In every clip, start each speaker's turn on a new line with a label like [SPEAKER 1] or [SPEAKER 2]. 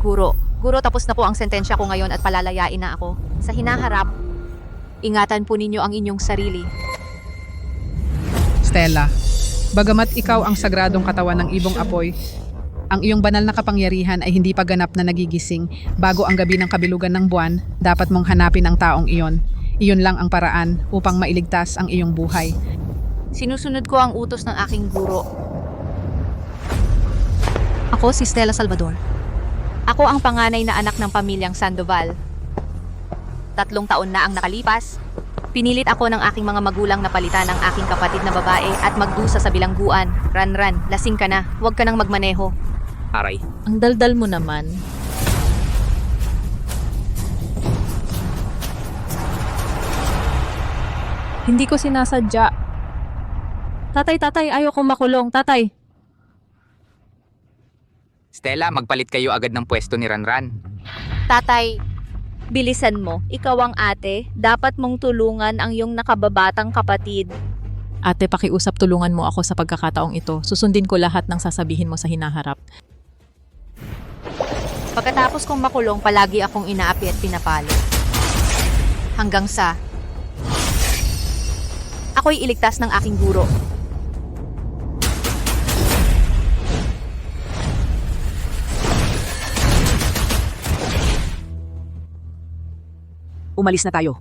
[SPEAKER 1] Guro, tapos na po ang sentensya ko ngayon at palalayain na ako. Sa hinaharap, ingatan po ninyo ang inyong sarili.
[SPEAKER 2] Stella, bagamat ikaw ang sagradong katawan ng ibong apoy, ang iyong banal na kapangyarihan ay hindi pa ganap na nagigising bago ang gabi ng kabilugan ng buwan, dapat mong hanapin ang taong iyon. Iyon lang ang paraan upang mailigtas ang iyong buhay.
[SPEAKER 1] Sinusunod ko ang utos ng aking guro. Ako si Stella Salvador. Ako ang panganay na anak ng pamilyang Sandoval. 3 taon na ang nakalipas. Pinilit ako ng aking mga magulang na palitan ang aking kapatid na babae at magdusa sa bilangguan. Ran, lasing ka na. Huwag ka nang magmaneho.
[SPEAKER 3] Aray.
[SPEAKER 4] Ang daldal mo naman. Hindi ko sinasadya. Tatay, ayoko makulong. Tatay.
[SPEAKER 3] Stella, magpalit kayo agad ng pwesto ni Ranran.
[SPEAKER 5] Tatay, bilisan mo. Ikaw ang ate. Dapat mong tulungan ang iyong nakababatang kapatid.
[SPEAKER 4] Ate, pakiusap, tulungan mo ako sa pagkakataong ito. Susundin ko lahat ng sasabihin mo sa hinaharap.
[SPEAKER 1] Pagkatapos kong makulong, palagi akong inaapi at pinapalo. Hanggang sa ako'y iligtas ng aking guro.
[SPEAKER 6] Umalis na tayo.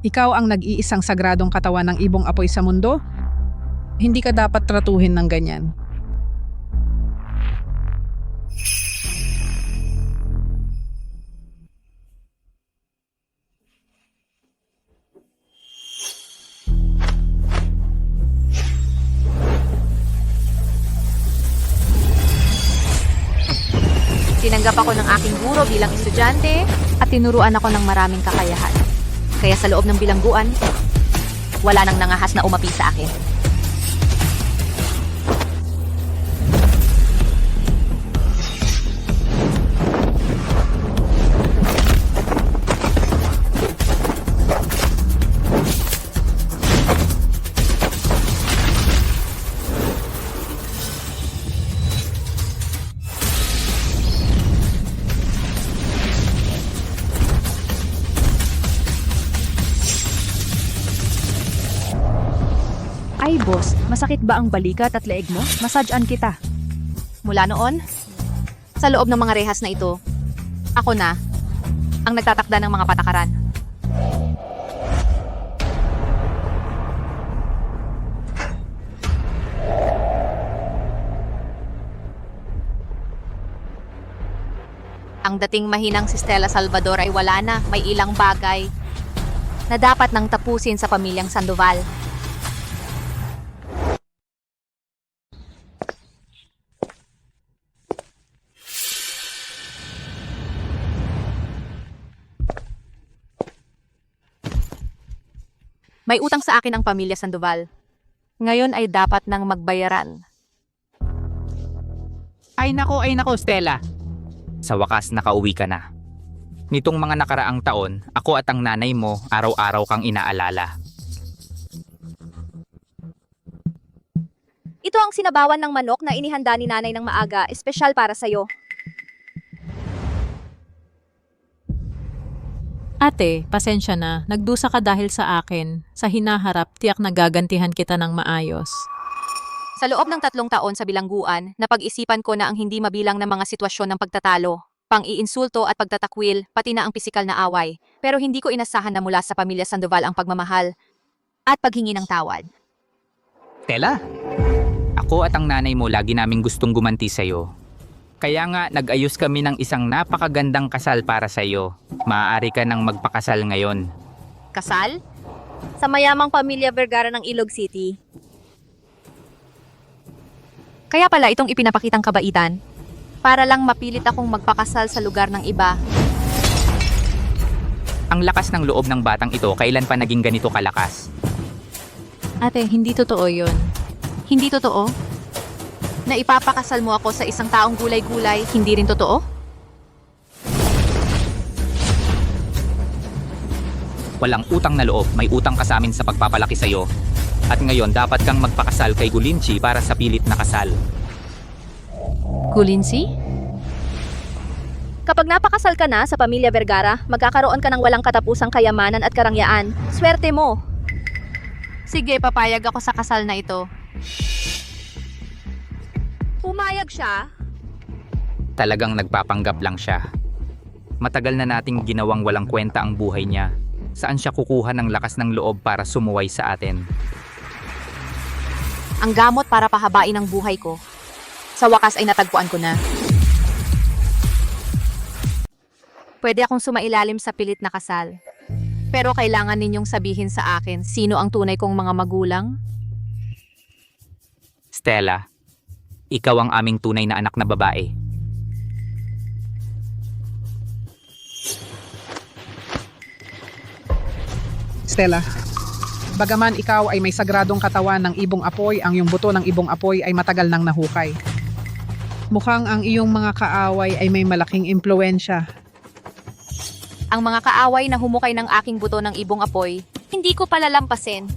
[SPEAKER 2] Ikaw ang nag-iisang sagradong katawan ng ibong apoy sa mundo? Hindi ka dapat tratuhin ng ganyan.
[SPEAKER 1] Tinanggap ako ng aking guro bilang estudyante at tinuruan ako ng maraming kakayahan. Kaya sa loob ng bilangguan, wala nang nangahas na umapi sa akin.
[SPEAKER 6] Ay boss, masakit ba ang balikat at leeg mo? Massage-an kita.
[SPEAKER 1] Mula noon, sa loob ng mga rehas na ito, ako na ang nagtatakda ng mga patakaran. Ang dating mahinang si Stella Salvador ay wala na. May ilang bagay na dapat nang tapusin sa pamilyang Sandoval. May utang sa akin ang pamilya Sandoval. Ngayon ay dapat nang magbayaran.
[SPEAKER 3] Ay nako, Stella. Sa wakas, nakauwi ka na. Nitong mga nakaraang taon, ako at ang nanay mo, araw-araw kang inaalala.
[SPEAKER 5] Ito ang sinabawan ng manok na inihanda ni nanay ng maaga, espesyal para sa'yo.
[SPEAKER 4] Ate, pasensya na. Nagdusa ka dahil sa akin. Sa hinaharap, tiyak nagagantihan kita ng maayos.
[SPEAKER 1] Sa loob ng 3 taon sa bilangguan, napag-isipan ko na ang hindi mabilang na mga sitwasyon ng pagtatalo, pang-iinsulto at pagtatakwil, pati na ang pisikal na away. Pero hindi ko inasahan na mula sa pamilya Sandoval ang pagmamahal at paghingi ng tawad.
[SPEAKER 3] Stella, ako at ang nanay mo lagi naming gustong gumanti sa'yo. Kaya nga, nag-ayos kami ng isang napakagandang kasal para sa'yo. Maaari ka nang magpakasal ngayon.
[SPEAKER 1] Kasal?
[SPEAKER 5] Sa mayamang pamilya Vergara ng Ilog City.
[SPEAKER 1] Kaya pala itong ipinapakitang kabaitan, para lang mapilit akong magpakasal sa lugar ng iba.
[SPEAKER 3] Ang lakas ng loob ng batang ito, kailan pa naging ganito kalakas?
[SPEAKER 4] Ate, hindi totoo yun.
[SPEAKER 1] Hindi totoo? Na ipapakasal mo ako sa isang taong gulay-gulay, hindi rin totoo?
[SPEAKER 3] Walang utang na loob, may utang ka sa amin sa pagpapalaki sa'yo. At ngayon dapat kang magpakasal kay Gulinchi para sa pilit na kasal.
[SPEAKER 1] Gulinsi?
[SPEAKER 5] Kapag napakasal ka na sa pamilya Vergara, magkakaroon ka ng walang katapusang kayamanan at karangyaan. Swerte mo!
[SPEAKER 1] Sige, papayag ako sa kasal na ito.
[SPEAKER 5] Pumayag siya.
[SPEAKER 3] Talagang nagpapanggap lang siya. Matagal na nating ginawang walang kwenta ang buhay niya. Saan siya kukuha ng lakas ng loob para sumuway sa atin?
[SPEAKER 1] Ang gamot para pahabain ang buhay ko. Sa wakas ay natagpuan ko na. Pwede akong sumailalim sa pilit na kasal. Pero kailangan ninyong sabihin sa akin sino ang tunay kong mga magulang?
[SPEAKER 3] Stella, ikaw ang aming tunay na anak na babae.
[SPEAKER 2] Stella, bagaman ikaw ay may sagradong katawan ng ibong apoy, ang iyong buto ng ibong apoy ay matagal nang nahukay. Mukhang ang iyong mga kaaway ay may malaking impluensya.
[SPEAKER 1] Ang mga kaaway na humukay ng aking buto ng ibong apoy, hindi ko palalampasin.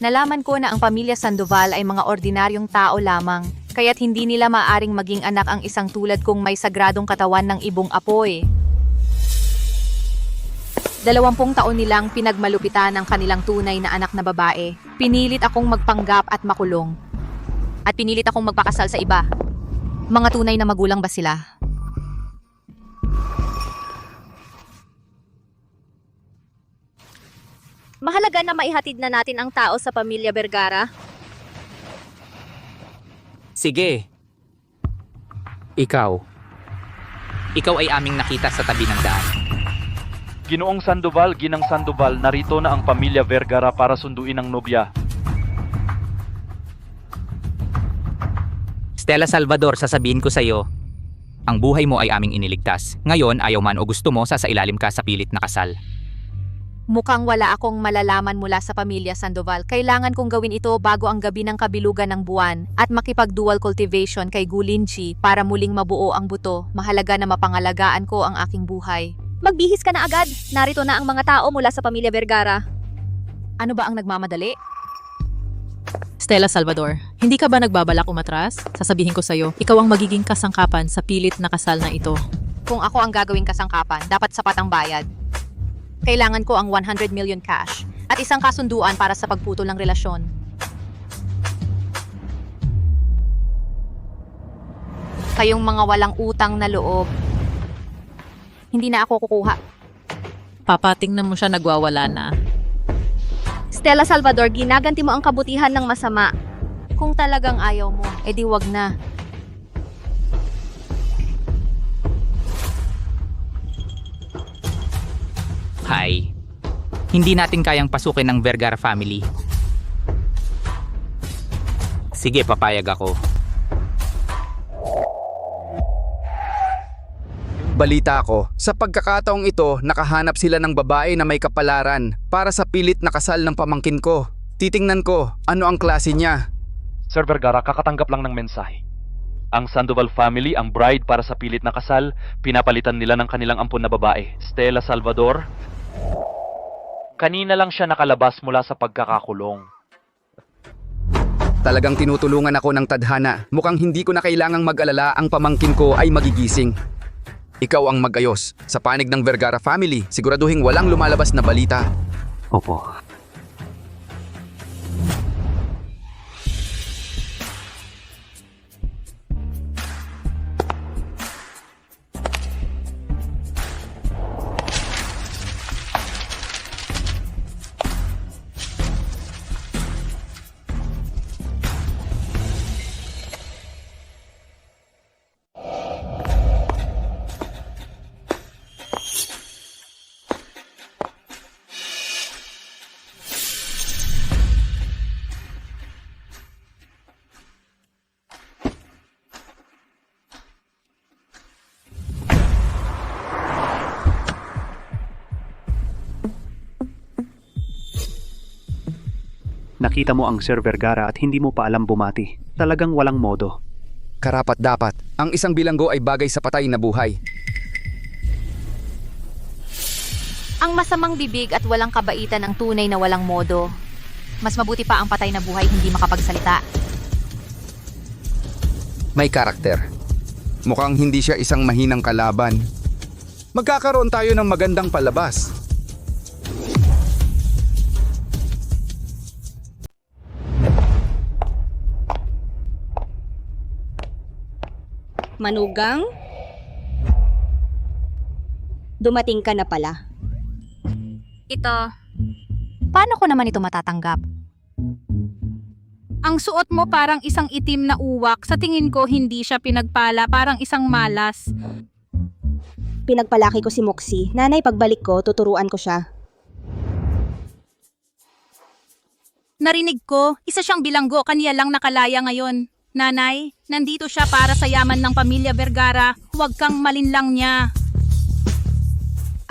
[SPEAKER 1] Nalaman ko na ang pamilya Sandoval ay mga ordinaryong tao lamang, kaya't hindi nila maaring maging anak ang isang tulad kong may sagradong katawan ng ibong apoy. 20 taon nilang pinagmalupitan ng kanilang tunay na anak na babae. Pinilit akong magpanggap at makulong. At pinilit akong magpakasal sa iba. Mga tunay na magulang ba sila?
[SPEAKER 5] Mahalaga na maihatid na natin ang tao sa pamilya Vergara.
[SPEAKER 3] Sige. Ikaw ay aming nakita sa tabi ng daan.
[SPEAKER 7] Ginoong Sandoval, Ginang Sandoval, narito na ang pamilya Vergara para sunduin ang nobya.
[SPEAKER 3] Stella Salvador, sasabihin ko sa'yo, ang buhay mo ay aming iniligtas. Ngayon, ayaw man o gusto mo, sasailalim ka sa pilit na kasal.
[SPEAKER 1] Mukhang wala akong malalaman mula sa pamilya Sandoval. Kailangan kong gawin ito bago ang gabi ng kabilugan ng buwan at makipag-dual cultivation kay Gulinchi para muling mabuo ang buto. Mahalaga na mapangalagaan ko ang aking buhay.
[SPEAKER 5] Magbihis ka na agad. Narito na ang mga tao mula sa pamilya Vergara.
[SPEAKER 1] Ano ba ang nagmamadali?
[SPEAKER 4] Stella Salvador, hindi ka ba nagbabalak umatras? Sasabihin ko sa'yo, ikaw ang magiging kasangkapan sa pilit na kasal na ito.
[SPEAKER 1] Kung ako ang gagawing kasangkapan, dapat sapat ang bayad. Kailangan ko ang 100 million cash at isang kasunduan para sa pagputol ng relasyon. Kayong mga walang utang na loob, hindi na ako kukuha.
[SPEAKER 4] Papatingnan mo siya nagwawala na.
[SPEAKER 5] Stella Salvador, ginaganti mo ang kabutihan ng masama.
[SPEAKER 1] Kung talagang ayaw mo, edi wag na.
[SPEAKER 3] Hay, hindi natin kayang pasukin ng Vergara family. Sige, papayag ako.
[SPEAKER 8] Balita ko, sa pagkakataong ito, nakahanap sila ng babae na may kapalaran para sa pilit na kasal ng pamangkin ko. Titingnan ko, ano ang klase niya.
[SPEAKER 7] Sir Vergara, kakatanggap lang ng mensahe. Ang Sandoval family, ang bride para sa pilit na kasal, pinapalitan nila ng kanilang ampon na babae, Stella Salvador. Kanina lang siya nakalabas mula sa pagkakakulong.
[SPEAKER 8] Talagang tinutulungan ako ng tadhana. Mukhang hindi ko na kailangang mag-alala, ang pamangkin ko ay magigising. Ikaw ang mag-ayos. Sa panig ng Vergara family, siguraduhin walang lumalabas na balita.
[SPEAKER 3] Opo.
[SPEAKER 9] Nakita mo ang Sir Vergara at hindi mo pa alam bumati. Talagang walang modo.
[SPEAKER 8] Karapat dapat, ang isang bilanggo ay bagay sa patay na buhay.
[SPEAKER 1] Ang masamang bibig at walang kabaitan ang tunay na walang modo. Mas mabuti pa ang patay na buhay hindi makapagsalita.
[SPEAKER 8] May karakter. Mukhang hindi siya isang mahinang kalaban. Magkakaroon tayo ng magandang palabas.
[SPEAKER 10] Manugang? Dumating ka na pala.
[SPEAKER 5] Ito,
[SPEAKER 1] Paano ko naman ito matatanggap?
[SPEAKER 11] Ang suot mo parang isang itim na uwak. Sa tingin ko, hindi siya pinagpala, parang isang malas.
[SPEAKER 10] Pinagpalaki ko si Moxie. Nanay, pagbalik ko, tuturuan ko siya.
[SPEAKER 11] Narinig ko, isa siyang bilanggo, kaniya lang nakalaya ngayon. Nanay, nandito siya para sa yaman ng pamilya Vergara. Huwag kang malinlang niya.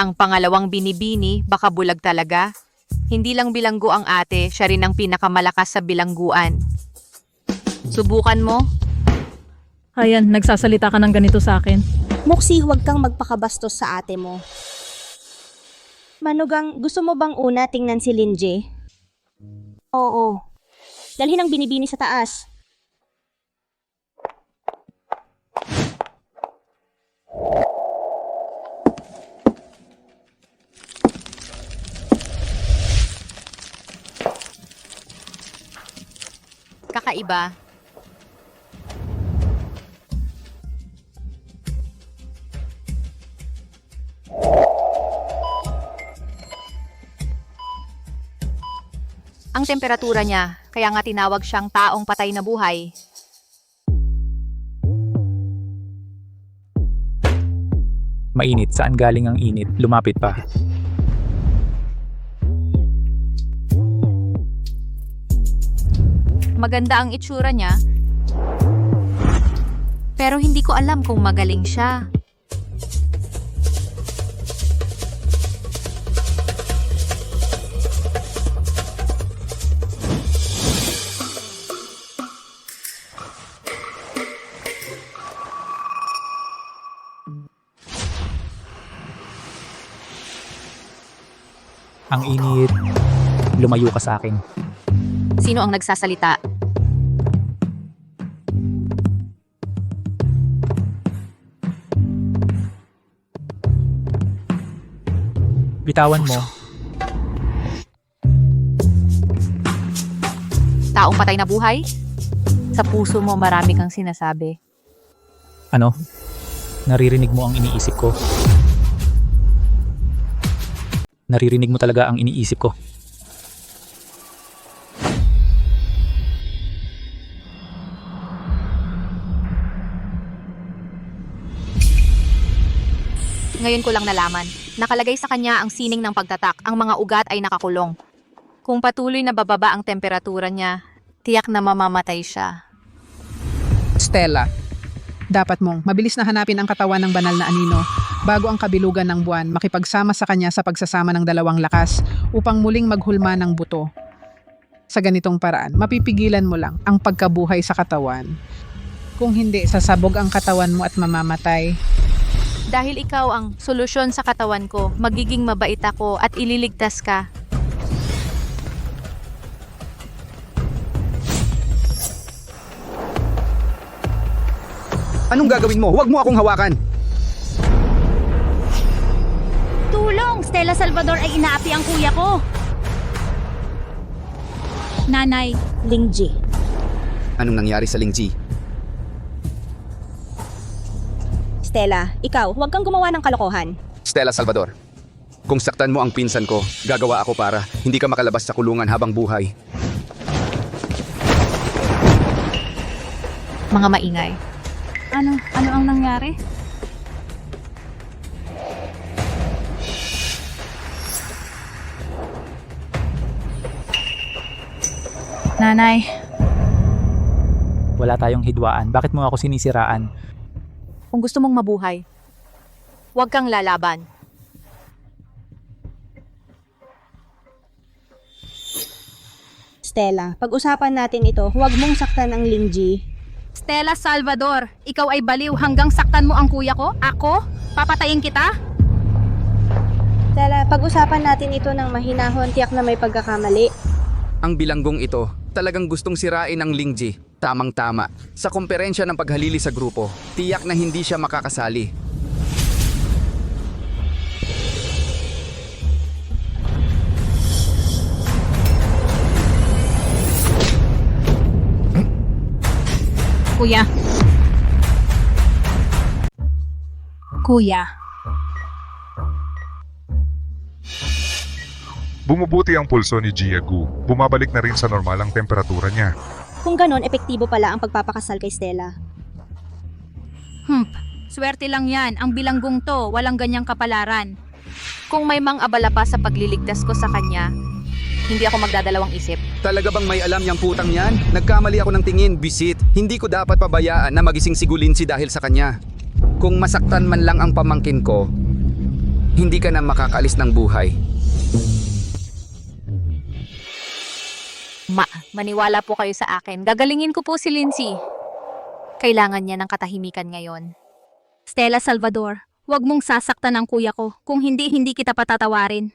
[SPEAKER 1] Ang pangalawang binibini, baka bulag talaga. Hindi lang bilanggo ang ate, siya rin ang pinakamalakas sa bilangguan. Subukan mo?
[SPEAKER 4] Ayan, nagsasalita ka ng ganito sa akin.
[SPEAKER 10] Moxie, huwag kang magpakabastos sa ate mo. Manugang, gusto mo bang una tingnan si Linje? Oo. Dalhin ang binibini sa taas.
[SPEAKER 1] Kakaiba. Ang temperatura niya, kaya nga tinawag siyang taong patay na buhay.
[SPEAKER 3] Mainit. Saan galing ang init? Lumapit pa.
[SPEAKER 1] Maganda ang itsura niya. Pero hindi ko alam kung magaling siya.
[SPEAKER 3] Ang init. Lumayo ka sa akin.
[SPEAKER 1] Sino ang nagsasalita?
[SPEAKER 3] Bitawan mo.
[SPEAKER 1] Taong patay na buhay? Sa puso mo marami kang sinasabi.
[SPEAKER 3] Ano? Naririnig mo ang iniisip ko. Naririnig mo talaga ang iniisip ko.
[SPEAKER 1] Ngayon ko lang nalaman. Nakalagay sa kanya ang sining ng pagtatak. Ang mga ugat ay nakakulong. Kung patuloy na bababa ang temperatura niya, tiyak na mamamatay siya.
[SPEAKER 2] Stella, dapat mong mabilis na hanapin ang katawan ng banal na anino bago ang kabilugan ng buwan makipagsama sa kanya sa pagsasama ng dalawang lakas upang muling maghulma ng buto. Sa ganitong paraan, mapipigilan mo lang ang pagkabuhay sa katawan. Kung hindi, sasabog ang katawan mo at mamamatay.
[SPEAKER 1] Dahil ikaw ang solusyon sa katawan ko, magiging mabait ako at ililigtas ka.
[SPEAKER 8] Anong gagawin mo? Huwag mo akong hawakan!
[SPEAKER 11] Tulong! Stella Salvador ay inaapi ang kuya ko. Nanay,
[SPEAKER 10] Linje.
[SPEAKER 8] Anong nangyari sa Lingji?
[SPEAKER 10] Stella, ikaw, huwag kang gumawa ng kalokohan.
[SPEAKER 8] Stella Salvador, kung saktan mo ang pinsan ko, gagawa ako para hindi ka makalabas sa kulungan habang buhay.
[SPEAKER 1] Mga maingay.
[SPEAKER 11] ano ang nangyari? Nanay,
[SPEAKER 3] Wala tayong hidwaan. Bakit mo ako sinisiraan?
[SPEAKER 1] Kung gusto mong mabuhay, huwag kang lalaban.
[SPEAKER 10] Stella, pag-usapan natin ito, huwag mong saktan ang Linji.
[SPEAKER 11] Stella Salvador, ikaw ay baliw hanggang saktan mo ang kuya ko? Ako? Papatayin kita?
[SPEAKER 10] Stella, pag-usapan natin ito ng mahinahon, tiyak na may pagkakamali.
[SPEAKER 8] Ang bilanggong ito, talagang gustong sirain ang Lingji. Tamang-tama. Sa komperensya ng paghalili sa grupo, tiyak na hindi siya makakasali.
[SPEAKER 11] Kuya. Kuya.
[SPEAKER 12] Bumubuti ang pulso ni Jiagu. Bumabalik na rin sa normal ang temperatura niya.
[SPEAKER 10] Kung ganon, epektibo pala ang pagpapakasal kay Stella.
[SPEAKER 11] Swerte lang yan. Ang bilanggong to, walang ganyang kapalaran.
[SPEAKER 1] Kung may mang-abala pa sa pagliligtas ko sa kanya, hindi ako magdadalawang isip.
[SPEAKER 8] Talaga bang may alam yang putang yan? Nagkamali ako ng tingin, bisit. Hindi ko dapat pabayaan na magising si Gulinsi dahil sa kanya. Kung masaktan man lang ang pamangkin ko, hindi ka na makakaalis ng buhay.
[SPEAKER 1] Maniwala po kayo sa akin. Gagalingin ko po si Lindsay. Kailangan niya ng katahimikan ngayon.
[SPEAKER 11] Stella Salvador, huwag mong sasaktan ang kuya ko. Kung hindi, hindi kita patatawarin.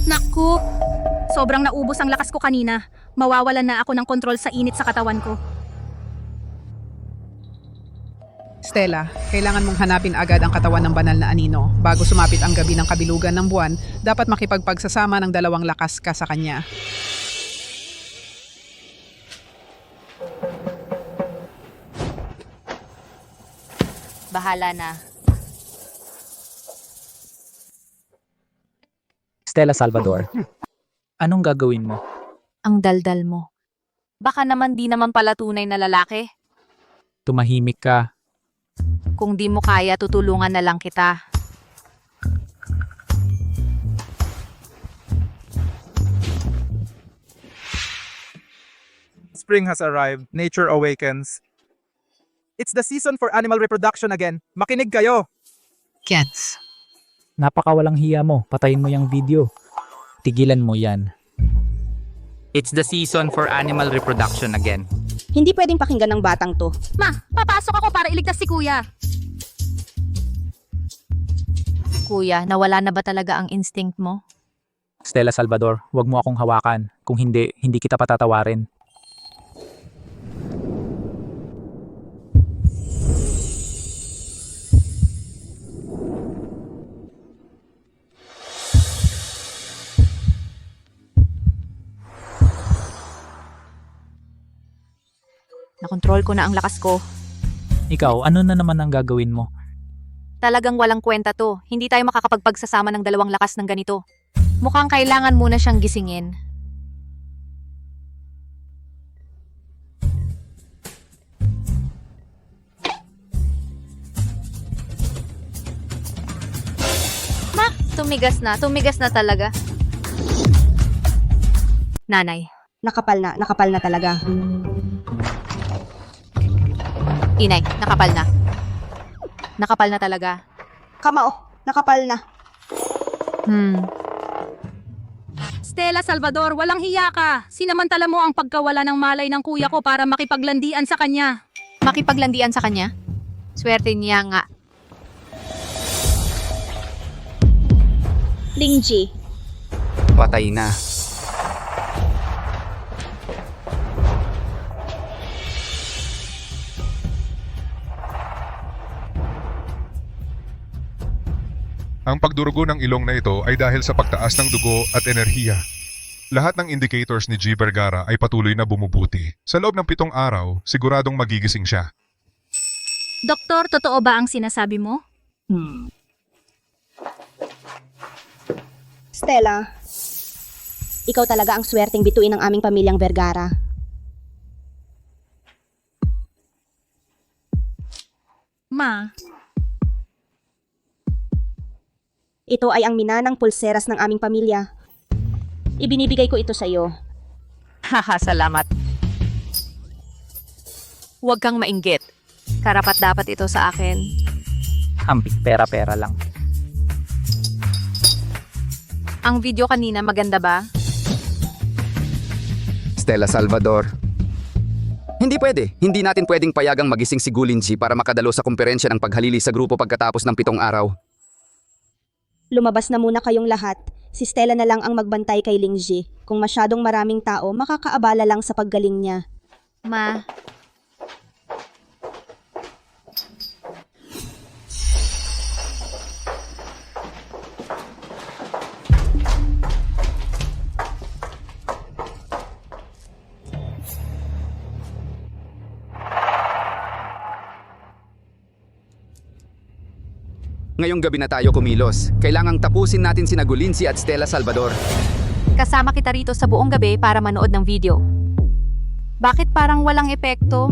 [SPEAKER 11] Naku! Sobrang naubos ang lakas ko kanina. Mawawalan na ako ng kontrol sa init sa katawan ko.
[SPEAKER 2] Stella, kailangan mong hanapin agad ang katawan ng banal na anino. Bago sumapit ang gabi ng kabilugan ng buwan, dapat makipagpagsasama ng dalawang lakas ka sa kanya.
[SPEAKER 1] Bahala na.
[SPEAKER 3] Stella Salvador, anong gagawin mo?
[SPEAKER 1] Ang daldal mo. Baka naman di naman pala tunay na lalaki.
[SPEAKER 3] Tumahimik ka.
[SPEAKER 1] Kung di mo kaya, tutulungan na lang kita.
[SPEAKER 13] Spring has arrived. Nature awakens. It's the season for animal reproduction again. Makinig kayo!
[SPEAKER 2] Cats.
[SPEAKER 3] Napakawalang hiya mo. Patayin mo yung video. Tigilan mo yan. It's the season for animal reproduction again.
[SPEAKER 10] Hindi pwedeng pakinggan ng batang to.
[SPEAKER 11] Ma, papasok ako para iligtas si kuya.
[SPEAKER 1] Kuya, nawala na ba talaga ang instinct mo?
[SPEAKER 3] Stella Salvador, huwag mo akong hawakan. Kung hindi, hindi kita patatawarin.
[SPEAKER 1] Nakontrol ko na ang lakas ko.
[SPEAKER 3] Ikaw, ano na naman ang gagawin mo?
[SPEAKER 1] Talagang walang kwenta to. Hindi tayo makakapagpagsasama ng dalawang lakas ng ganito. Mukhang kailangan muna siyang gisingin. Ma, tumigas na talaga. Nanay,
[SPEAKER 10] Nakapal na talaga.
[SPEAKER 1] inay, nakapal na. Nakapal na talaga.
[SPEAKER 10] Kamao, nakapal na.
[SPEAKER 11] Stella Salvador, walang hiya ka. Sinamantala mo ang pagkawala ng malay ng kuya ko para makipaglandian sa kanya.
[SPEAKER 1] Makipaglandian sa kanya? Swerte niya nga.
[SPEAKER 10] Lingji,
[SPEAKER 8] Patay na.
[SPEAKER 12] Ang pagdurugo ng ilong na ito ay dahil sa pagtaas ng dugo at enerhiya. Lahat ng indicators ni G. Vergara ay patuloy na bumubuti. Sa loob ng 7 araw, siguradong magigising siya.
[SPEAKER 11] Doktor, totoo ba ang sinasabi mo?
[SPEAKER 10] Stella, ikaw talaga ang swerteng bituin ng aming pamilyang Vergara.
[SPEAKER 11] Ma,
[SPEAKER 10] Ito ay ang minanang pulseras ng aming pamilya. Ibinibigay ko ito sa iyo.
[SPEAKER 1] Haha, salamat. Huwag kang mainggit. Karapat dapat ito sa akin.
[SPEAKER 3] Hambing pera-pera lang.
[SPEAKER 1] Ang video kanina maganda ba?
[SPEAKER 8] Stella Salvador. Hindi pwede. Hindi natin pwedeng payagang magising si Gulinji para makadalo sa komperensya ng paghalili sa grupo pagkatapos ng 7 araw.
[SPEAKER 10] Lumabas na muna kayong lahat. Si Stella na lang ang magbantay kay Lingji. Kung masyadong maraming tao, makakaabala lang sa paggaling niya.
[SPEAKER 5] Ma,
[SPEAKER 8] Ngayong gabi na tayo kumilos. Kailangang tapusin natin si Nagulinsi at Stella Salvador.
[SPEAKER 1] Kasama kita rito sa buong gabi para manood ng video. Bakit parang walang epekto?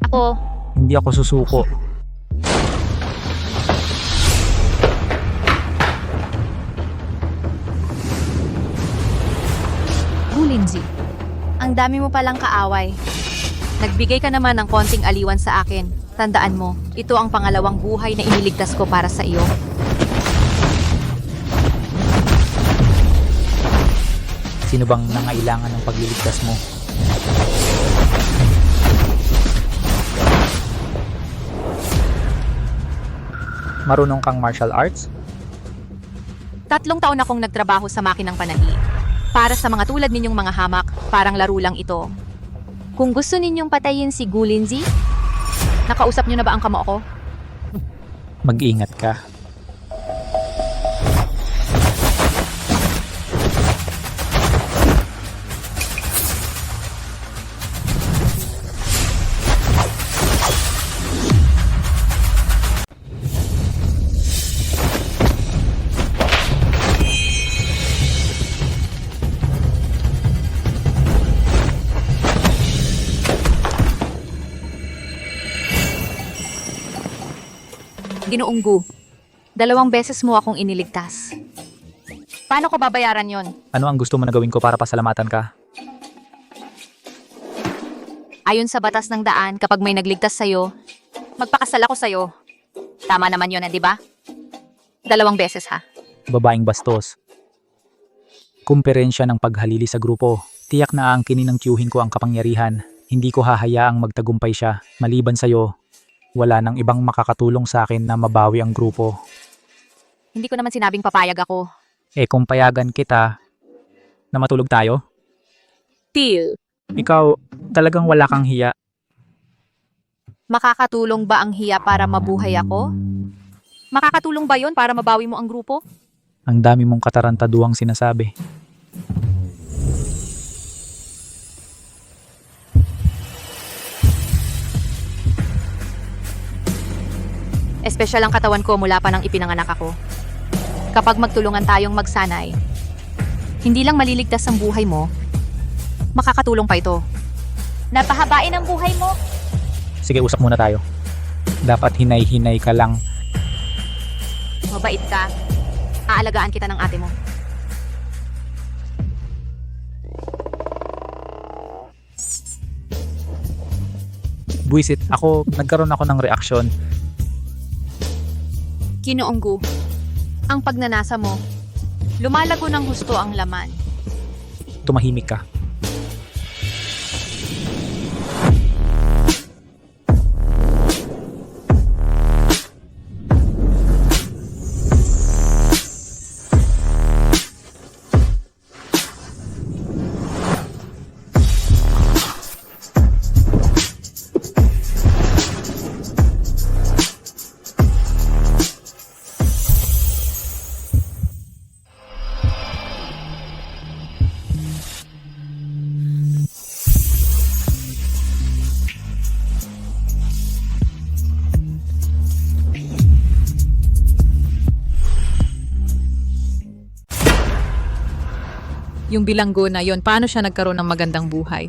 [SPEAKER 5] ako,
[SPEAKER 3] Hindi ako susuko.
[SPEAKER 1] Lindsay, ang dami mo palang kaaway. Nagbigay ka naman ng konting aliwan sa akin. Tandaan mo, ito ang pangalawang buhay na iniligtas ko para sa iyo.
[SPEAKER 3] Sino bang nangailangan ng pagliligtas mo? Marunong kang martial arts?
[SPEAKER 1] 3 taon akong nagtrabaho sa makinang panahi. Para sa mga tulad ninyong mga hamak, parang laro lang ito.
[SPEAKER 5] kung gusto ninyong patayin si Gulinzi,
[SPEAKER 1] Nakausap niyo na ba ang kamo ko?
[SPEAKER 3] Mag-ingat ka.
[SPEAKER 1] Ginoong Gu, 2 beses mo akong iniligtas. Paano ko babayaran yon?
[SPEAKER 3] Ano ang gusto mo na gawin ko para pasalamatan ka?
[SPEAKER 1] Ayon sa batas ng daan, kapag may nagligtas sa'yo, magpakasal ako sa'yo. Tama naman yun, di ba? 2 beses ha.
[SPEAKER 3] Babaeng bastos. Kumperensya ng paghalili sa grupo. Tiyak na aangkinin ng tiyuhin ko ang kapangyarihan. Hindi ko hahayaang magtagumpay siya. Maliban sa'yo, wala nang ibang makakatulong sa akin na mabawi ang grupo.
[SPEAKER 1] Hindi ko naman sinabing papayag ako.
[SPEAKER 3] Kung payagan kita, na matulog tayo?
[SPEAKER 1] Til,
[SPEAKER 3] Ikaw, talagang wala kang hiya.
[SPEAKER 1] makakatulong ba ang hiya para mabuhay ako? Makakatulong ba yon para mabawi mo ang grupo?
[SPEAKER 3] Ang dami mong katarantaduang sinasabi.
[SPEAKER 1] Espesyal ang katawan ko mula pa nang ipinanganak ako. Kapag magtulungan tayong magsanay, hindi lang maliligtas ang buhay mo, makakatulong pa ito.
[SPEAKER 5] napahabain ang buhay mo.
[SPEAKER 3] Sige, usap muna tayo. Dapat hinay-hinay ka lang.
[SPEAKER 1] Mabait ka. Aalagaan kita ng ate mo.
[SPEAKER 3] Buisit, nagkaroon ako ng reaksyon.
[SPEAKER 1] Ginoong Gu, ang pagnanasa mo, lumalago ng husto ang laman.
[SPEAKER 3] Tumahimik ka.
[SPEAKER 4] Yung bilanggo na yon, paano siya nagkaroon ng magandang buhay?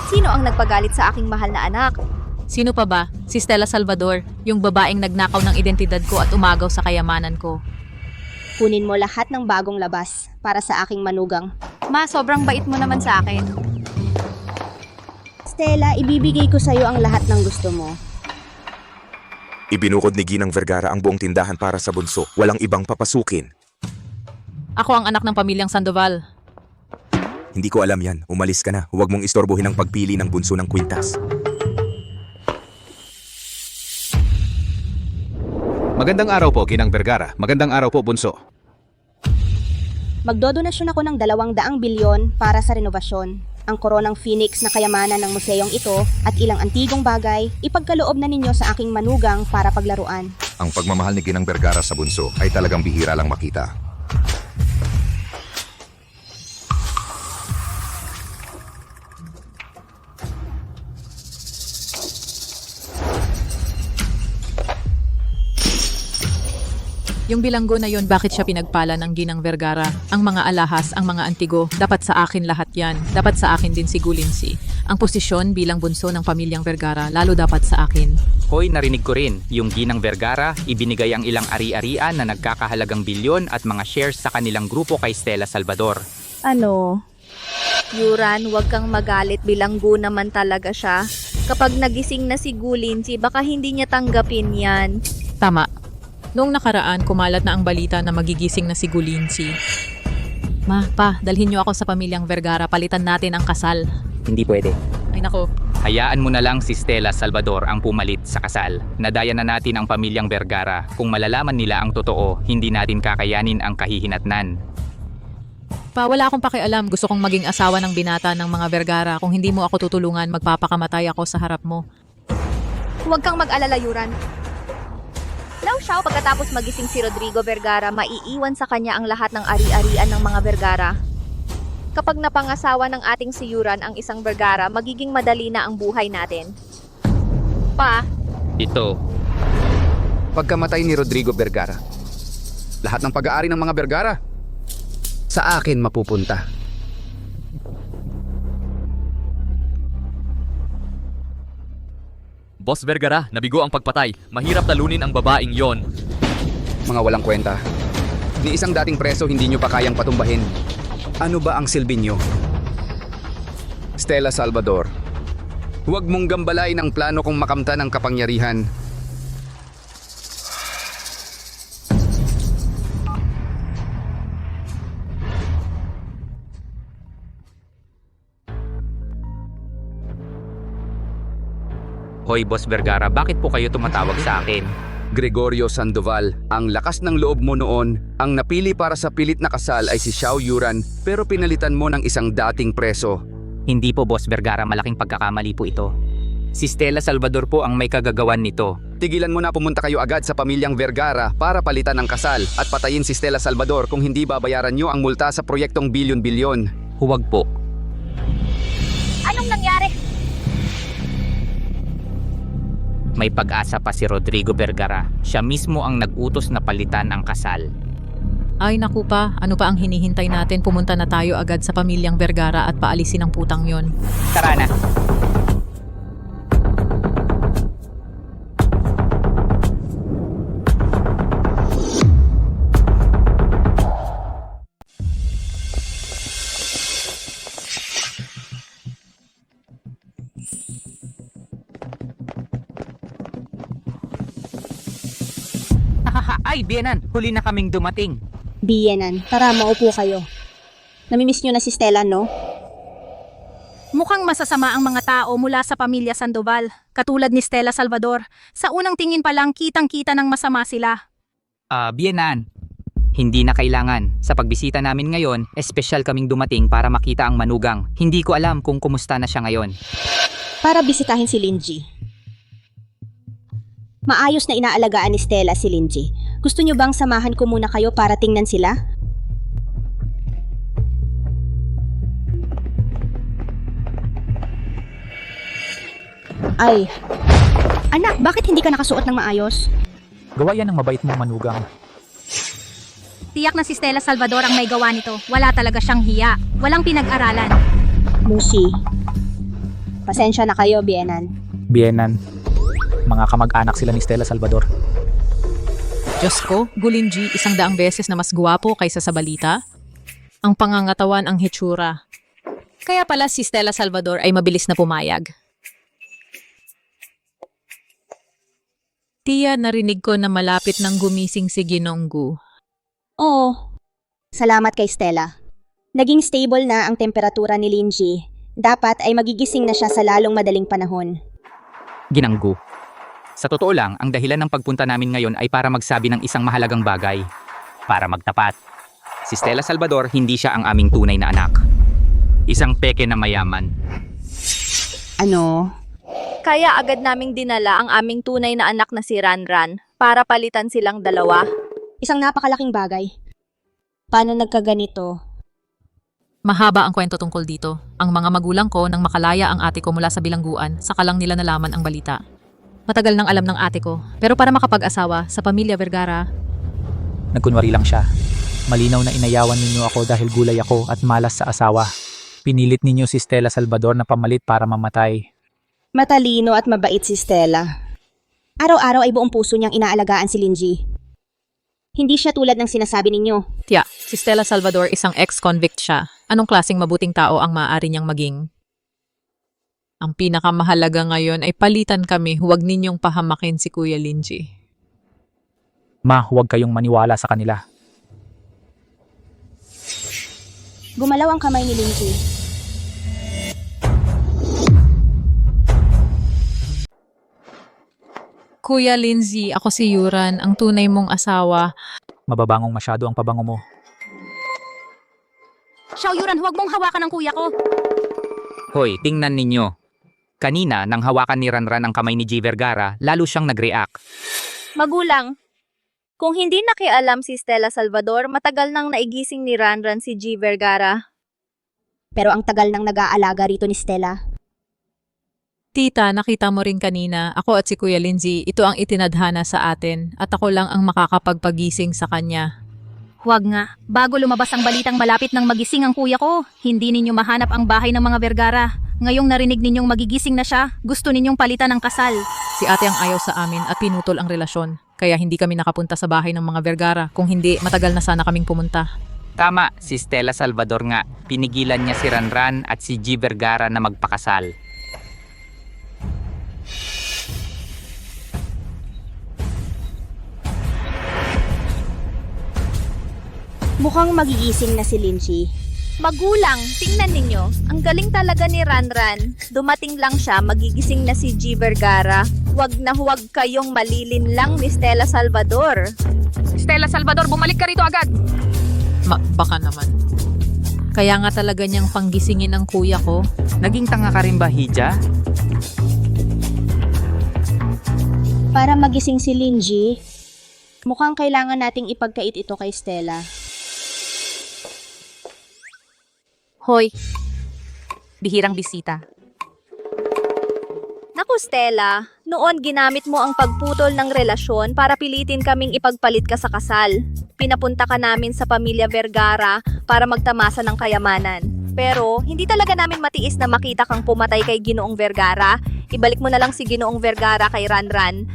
[SPEAKER 5] Sino ang nagpagalit sa aking mahal na anak?
[SPEAKER 4] Sino pa ba? Si Stella Salvador, yung babaeng nagnakaw ng identidad ko at umagaw sa kayamanan ko.
[SPEAKER 10] Kunin mo lahat ng bagong labas para sa aking manugang.
[SPEAKER 1] Ma, sobrang bait mo naman sa akin.
[SPEAKER 10] Stella, ibibigay ko sa'yo ang lahat ng gusto mo.
[SPEAKER 14] Ibinukod ni Ginang Vergara ang buong tindahan para sa bunso. Walang ibang papasukin.
[SPEAKER 4] Ako ang anak ng pamilyang Sandoval.
[SPEAKER 14] Hindi ko alam yan. Umalis ka na. Huwag mong istorbohin ang pagpili ng bunso ng kwintas.
[SPEAKER 15] Magandang araw po, Ginang Vergara. Magandang araw po, Bunso.
[SPEAKER 10] Magdodonasyon ako ng 200 bilyon para sa renovasyon. Ang koronang Phoenix na kayamanan ng museyong ito at ilang antigong bagay, ipagkaloob na ninyo sa aking manugang para paglaruan.
[SPEAKER 14] Ang pagmamahal ni Ginang Vergara sa bunso ay talagang bihira lang makita.
[SPEAKER 4] Yung bilanggo na yon, bakit siya pinagpala ng Ginang Vergara? Ang mga alahas, ang mga antigo, dapat sa akin lahat yan. Dapat sa akin din si Gulinsi. Ang posisyon bilang bunso ng pamilyang Vergara, lalo dapat sa akin.
[SPEAKER 3] Hoy, narinig ko rin, yung Ginang Vergara, ibinigay ang ilang ari-arian na nagkakahalagang bilyon at mga shares sa kanilang grupo kay Stella Salvador.
[SPEAKER 5] Ano? Yuran, huwag kang magalit, bilanggo naman talaga siya. Kapag nagising na si Gulinsi, baka hindi niya tanggapin yan.
[SPEAKER 4] Tama. Noong nakaraan, kumalat na ang balita na magigising na si Gulinsi. Ma, pa, dalhin niyo ako sa pamilyang Vergara, palitan natin ang kasal.
[SPEAKER 3] Hindi pwede.
[SPEAKER 4] Ay nako.
[SPEAKER 3] Hayaan mo na lang si Stella Salvador ang pumalit sa kasal. Nadaya na natin ang pamilyang Vergara. Kung malalaman nila ang totoo, hindi natin kakayanin ang kahihinatnan.
[SPEAKER 4] Pa, wala akong pakialam. Gusto kong maging asawa ng binata ng mga Vergara. Kung hindi mo ako tutulungan, magpapakamatay ako sa harap mo.
[SPEAKER 5] Huwag kang mag-alala, Yuran. Siya pagkatapos magising si Rodrigo Vergara, maiiwan sa kanya ang lahat ng ari-arian ng mga Vergara. Kapag napangasawa ng ating si Yuran ang isang Vergara, magiging madali na ang buhay natin. Pa,
[SPEAKER 3] Ito.
[SPEAKER 8] Pagkamatay ni Rodrigo Vergara, lahat ng pag-aari ng mga Vergara sa akin mapupunta.
[SPEAKER 16] Boss Vergara, nabigo ang pagpatay. Mahirap talunin ang babaeng yon.
[SPEAKER 8] Mga walang kwenta. Ni isang dating preso hindi nyo pa kayang patumbahin. Ano ba ang silbi nyo? Stella Salvador, huwag mong gambalain ang plano kong makamtan ang kapangyarihan.
[SPEAKER 3] Hoy, Boss Vergara, bakit po kayo tumatawag sa akin?
[SPEAKER 8] Gregorio Sandoval, ang lakas ng loob mo noon, ang napili para sa pilit na kasal ay si Xiao Yuran, pero pinalitan mo ng isang dating preso.
[SPEAKER 3] Hindi po, Boss Vergara, malaking pagkakamali po ito. Si Stella Salvador po ang may kagagawan nito.
[SPEAKER 8] Tigilan mo na, pumunta kayo agad sa pamilyang Vergara para palitan ng kasal at patayin si Stella Salvador kung hindi babayaran nyo ang multa sa proyektong bilyon-bilyon.
[SPEAKER 3] Huwag po.
[SPEAKER 5] anong nangyari?
[SPEAKER 3] May pag-asa pa si Rodrigo Vergara. Siya mismo ang nag-utos na palitan ang kasal.
[SPEAKER 4] Ay naku pa, ano pa ang hinihintay natin? Pumunta na tayo agad sa pamilyang Vergara at paalisin ang putang yon.
[SPEAKER 3] Tara na. Ay, Bienan, huli na kaming dumating.
[SPEAKER 10] Bienan, tara maupo kayo. Namimiss nyo na si Stella, no?
[SPEAKER 11] Mukhang masasama ang mga tao mula sa pamilya Sandoval, katulad ni Stella Salvador. Sa unang tingin pa lang kitang-kita ng masama sila.
[SPEAKER 3] Bienan, hindi na kailangan. Sa pagbisita namin ngayon, espesyal kaming dumating para makita ang manugang. Hindi ko alam kung kumusta na siya ngayon.
[SPEAKER 10] Para bisitahin si Linji. Maayos na inaalagaan ni Stella si Linji. Gusto nyo bang samahan ko muna kayo para tingnan sila? Ay. Anak, bakit hindi ka nakasuot ng maayos?
[SPEAKER 17] Gawa yan ng mabait mong manugang.
[SPEAKER 11] Tiyak na si Stella Salvador ang may gawa nito. Wala talaga siyang hiya. Walang pinag-aralan.
[SPEAKER 10] Musi. Pasensya na kayo, Bienan.
[SPEAKER 17] Bienan. Mga kamag-anak sila ni Stella Salvador.
[SPEAKER 4] Diyos ko, Gulinji, 100 beses na mas guwapo kaysa sa balita. Ang pangangatawan, ang hitsura. Kaya pala si Stella Salvador ay mabilis na pumayag. Tia, narinig ko na malapit nang gumising si Ginonggu.
[SPEAKER 10] Oo. Salamat kay Stella. Naging stable na ang temperatura ni Linji. Dapat ay magigising na siya sa lalong madaling panahon.
[SPEAKER 3] Ginanggu. Sa totoo lang, ang dahilan ng pagpunta namin ngayon ay para magsabi ng isang mahalagang bagay. Para magtapat. Si Stella Salvador, hindi siya ang aming tunay na anak. Isang peke na mayaman.
[SPEAKER 10] Ano?
[SPEAKER 5] Kaya agad naming dinala ang aming tunay na anak na si Ranran para palitan silang dalawa.
[SPEAKER 10] Isang napakalaking bagay. Paano nagkaganito?
[SPEAKER 4] Mahaba ang kwento tungkol dito. Ang mga magulang ko nang makalaya ang ate ko mula sa bilangguan, saka lang nila nalaman ang balita. Matagal nang alam ng ate ko, pero para makapag-asawa sa pamilya Vergara,
[SPEAKER 17] Nagkunwari lang siya. Malinaw na inayawan ninyo ako dahil gulay ako at malas sa asawa. Pinilit ninyo si Stella Salvador na pamalit para mamatay.
[SPEAKER 10] Matalino at mabait si Stella. Araw-araw ay buong puso niyang inaalagaan si Linji. Hindi siya tulad ng sinasabi ninyo.
[SPEAKER 4] Tiya, si Stella Salvador isang ex-convict siya. Anong klaseng mabuting tao ang maaari niyang maging? Ang pinakamahalaga ngayon ay palitan kami, huwag ninyong pahamakin si Kuya Linji.
[SPEAKER 17] Ma, huwag kayong maniwala sa kanila.
[SPEAKER 10] Gumalaw ang kamay ni Linji.
[SPEAKER 4] Kuya Lindsay, ako si Yuran, ang tunay mong asawa.
[SPEAKER 17] Mababangong masyado ang pabango mo.
[SPEAKER 11] Xiaoyuran, huwag mong hawakan ang kuya ko.
[SPEAKER 3] Hoy, tingnan ninyo. Kanina, nang hawakan ni Ranran ang kamay ni G. Vergara, lalo siyang nag-react.
[SPEAKER 5] Magulang, kung hindi nakialam si Stella Salvador, matagal nang naigising ni Ranran si G. Vergara.
[SPEAKER 10] Pero ang tagal nang nag-aalaga rito ni Stella.
[SPEAKER 4] Tita, nakita mo rin kanina, ako at si Kuya Lindsay, ito ang itinadhana sa atin at ako lang ang makakapagpagising sa kanya.
[SPEAKER 11] Huwag nga. Bago lumabas ang balitang malapit ng magising ang kuya ko, hindi ninyo mahanap ang bahay ng mga Vergara. Ngayong narinig ninyong magigising na siya, gusto ninyong palitan ng kasal.
[SPEAKER 4] Si ate ang ayaw sa amin at pinutol ang relasyon. Kaya hindi kami nakapunta sa bahay ng mga Vergara. Kung hindi, matagal na sana kaming pumunta.
[SPEAKER 3] Tama, si Stella Salvador nga. Pinigilan niya si Ranran at si G. Vergara na magpakasal.
[SPEAKER 10] Mukhang magigising na si Linji.
[SPEAKER 5] Magulang, tingnan ninyo. Ang galing talaga ni Ranran. Dumating lang siya, magigising na si G. Vergara. Huwag na huwag kayong malilin lang ni Stella Salvador.
[SPEAKER 11] Stella Salvador, bumalik ka rito agad.
[SPEAKER 4] Baka naman. Kaya nga talaga niyang panggisingin ang kuya ko.
[SPEAKER 3] Naging tanga ka rin ba, Hija?
[SPEAKER 10] Para magising si Linji, mukhang kailangan nating ipagkait ito kay Stella.
[SPEAKER 1] Hoy, bihirang bisita.
[SPEAKER 5] Naku Stella, noon ginamit mo ang pagputol ng relasyon para pilitin kaming ipagpalit ka sa kasal. Pinapunta ka namin sa pamilya Vergara para magtamasa ng kayamanan. Pero hindi talaga namin matiis na makita kang pumatay kay Ginoong Vergara. Ibalik mo na lang si Ginoong Vergara kay Ranran.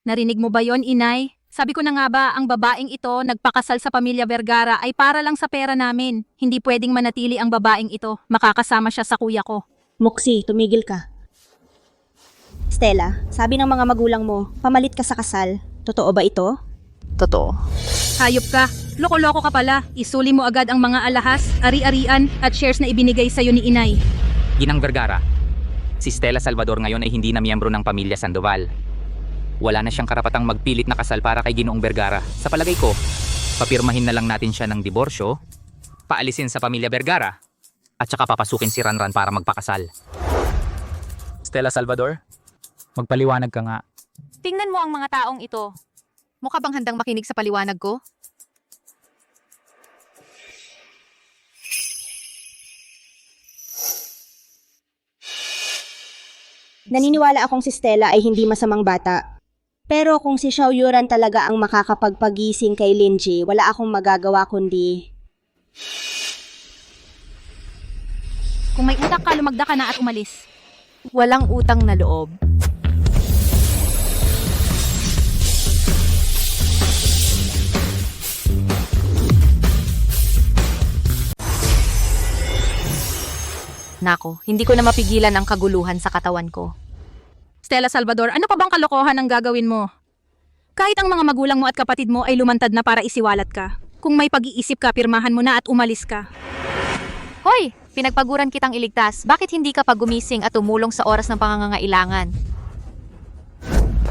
[SPEAKER 11] Narinig mo ba yon, Inay? Sabi ko na nga ba, ang babaeng ito nagpakasal sa pamilya Vergara ay para lang sa pera namin. Hindi pwedeng manatili ang babaeng ito. Makakasama siya sa kuya ko.
[SPEAKER 10] Moxie, tumigil ka. Stella, sabi ng mga magulang mo, pamalit ka sa kasal. Totoo ba ito?
[SPEAKER 1] Totoo.
[SPEAKER 11] Hayop ka. Loko-loko ka pala. Isuli mo agad ang mga alahas, ari-arian at shares na ibinigay sa'yo ni Inay.
[SPEAKER 3] Ginang Vergara, si Stella Salvador ngayon ay hindi na miyembro ng pamilya Sandoval. Wala na siyang karapatang magpilit na kasal para kay Ginoong Vergara. Sa palagay ko, papirmahin na lang natin siya ng diborsyo, paalisin sa pamilya Vergara, at saka papasukin si Ranran para magpakasal.
[SPEAKER 17] Stella Salvador, magpaliwanag ka nga.
[SPEAKER 1] Tingnan mo ang mga taong ito. Mukha bang handang makinig sa paliwanag ko?
[SPEAKER 10] Naniniwala akong si Stella ay hindi masamang bata. Pero kung si Xiaoyuran talaga ang makakapagpagising kay Linji, wala akong magagawa kundi...
[SPEAKER 11] Kung may utak ka, lumagda ka na at umalis.
[SPEAKER 1] Walang utang na loob. Nako, hindi ko na mapigilan ang kaguluhan sa katawan ko.
[SPEAKER 11] Stella Salvador, ano pa bang kalokohan ang gagawin mo? Kahit ang mga magulang mo at kapatid mo ay lumantad na para isiwalat ka. Kung may pag-iisip ka, pirmahan mo na at umalis ka.
[SPEAKER 1] Hoy! Pinagpaguran kitang iligtas. Bakit hindi ka pa gumising at tumulong sa oras ng pangangailangan?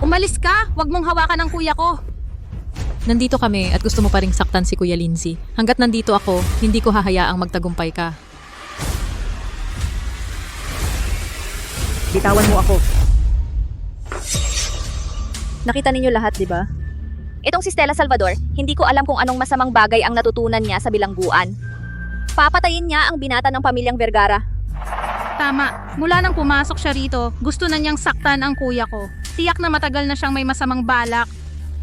[SPEAKER 11] Umalis ka! Huwag mong hawakan ang kuya ko!
[SPEAKER 4] Nandito kami at gusto mo pa ring saktan si Kuya Lindsay. Hanggat nandito ako, hindi ko hahayaang magtagumpay ka.
[SPEAKER 6] Bitawan mo ako.
[SPEAKER 5] Nakita ninyo lahat, di ba? Itong si Stella Salvador, hindi ko alam kung anong masamang bagay ang natutunan niya sa bilangguan. Papatayin niya ang binata ng pamilyang Vergara.
[SPEAKER 11] Tama. Mula nang pumasok siya rito, gusto na niyang saktan ang kuya ko. Tiyak na matagal na siyang may masamang balak.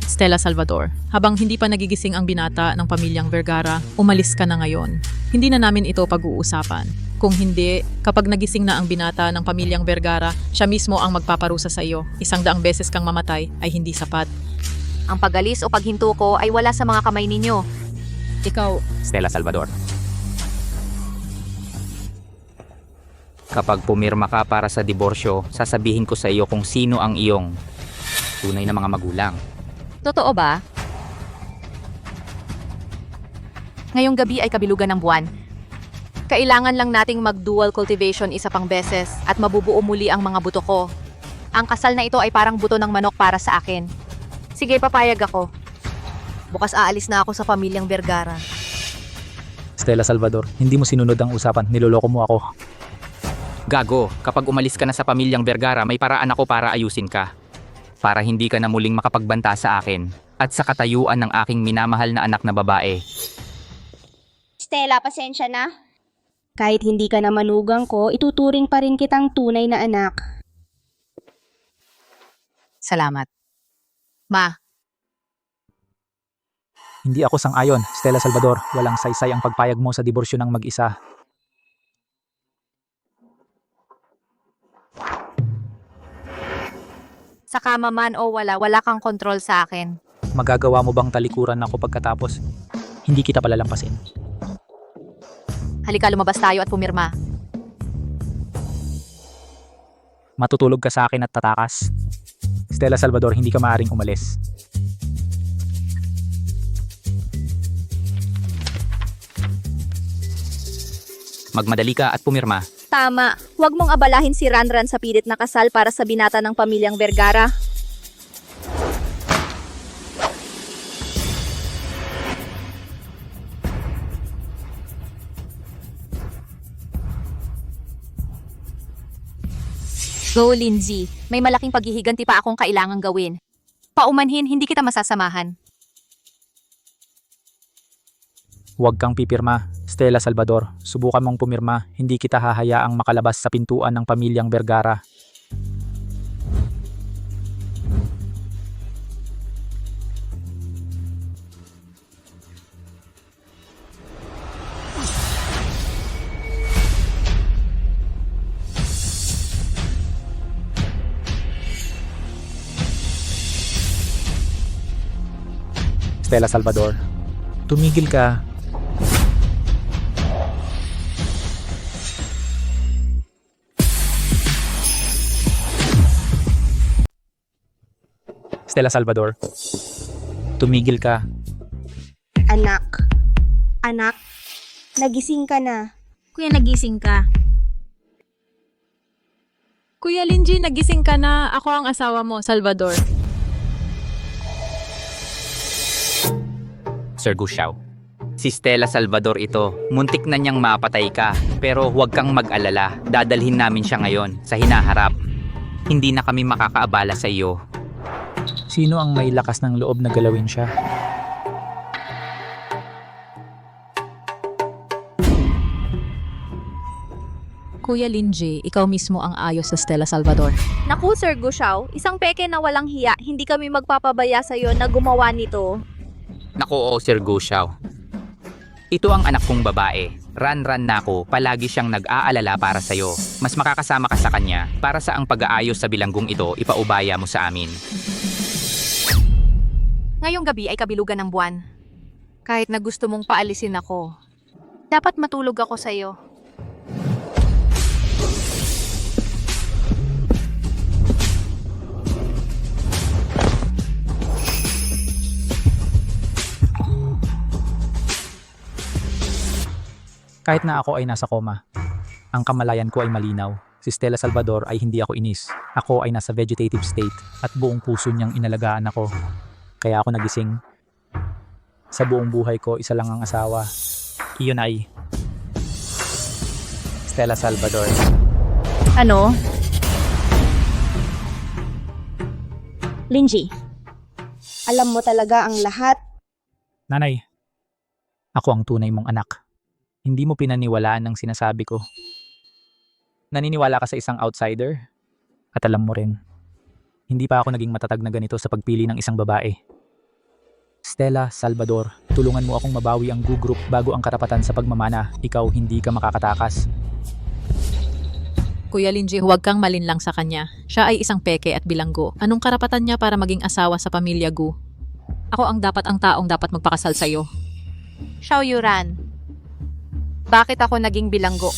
[SPEAKER 4] Stella Salvador, habang hindi pa nagigising ang binata ng pamilyang Vergara, umalis ka na ngayon. Hindi na namin ito pag-uusapan. Kung hindi, kapag nagising na ang binata ng pamilyang Vergara, siya mismo ang magpaparusa sa iyo. 100 beses kang mamatay ay hindi sapat.
[SPEAKER 1] Ang pagalis o paghinto ko ay wala sa mga kamay ninyo.
[SPEAKER 2] Ikaw,
[SPEAKER 3] Stella Salvador. Kapag pumirma ka para sa diborsyo, sasabihin ko sa iyo kung sino ang iyong tunay na mga magulang.
[SPEAKER 1] Totoo ba? Ngayong gabi ay kabilugan ng buwan. Kailangan lang nating mag-dual cultivation isa pang beses at mabubuo muli ang mga buto ko. Ang kasal na ito ay parang buto ng manok para sa akin. Sige, papayag ako. Bukas aalis na ako sa pamilyang Vergara.
[SPEAKER 17] Stella Salvador, hindi mo sinunod ang usapan. Niloloko mo ako.
[SPEAKER 3] Gago, kapag umalis ka na sa pamilyang Vergara, may paraan ako para ayusin ka. Para hindi ka na muling makapagbanta sa akin at sa katayuan ng aking minamahal na anak na babae.
[SPEAKER 10] Stella, pasensya na. Kahit hindi ka na manugang ko, ituturing pa rin kitang tunay na anak.
[SPEAKER 1] Salamat. Ma,
[SPEAKER 17] Hindi ako sang-ayon, Stella Salvador. Walang saysay ang pagpayag mo sa diborsyo ng mag-isa.
[SPEAKER 1] sa kama man o wala kang kontrol sa akin.
[SPEAKER 17] Magagawa mo bang talikuran ako pagkatapos? Hindi kita palalampasin.
[SPEAKER 1] Halika, lumabas tayo at pumirma.
[SPEAKER 17] Matutulog ka sa akin at tatakas. Stella Salvador, hindi ka maaaring umalis.
[SPEAKER 3] Magmadali ka at pumirma.
[SPEAKER 5] Tama, huwag mong abalahin si Ranran sa pilit na kasal para sa binata ng pamilyang Vergara.
[SPEAKER 1] Go, Lindsay. May malaking paghihiganti pa akong kailangang gawin. Paumanhin, hindi kita masasamahan.
[SPEAKER 17] Huwag kang pipirma, Stella Salvador. Subukan mong pumirma, hindi kita hahayaang makalabas sa pintuan ng pamilyang Vergara. Stella Salvador, tumigil ka. Stella Salvador, tumigil ka.
[SPEAKER 10] Anak. Anak, nagising ka na.
[SPEAKER 11] Kuya, nagising ka.
[SPEAKER 4] Kuya Lindsay, nagising ka na. Ako ang asawa mo, Salvador.
[SPEAKER 3] Sir Gushao. Si Stella Salvador ito. Muntik na niyang mapatay ka. Pero huwag kang mag-alala. Dadalhin namin siya ngayon sa hinaharap. Hindi na kami makakaabala sa iyo.
[SPEAKER 17] Sino ang may lakas ng loob na galawin siya?
[SPEAKER 4] Kuya Lindsay, ikaw mismo ang ayos sa Stella Salvador.
[SPEAKER 5] Naku, Sir Gushao, isang peke na walang hiya, hindi kami magpapabaya sa'yo na gumawa nito.
[SPEAKER 3] Naku, oo, Sir Gushao. Ito ang anak kong babae. Ran-ran na ako, palagi siyang nag-aalala para sa'yo. Mas makakasama ka sa kanya para sa ang pag-aayos sa bilanggong ito, ipaubaya mo sa amin.
[SPEAKER 1] Ngayong gabi ay kabilugan ng buwan. Kahit na gusto mong paalisin ako, dapat matulog ako sa iyo.
[SPEAKER 17] Kahit na ako ay nasa koma, ang kamalayan ko ay malinaw. Si Stella Salvador ay hindi ako inis. Ako ay nasa vegetative state at buong puso niyang inalagaan ako. Kaya ako nagising. Sa buong buhay ko, isa lang ang asawa. Iyon ay Stella Salvador.
[SPEAKER 10] Ano? Linji, alam mo talaga ang lahat.
[SPEAKER 17] Nanay, ako ang tunay mong anak. Hindi mo pinaniwalaan ang sinasabi ko. Naniniwala ka sa isang outsider? At alam mo rin, hindi pa ako naging matatag na ganito sa pagpili ng isang babae. Stella Salvador, tulungan mo akong mabawi ang Gu Group bago ang karapatan sa pagmamana. Ikaw hindi ka makakatakas.
[SPEAKER 4] Kuya Linji, huwag kang malinlang sa kanya. Siya ay isang peke at bilanggo. Anong karapatan niya para maging asawa sa pamilya Gu? Ako ang taong dapat magpakasal sa'yo.
[SPEAKER 1] Xiao Yuran, bakit ako naging bilanggo?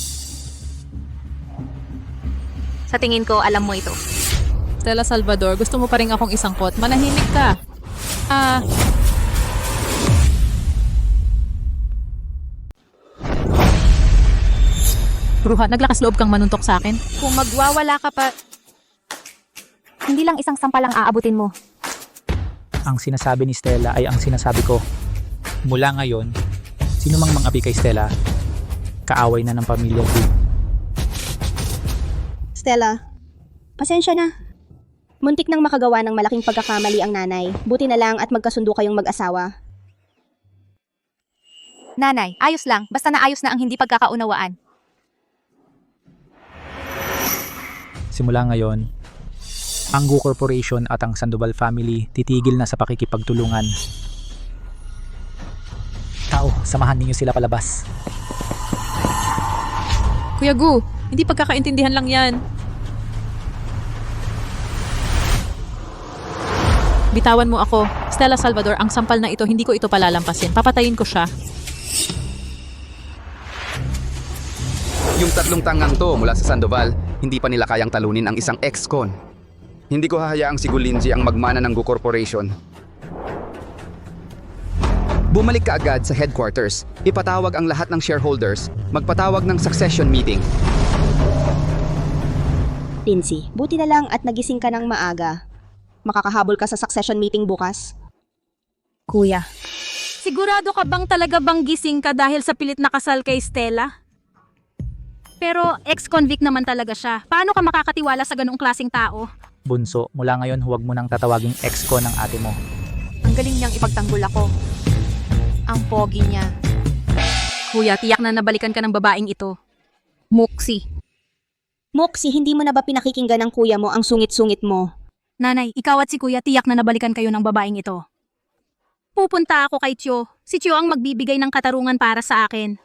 [SPEAKER 1] Sa tingin ko, alam mo ito.
[SPEAKER 4] Stella Salvador, gusto mo pa rin akong isangkot. Manahimik ka. Bruha, naglakas loob kang manuntok sa akin.
[SPEAKER 1] Kung magwawala ka pa, hindi lang isang sampal ang aabutin mo.
[SPEAKER 17] Ang sinasabi ni Stella ay ang sinasabi ko. Mula ngayon, sino mang mangapi kay Stella, kaaway na ng pamilya Gu.
[SPEAKER 10] Stella, pasensya na. Muntik nang makagawa ng malaking pagkakamali ang nanay. Buti na lang at magkasundo kayong mag-asawa.
[SPEAKER 1] Nanay, ayos lang. Basta naayos na ang hindi pagkakaunawaan.
[SPEAKER 17] Simula ngayon, ang Gu Corporation at ang Sandoval family titigil na sa pakikipagtulungan. Tao, samahan ninyo sila palabas.
[SPEAKER 4] Kuya Gu, hindi pagkakaintindihan lang yan. Bitawan mo ako. Stella Salvador, ang sampal na ito, hindi ko ito palalampasin. Papatayin ko siya.
[SPEAKER 8] Yung tatlong tangang to mula sa Sandoval, hindi pa nila kayang talunin ang isang ex-con. Hindi ko hahayaang si Gulinji ang magmana ng Gu Corporation. Bumalik ka agad sa headquarters. Ipatawag ang lahat ng shareholders. Magpatawag ng succession meeting.
[SPEAKER 10] Lindsay, buti na lang at nagising ka ng maaga. Makakahabol ka sa succession meeting bukas.
[SPEAKER 11] Kuya. Sigurado ka bang talaga bang gising ka dahil sa pilit na kasal kay Stella? Pero ex-convict naman talaga siya. Paano ka makakatiwala sa ganung klaseng tao?
[SPEAKER 17] Bunso, mula ngayon huwag mo nang tatawaging ex ko ng ate mo.
[SPEAKER 1] Ang galing niyang ipagtanggol ako. Ang pogi niya.
[SPEAKER 11] Kuya, tiyak na nabalikan ka ng babaeng ito. Moxie.
[SPEAKER 10] Moxie, hindi mo na ba pinakikinggan ng kuya mo ang sungit-sungit mo?
[SPEAKER 11] Nanay, ikaw at si Kuya tiyak na nabalikan kayo ng babaeng ito. Pupunta ako kay Tio. Si Tio ang magbibigay ng katarungan para sa akin.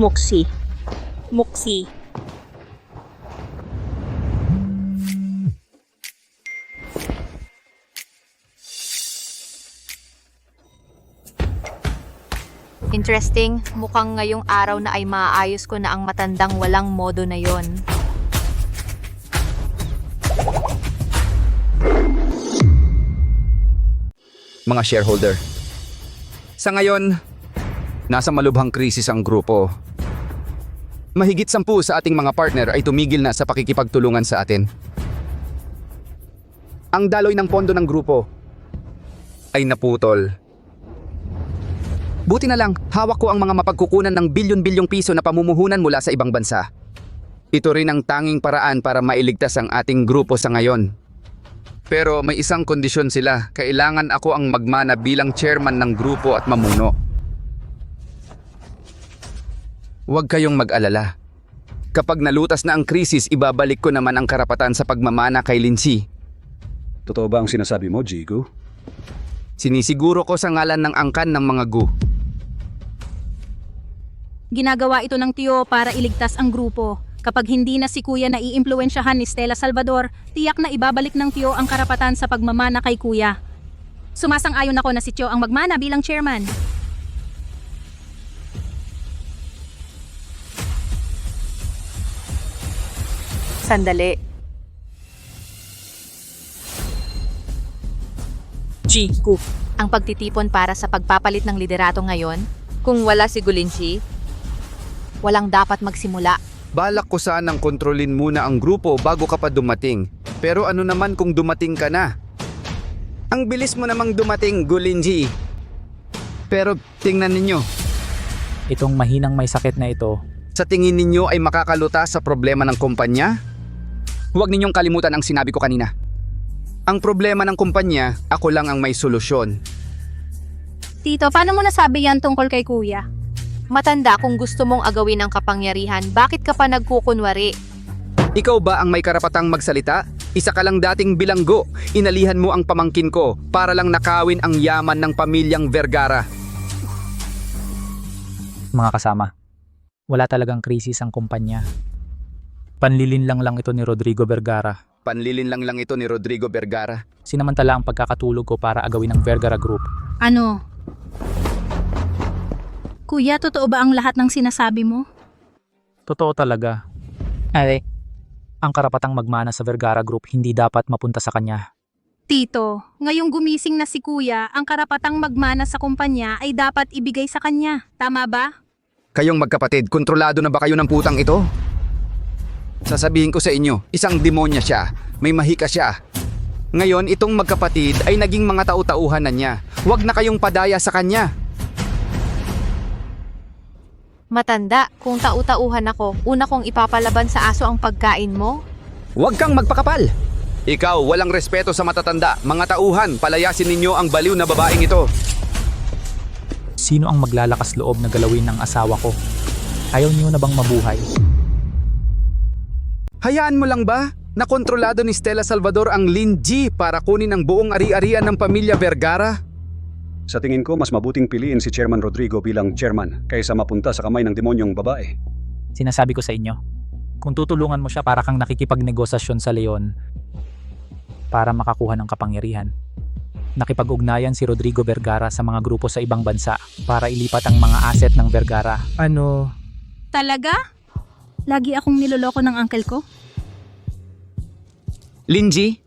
[SPEAKER 10] Moxie. Moxie.
[SPEAKER 1] Interesting, mukhang ngayong araw na ay maayos ko na ang matandang walang modo na yon.
[SPEAKER 8] Mga shareholder. Sa ngayon, nasa malubhang krisis ang grupo. Mahigit 10 sa ating mga partner ay tumigil na sa pakikipagtulungan sa atin. Ang daloy ng pondo ng grupo ay naputol. Buti na lang, hawak ko ang mga mapagkukunan ng bilyon-bilyong piso na pamumuhunan mula sa ibang bansa. Ito rin ang tanging paraan para mailigtas ang ating grupo sa ngayon. Pero may isang kondisyon sila, kailangan ako ang magmana bilang chairman ng grupo at mamuno. Huwag kayong mag-alala. Kapag nalutas na ang krisis, ibabalik ko naman ang karapatan sa pagmamana kay Lindsay.
[SPEAKER 9] Totoo ba ang sinasabi mo, Jigo?
[SPEAKER 8] Sinisiguro ko sa ngalan ng angkan ng mga Gu.
[SPEAKER 11] Ginagawa ito ng Tio para iligtas ang grupo. Kapag hindi na si Kuya na iimpluwensyahan ni Stella Salvador, tiyak na ibabalik ng Tio ang karapatan sa pagmamana kay Kuya. Sumasang-ayon ako na si Tio ang magmana bilang chairman.
[SPEAKER 1] Sandali.
[SPEAKER 4] Jigo.
[SPEAKER 1] Ang pagtitipon para sa pagpapalit ng liderato ngayon, kung wala si Gulinji, Walang dapat magsimula.
[SPEAKER 8] Balak ko sanang kontrolin muna ang grupo bago ka pa dumating. Pero ano naman kung dumating ka na? Ang bilis mo namang dumating, Gulinji. Pero tingnan ninyo,
[SPEAKER 17] Itong mahinang may sakit na ito,
[SPEAKER 8] sa tingin ninyo ay makakalutas sa problema ng kumpanya? Huwag ninyong kalimutan ang sinabi ko kanina. Ang problema ng kumpanya, ako lang ang may solusyon.
[SPEAKER 11] Tito, paano mo nasabi yan tungkol kay kuya?
[SPEAKER 1] Matanda, kung gusto mong agawin ang kapangyarihan, bakit ka pa nagkukunwari?
[SPEAKER 8] Ikaw ba ang may karapatang magsalita? Isa ka lang dating bilanggo. Inalihan mo ang pamangkin ko para lang nakawin ang yaman ng pamilyang Vergara.
[SPEAKER 17] mga kasama. Wala talagang krisis ang kumpanya. Panlilinlang lang ito ni Rodrigo Vergara.
[SPEAKER 8] Panlilinlang lang ito ni Rodrigo Vergara.
[SPEAKER 17] Sinamantala ang pagkakatulog ko para agawin ang Vergara Group.
[SPEAKER 11] Ano? Kuya, totoo ba ang lahat ng sinasabi mo?
[SPEAKER 17] Totoo talaga. Ang karapatang magmana sa Vergara Group hindi dapat mapunta sa kanya.
[SPEAKER 11] Tito, ngayong gumising na si kuya, ang karapatang magmana sa kumpanya ay dapat ibigay sa kanya. Tama ba?
[SPEAKER 8] Kayong magkapatid, kontrolado na ba kayo ng putang ito? Sasabihin ko sa inyo, isang demonya siya. May mahika siya. Ngayon, itong magkapatid ay naging mga tau-tauhan na niya. Huwag na kayong padaya sa kanya.
[SPEAKER 1] Matanda, kung tau-tauhan ako, una kong ipapalaban sa aso ang pagkain mo?
[SPEAKER 8] Huwag kang magpakapal! Ikaw, walang respeto sa matatanda. Mga tauhan, palayasin ninyo ang baliw na babaeng ito.
[SPEAKER 17] Sino ang maglalakas loob na galawin ng asawa ko? Ayaw niyo na bang mabuhay?
[SPEAKER 8] Hayaan mo lang ba? Nakontrolado ni Stella Salvador ang Lin G para kunin ang buong ari-arian ng pamilya Vergara?
[SPEAKER 9] Sa tingin ko, mas mabuting piliin si Chairman Rodrigo bilang chairman kaysa mapunta sa kamay ng demonyong babae.
[SPEAKER 17] Sinasabi ko sa inyo, kung tutulungan mo siya para kang nakikipagnegosasyon sa Leon para makakuha ng kapangyarihan. Nakipag-ugnayan si Rodrigo Vergara sa mga grupo sa ibang bansa para ilipat ang mga asset ng Vergara.
[SPEAKER 13] Ano?
[SPEAKER 11] Talaga? Lagi akong niloloko ng uncle ko?
[SPEAKER 8] Lin G,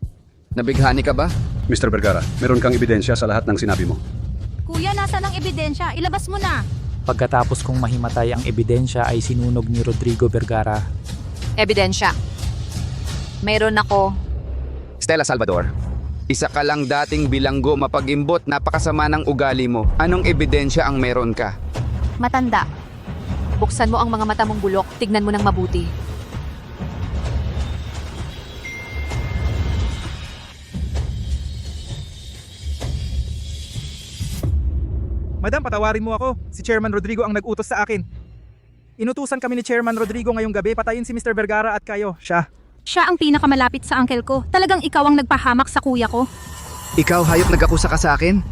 [SPEAKER 8] nabighani ka ba?
[SPEAKER 9] Mr. Vergara, meron kang ebidensya sa lahat ng sinabi mo.
[SPEAKER 11] Kuya, nasa ng ebidensya? Ilabas mo na!
[SPEAKER 17] Pagkatapos kong mahimatay ang ebidensya ay sinunog ni Rodrigo Vergara.
[SPEAKER 1] Ebidensya. Mayroon ako.
[SPEAKER 8] Stella Salvador, isa ka lang dating bilanggo mapag-imbot, napakasama ng ugali mo. Anong ebidensya ang meron ka?
[SPEAKER 1] Matanda. Buksan mo ang mga mata mong bulok, tignan mo ng mabuti.
[SPEAKER 13] Madam, patawarin mo ako. Si Chairman Rodrigo ang nag-utos sa akin. Inutusan kami ni Chairman Rodrigo ngayong gabi patayin si Mr. Vergara at kayo, siya.
[SPEAKER 11] Siya ang pinakamalapit sa uncle ko. Talagang ikaw ang nagpahamak sa kuya ko.
[SPEAKER 8] Ikaw hayop nag-akusa ka sa akin?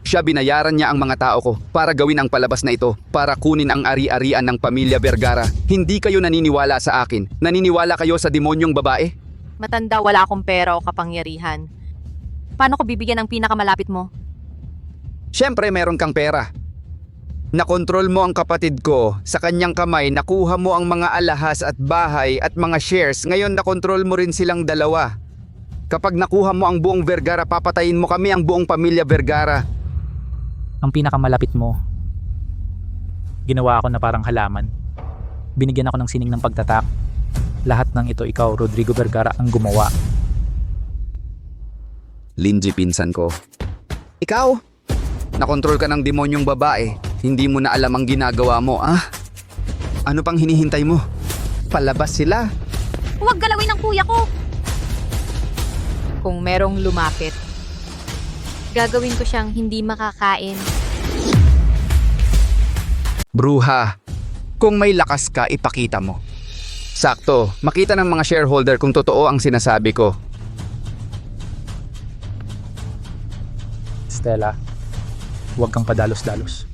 [SPEAKER 8] Siya, binayaran niya ang mga tao ko para gawin ang palabas na ito, para kunin ang ari-arian ng pamilya Vergara. Hindi kayo naniniwala sa akin. Naniniwala kayo sa demonyong babae?
[SPEAKER 1] Matanda, wala akong pera o kapangyarihan. Paano ko bibigyan ng pinakamalapit mo?
[SPEAKER 8] Siyempre meron kang pera. Nakontrol mo ang kapatid ko. Sa kanyang kamay, nakuha mo ang mga alahas at bahay at mga shares. Ngayon nakontrol mo rin silang dalawa. Kapag nakuha mo ang buong Vergara, papatayin mo kami, ang buong pamilya Vergara.
[SPEAKER 17] Ang pinakamalapit mo, ginawa ako na parang halaman. Binigyan ako ng sining ng pagtatak. Lahat ng ito ikaw, Rodrigo Vergara, ang gumawa.
[SPEAKER 8] Lindsay, pinsan ko. Ikaw? Nakontrol ka ng demonyong babae. Hindi mo na alam ang ginagawa mo, ah? Ano pang hinihintay mo? Palabas sila.
[SPEAKER 11] Huwag galawin ng kuya ko!
[SPEAKER 1] Kung merong lumapit, gagawin ko siyang hindi makakain.
[SPEAKER 8] Bruha, kung may lakas ka, ipakita mo. Sakto, makita ng mga shareholder kung totoo ang sinasabi ko.
[SPEAKER 17] Stella, huwag kang padalos-dalos.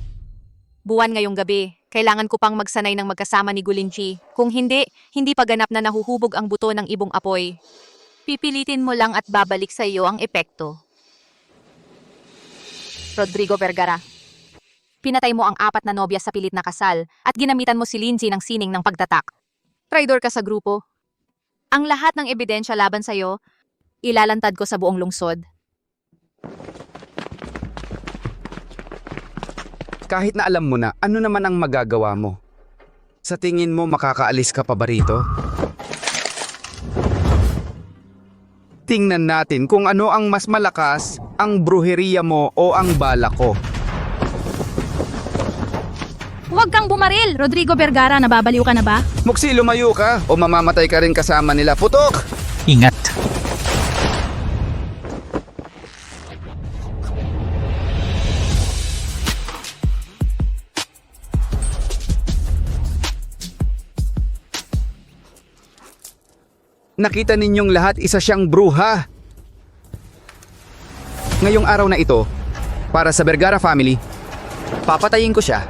[SPEAKER 1] Buwan ngayong gabi, kailangan ko pang magsanay ng magkasama ni Gulinchi. Kung hindi, hindi pa ganap na nahuhubog ang buto ng ibong apoy. Pipilitin mo lang at babalik sa iyo ang epekto. Rodrigo Vergara, pinatay mo ang 4 na nobya sa pilit na kasal at ginamitan mo si Lindsay ng sining ng pagtatak. Traidor ka sa grupo. Ang lahat ng ebidensya laban sa iyo, ilalantad ko sa buong lungsod.
[SPEAKER 8] Kahit na alam mo na, ano naman ang magagawa mo? Sa tingin mo makakaalis ka pa ba rito? Tingnan natin kung ano ang mas malakas, ang bruheriya mo o ang bala ko.
[SPEAKER 11] Huwag kang bumaril! Rodrigo Vergara, nababaliw ka na ba?
[SPEAKER 8] Muksi, lumayo ka o mamamatay ka rin kasama nila. Putok!
[SPEAKER 17] Ingat!
[SPEAKER 8] Nakita ninyong lahat isa siyang bruha. Ngayong araw na ito, para sa Vergara family, papatayin ko siya.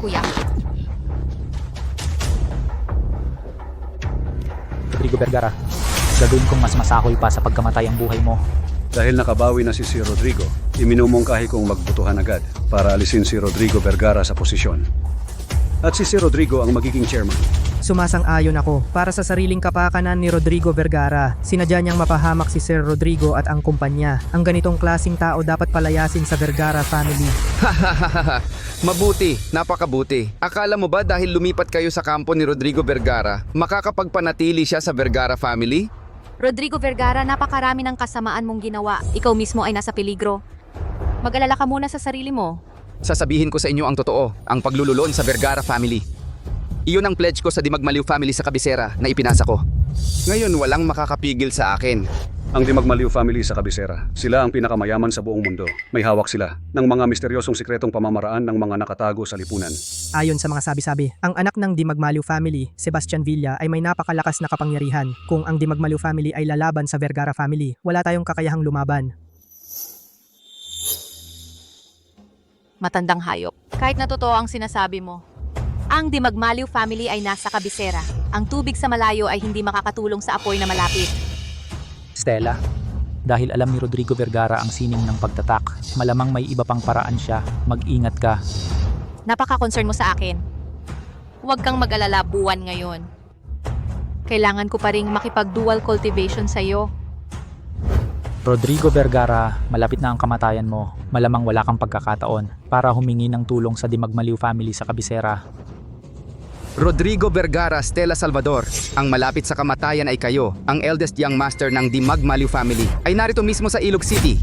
[SPEAKER 1] Kuya,
[SPEAKER 17] Rodrigo Vergara, gagawin kong mas masakoy pa sa pagkamatay ang buhay mo.
[SPEAKER 9] Dahil nakabawi na si Rodrigo, iminumungkahi kong magbutuhan agad para alisin si Rodrigo Vergara sa posisyon. At si Rodrigo ang magiging chairman.
[SPEAKER 13] Sumasang-ayon ako. Para sa sariling kapakanan ni Rodrigo Vergara, sinadya niyang mapahamak si Sir Rodrigo at ang kumpanya. Ang ganitong klasing tao dapat palayasin sa Vergara family.
[SPEAKER 8] Mabuti, napakabuti. Akala mo ba dahil lumipat kayo sa kampo ni Rodrigo Vergara, makakapagpanatili siya sa Vergara family?
[SPEAKER 1] Rodrigo Vergara, napakarami ng kasamaan mong ginawa. Ikaw mismo ay nasa peligro. Mag-alala ka muna sa sarili mo.
[SPEAKER 8] Sasabihin ko sa inyo ang totoo, ang paglululon sa Vergara family. Iyon ang pledge ko sa Dimagmaliw family sa kabisera na ipinasa ko. Ngayon walang makakapigil sa akin.
[SPEAKER 9] Ang Dimagmaliw family sa kabisera, sila ang pinakamayaman sa buong mundo. May hawak sila ng mga misteryosong sikretong pamamaraan ng mga nakatago sa lipunan.
[SPEAKER 13] Ayon sa mga sabi-sabi, ang anak ng Dimagmaliw family, Sebastian Villa, ay may napakalakas na kapangyarihan. Kung ang Dimagmaliw family ay lalaban sa Vergara family, wala tayong kakayahang lumaban.
[SPEAKER 1] Matandang hayop. Kahit na totoo ang sinasabi mo, ang Dimagmaliw family ay nasa kabisera. Ang tubig sa malayo ay hindi makakatulong sa apoy na malapit.
[SPEAKER 17] Stella, dahil alam ni Rodrigo Vergara ang sining ng pagtatak, malamang may iba pang paraan siya. Mag-ingat ka.
[SPEAKER 1] Napaka-concern mo sa akin. Huwag kang mag-alala buwan ngayon. Kailangan ko pa ring makipag-dual cultivation sa iyo.
[SPEAKER 17] Rodrigo Vergara, malapit na ang kamatayan mo. Malamang wala kang pagkakataon para humingi ng tulong sa Dimagmaliw family sa kabisera.
[SPEAKER 8] Rodrigo Vergara, Stella Salvador, ang malapit sa kamatayan ay kayo, ang eldest young master ng Dimagmaliw family, ay narito mismo sa Ilog City.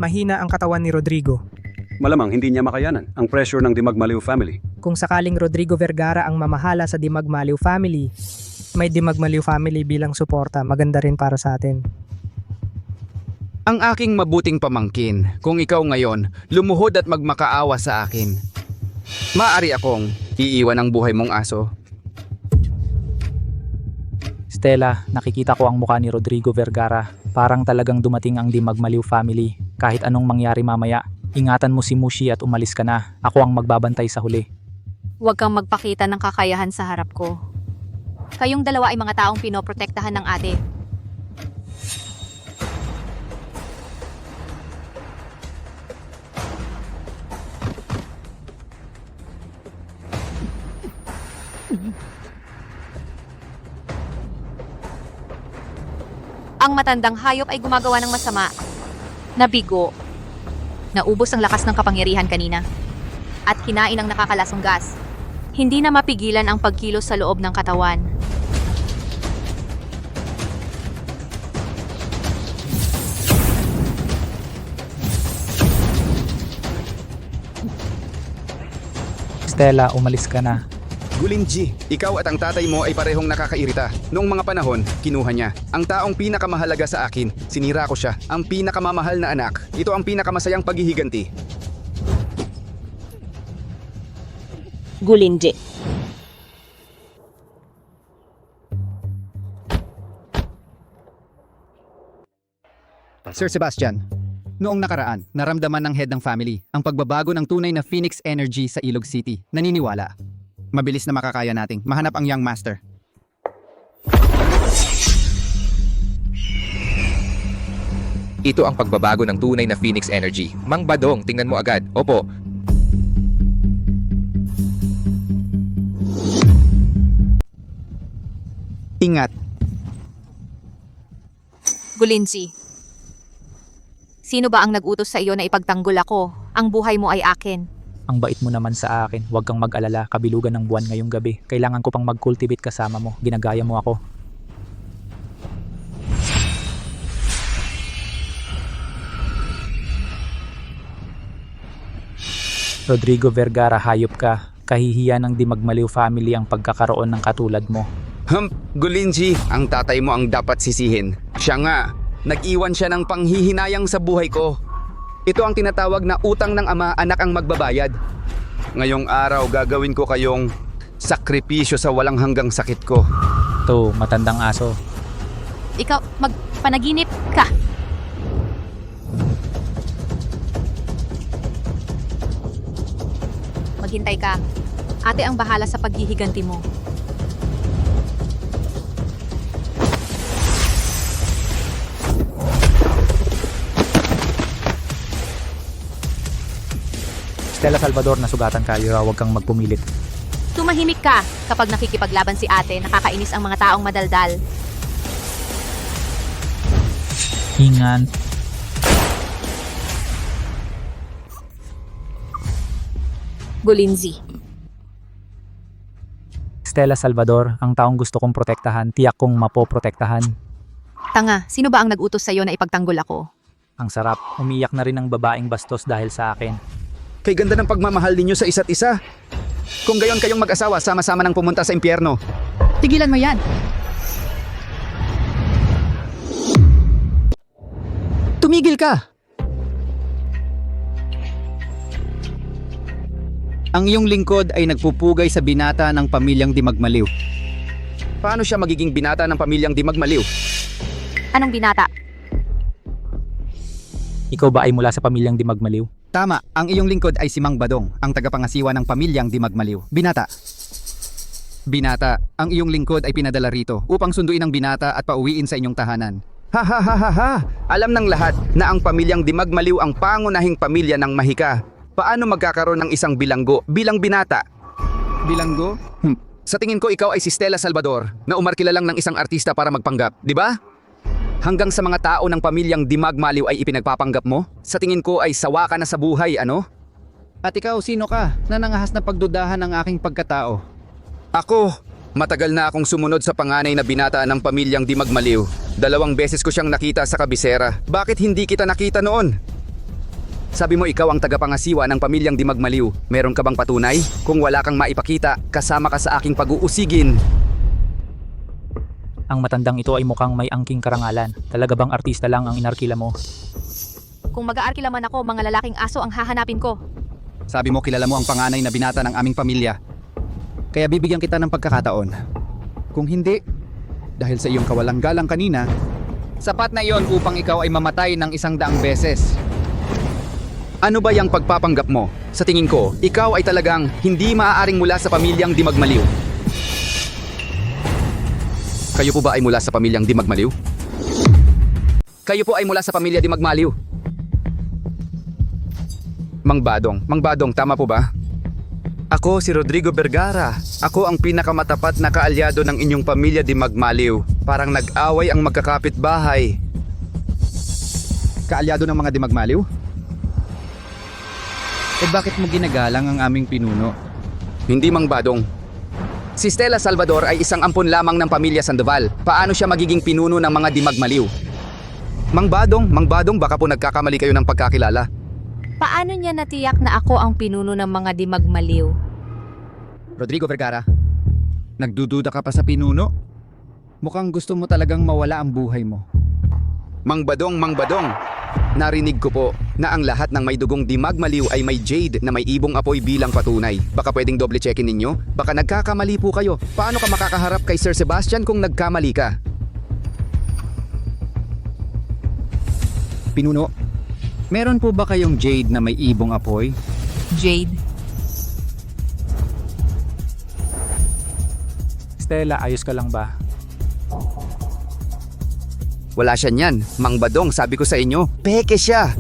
[SPEAKER 13] Mahina ang katawan ni Rodrigo.
[SPEAKER 9] Malamang hindi niya makayanan ang pressure ng Dimagmaliw family.
[SPEAKER 13] Kung sakaling Rodrigo Vergara ang mamahala sa Dimagmaliw family, may Dimagmaliw family bilang suporta, maganda rin para sa atin.
[SPEAKER 8] Ang aking mabuting pamangkin, kung ikaw ngayon, lumuhod at magmakaawa sa akin. Maaari akong iiwan ang buhay mong aso.
[SPEAKER 17] Stella, nakikita ko ang mukha ni Rodrigo Vergara. Parang talagang dumating ang Dimagmaliw family. Kahit anong mangyari mamaya, ingatan mo si Mushi at umalis ka na. Ako ang magbabantay sa huli.
[SPEAKER 1] Huwag kang magpakita ng kakayahan sa harap ko. Kayong dalawa ay mga taong pinoprotektahan ng ate. Ang matandang hayop ay gumagawa ng masama. Nabigo. Naubos ang lakas ng kapangyarihan kanina. At kinain ang nakakalasong gas. Hindi na mapigilan ang pagkilos sa loob ng katawan.
[SPEAKER 17] Stella, umalis ka na.
[SPEAKER 8] Gulinji, ikaw at ang tatay mo ay parehong nakakairita. Noong mga panahon, kinuha niya. Ang taong pinakamahalaga sa akin, sinira ko siya. Ang pinakamamahal na anak, ito ang pinakamasayang paghihiganti.
[SPEAKER 10] Gulinji.
[SPEAKER 8] Sir Sebastian, noong nakaraan, naramdaman ng head ng family ang pagbabago ng tunay na Phoenix energy sa Ilog City. Naniniwala. Mabilis na makakaya nating mahanap ang young master.
[SPEAKER 18] Ito ang pagbabago ng tunay na Phoenix Energy. Mang Badong, tingnan mo agad. Opo.
[SPEAKER 8] Ingat.
[SPEAKER 1] Gulinzi. Sino ba ang nag-utos sa iyo na ipagtanggol ako? Ang buhay mo ay akin.
[SPEAKER 17] Ang bait mo naman sa akin. Huwag kang mag-alala. Kabilugan ng buwan ngayong gabi. Kailangan ko pang mag-cultivate kasama mo. Ginagaya mo ako. Rodrigo Vergara, hayop ka. Kahihiyan ng Di Magmaliw family ang pagkakaroon ng katulad mo.
[SPEAKER 8] Gulinzi, ang tatay mo ang dapat sisihin. Siya nga, nag-iwan siya ng panghihinayang sa buhay ko. Ito ang tinatawag na utang ng ama, anak ang magbabayad. Ngayong araw, gagawin ko kayong sakripisyo sa walang hanggang sakit ko.
[SPEAKER 17] To, matandang aso.
[SPEAKER 1] Ikaw, magpanaginip ka. Maghintay ka. Ate ang bahala sa paghihiganti mo.
[SPEAKER 17] Stella Salvador, nasugatan ka. Yura, huwag kang magpumilit.
[SPEAKER 1] Tumahimik ka. Kapag nakikipaglaban si ate, nakakainis ang mga taong madaldal.
[SPEAKER 17] Hingan.
[SPEAKER 1] Gulinzi.
[SPEAKER 17] Stella Salvador, ang taong gusto kong protektahan, tiyak kong mapoprotektahan.
[SPEAKER 1] Tanga, sino ba ang nag-utos sa iyo na ipagtanggol ako?
[SPEAKER 17] Ang sarap, umiyak na rin ang babaeng bastos dahil sa akin.
[SPEAKER 8] Kay ganda ng pagmamahal ninyo sa isa't isa. Kung gayon kayong mag-asawa, sama-sama nang pumunta sa impyerno.
[SPEAKER 2] Tigilan mo yan.
[SPEAKER 8] Tumigil ka! Ang iyong lingkod ay nagpupugay sa binata ng pamilyang Di Magmaliw. Paano siya magiging binata ng pamilyang Di Magmaliw?
[SPEAKER 1] Anong binata?
[SPEAKER 17] Ikaw ba ay mula sa pamilyang Di Magmaliw?
[SPEAKER 8] Tama, ang iyong lingkod ay si Mang Badong, ang tagapangasiwa ng pamilyang Di Magmaliw. Binata. Binata, ang iyong lingkod ay pinadala rito upang sunduin ang binata at pauwiin sa inyong tahanan. Ha ha ha ha ha! Alam ng lahat na ang pamilyang Di Magmaliw ang pangunahing pamilya ng Mahika. Paano magkakaroon ng isang bilanggo bilang binata? Bilanggo? Sa tingin ko ikaw ay si Stella Salvador na umarkila lang ng isang artista para magpanggap, di ba? Hanggang sa mga tao ng pamilyang Di Magmaliw ay ipinagpapanggap mo? Sa tingin ko ay sawa ka na sa buhay, ano? At ikaw, sino ka na nangahas na pagdudahan ng aking pagkatao? Ako, matagal na akong sumunod sa panganay na binata ng pamilyang Di Magmaliw. 2 beses ko siyang nakita sa kabisera. Bakit hindi kita nakita noon? Sabi mo ikaw ang tagapangasiwa ng pamilyang Di Magmaliw. Meron ka bang patunay? Kung wala kang maipakita, kasama ka sa aking pag-uusigin.
[SPEAKER 17] Ang matandang ito ay mukhang may angking karangalan. Talaga bang artista lang ang inarkila mo?
[SPEAKER 1] Kung mag-aarkila man ako, mga lalaking aso ang hahanapin ko.
[SPEAKER 8] Sabi mo kilala mo ang panganay na binata ng aming pamilya. Kaya bibigyan kita ng pagkakataon. Kung hindi, dahil sa iyong kawalang galang kanina, sapat na iyon upang ikaw ay mamatay ng 100 beses. Ano ba yung pagpapanggap mo? Sa tingin ko, ikaw ay talagang hindi maaaring mula sa pamilyang Di Magmaliw. Kayo po ba ay mula sa pamilyang Di Magmaliw? Kayo po ay mula sa pamilya Di Magmaliw. Mang Badong, tama po ba? Ako si Rodrigo Vergara. Ako ang pinakamatapat na kaalyado ng inyong pamilya Di Magmaliw. Parang nag-away ang magkakapitbahay. Kaalyado ng mga Di Magmaliw? Eh bakit mo ginagalang ang aming pinuno? Hindi, Mang Badong. Si Stella Salvador ay isang ampon lamang ng pamilya Sandoval. Paano siya magiging pinuno ng mga Di Magmaliw? Mang Badong, baka po nagkakamali kayo ng pagkakilala.
[SPEAKER 1] Paano niya natiyak na ako ang pinuno ng mga Di Magmaliw?
[SPEAKER 8] Rodrigo Vergara, nagdududa ka pa sa pinuno? Mukhang gusto mo talagang mawala ang buhay mo. Mang Badong, narinig ko po na ang lahat ng may dugong Di Magmaliw ay may jade na may ibong apoy bilang patunay. Baka pwedeng doble checkin ninyo? Baka nagkakamali po kayo. Paano ka makakaharap kay Sir Sebastian kung nagkamali ka? Pinuno, meron po ba kayong jade na may ibong apoy?
[SPEAKER 1] Jade?
[SPEAKER 17] Stella, ayos ka lang ba?
[SPEAKER 8] Wala siya niyan. Mang Badong, sabi ko sa inyo, peke siya.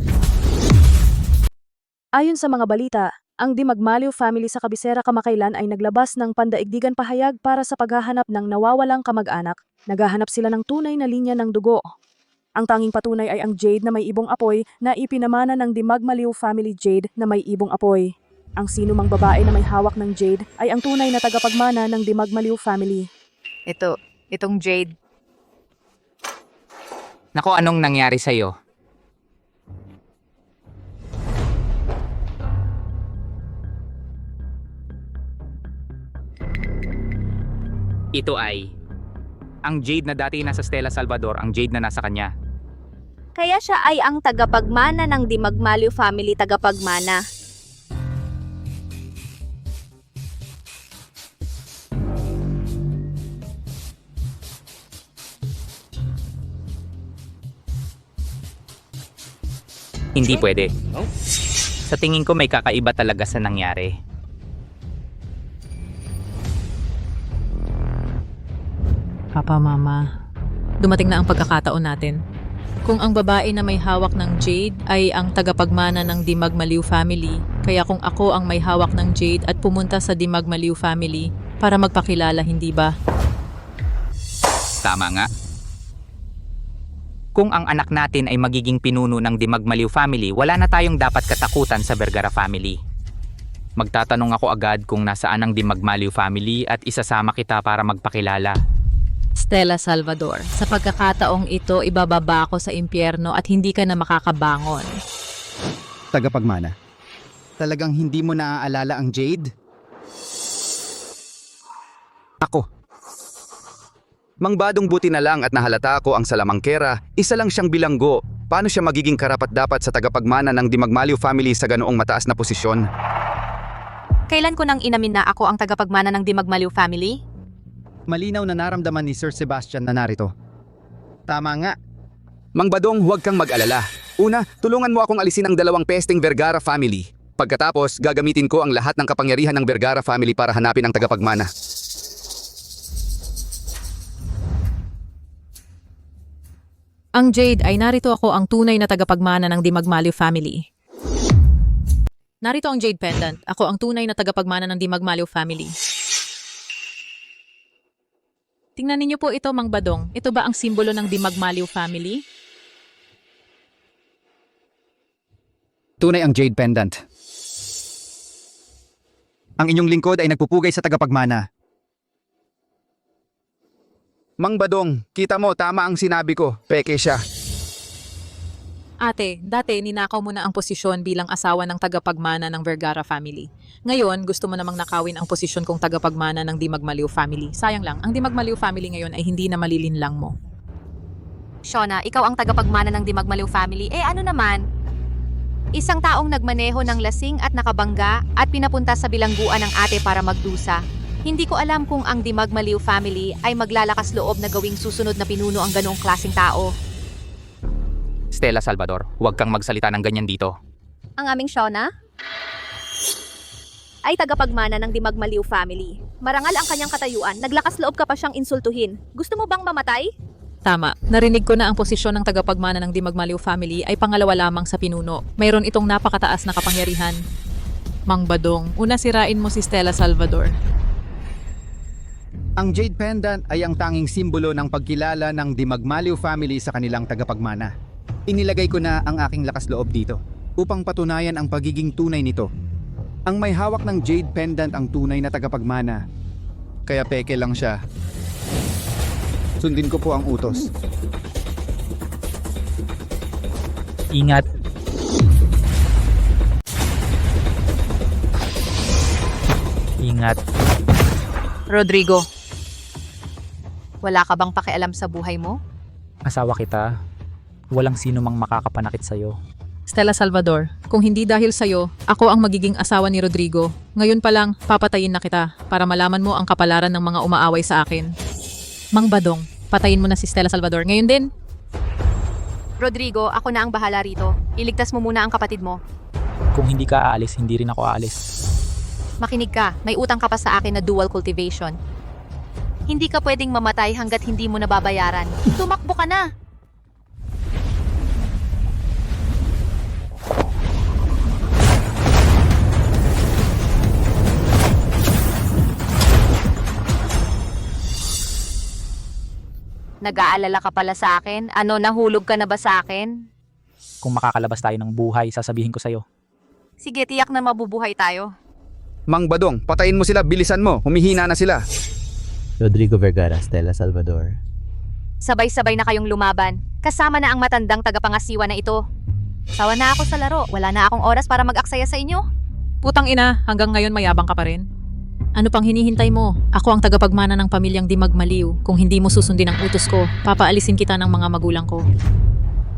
[SPEAKER 6] Ayon sa mga balita, ang Dimagmaliw family sa Kabisera kamakailan ay naglabas ng pandaigdigan pahayag para sa paghahanap ng nawawalang kamag-anak. Naghahanap sila ng tunay na linya ng dugo. Ang tanging patunay ay ang jade na may ibong apoy na ipinamana ng Dimagmaliw family jade na may ibong apoy. Ang sinumang babae na may hawak ng jade ay ang tunay na tagapagmana ng Dimagmaliw family.
[SPEAKER 1] Itong Jade.
[SPEAKER 3] Nako, anong nangyari sa'yo? Ito ay ang Jade na dati nasa Stella Salvador, ang Jade na nasa kanya.
[SPEAKER 5] Kaya siya ay ang tagapagmana ng Dimagmaliw family tagapagmana.
[SPEAKER 3] Hindi pwede. Sa tingin ko may kakaiba talaga sa nangyari.
[SPEAKER 4] Papa, Mama, dumating na ang pagkakataon natin. Kung ang babae na may hawak ng jade ay ang tagapagmana ng Dimagmaliw family, kaya kung ako ang may hawak ng jade at pumunta sa Dimagmaliw family para magpakilala, hindi ba?
[SPEAKER 3] Tama nga. Kung ang anak natin ay magiging pinuno ng Dimagmaliw family, wala na tayong dapat katakutan sa Vergara family. Magtatanong ako agad kung nasaan ang Dimagmaliw family at isasama kita para magpakilala.
[SPEAKER 4] Stella Salvador, sa pagkakataong ito, ibababa ako sa impyerno at hindi ka na makakabangon.
[SPEAKER 8] Tagapagmana, talagang hindi mo naaalala ang Jade? Ako. Mang Badong, buti na lang at nahalata ko ang salamangkera, isa lang siyang bilanggo. Paano siya magiging karapat-dapat sa tagapagmana ng Dimagmaliw family sa ganoong mataas na posisyon?
[SPEAKER 1] Kailan ko nang inamin na ako ang tagapagmana ng Dimagmaliw family?
[SPEAKER 8] Malinaw na naramdaman ni Sir Sebastian na narito. Tama nga. Mang Badong, huwag kang mag-alala. Una, tulungan mo akong alisin ang dalawang pesting Vergara family. Pagkatapos, gagamitin ko ang lahat ng kapangyarihan ng Vergara family para hanapin ang tagapagmana.
[SPEAKER 4] Ang Jade ay narito ako ang tunay na tagapagmana ng Dimagmaliw family. Narito ang Jade Pendant. Ako ang tunay na tagapagmana ng Dimagmaliw family. Tingnan ninyo po ito, Mang Badong. Ito ba ang simbolo ng Dimagmaliw family?
[SPEAKER 8] Tunay ang Jade Pendant. Ang inyong lingkod ay nagpupugay sa tagapagmana. Mang Badong, kita mo, tama ang sinabi ko. Peke siya.
[SPEAKER 4] Ate, dati ninakaw mo na ang posisyon bilang asawa ng tagapagmana ng Vergara family. Ngayon, gusto mo namang nakawin ang posisyon kong tagapagmana ng Dimagmaliw family. Sayang lang, ang Dimagmaliw family ngayon ay hindi na malilinlang mo.
[SPEAKER 1] Shona, ikaw ang tagapagmana ng Dimagmaliw family. Ano naman? Isang taong nagmaneho ng lasing at nakabangga at pinapunta sa bilangguan ng ate para magdusa. Hindi ko alam kung ang Dimagmaliw family ay maglalakas loob na gawing susunod na pinuno ang ganoong klaseng tao.
[SPEAKER 3] Stella Salvador, huwag kang magsalita ng ganyan dito.
[SPEAKER 5] Ang aming Shona ay tagapagmana ng Dimagmaliw family. Marangal ang kanyang katayuan, naglakas loob ka pa siyang insultuhin. Gusto mo bang mamatay?
[SPEAKER 4] Tama, narinig ko na ang posisyon ng tagapagmana ng Dimagmaliw family ay pangalawa lamang sa pinuno. Mayroon itong napakataas na kapangyarihan. Mang Badong, una sirain mo si Stella Salvador.
[SPEAKER 8] Ang Jade Pendant ay ang tanging simbolo ng pagkilala ng Dimagmaliw family sa kanilang tagapagmana. Inilagay ko na ang aking lakas loob dito upang patunayan ang pagiging tunay nito. Ang may hawak ng Jade Pendant ang tunay na tagapagmana. Kaya peke lang siya. Sundin ko po ang utos.
[SPEAKER 17] Ingat. Ingat.
[SPEAKER 1] Rodrigo, wala ka bang pakialam sa buhay mo?
[SPEAKER 17] Asawa kita. Walang sino mang makakapanakit sa'yo.
[SPEAKER 4] Stella Salvador, kung hindi dahil sa'yo, ako ang magiging asawa ni Rodrigo. Ngayon pa lang, papatayin na kita para malaman mo ang kapalaran ng mga umaaway sa akin. Mang Badong, patayin mo na si Stella Salvador. Ngayon din.
[SPEAKER 1] Rodrigo, ako na ang bahala rito. Iligtas mo muna ang kapatid mo.
[SPEAKER 17] Kung hindi ka aalis, hindi rin ako aalis.
[SPEAKER 1] Makinig ka, may utang ka pa sa akin na dual cultivation. Hindi ka pwedeng mamatay hanggat hindi mo nababayaran. Tumakbo ka na! Nag-aalala ka pala sa akin? Ano, nahulog ka na ba sa akin?
[SPEAKER 17] Kung makakalabas tayo ng buhay, sasabihin ko sa'yo.
[SPEAKER 1] Sige, tiyak na mabubuhay tayo.
[SPEAKER 8] Mang Badong, patayin mo sila, bilisan mo, humihina na sila.
[SPEAKER 19] Rodrigo Vergara, Stella Salvador.
[SPEAKER 1] Sabay-sabay na kayong lumaban. Kasama na ang matandang tagapangasiwa na ito. Sawa na ako sa laro. Wala na akong oras para mag-aksaya sa inyo.
[SPEAKER 4] Putang ina, hanggang ngayon mayabang ka pa rin. Ano pang hinihintay mo? Ako ang tagapagmana ng pamilyang Di Magmaliw. Kung hindi mo susundin ang utos ko, papaalisin kita ng mga magulang ko.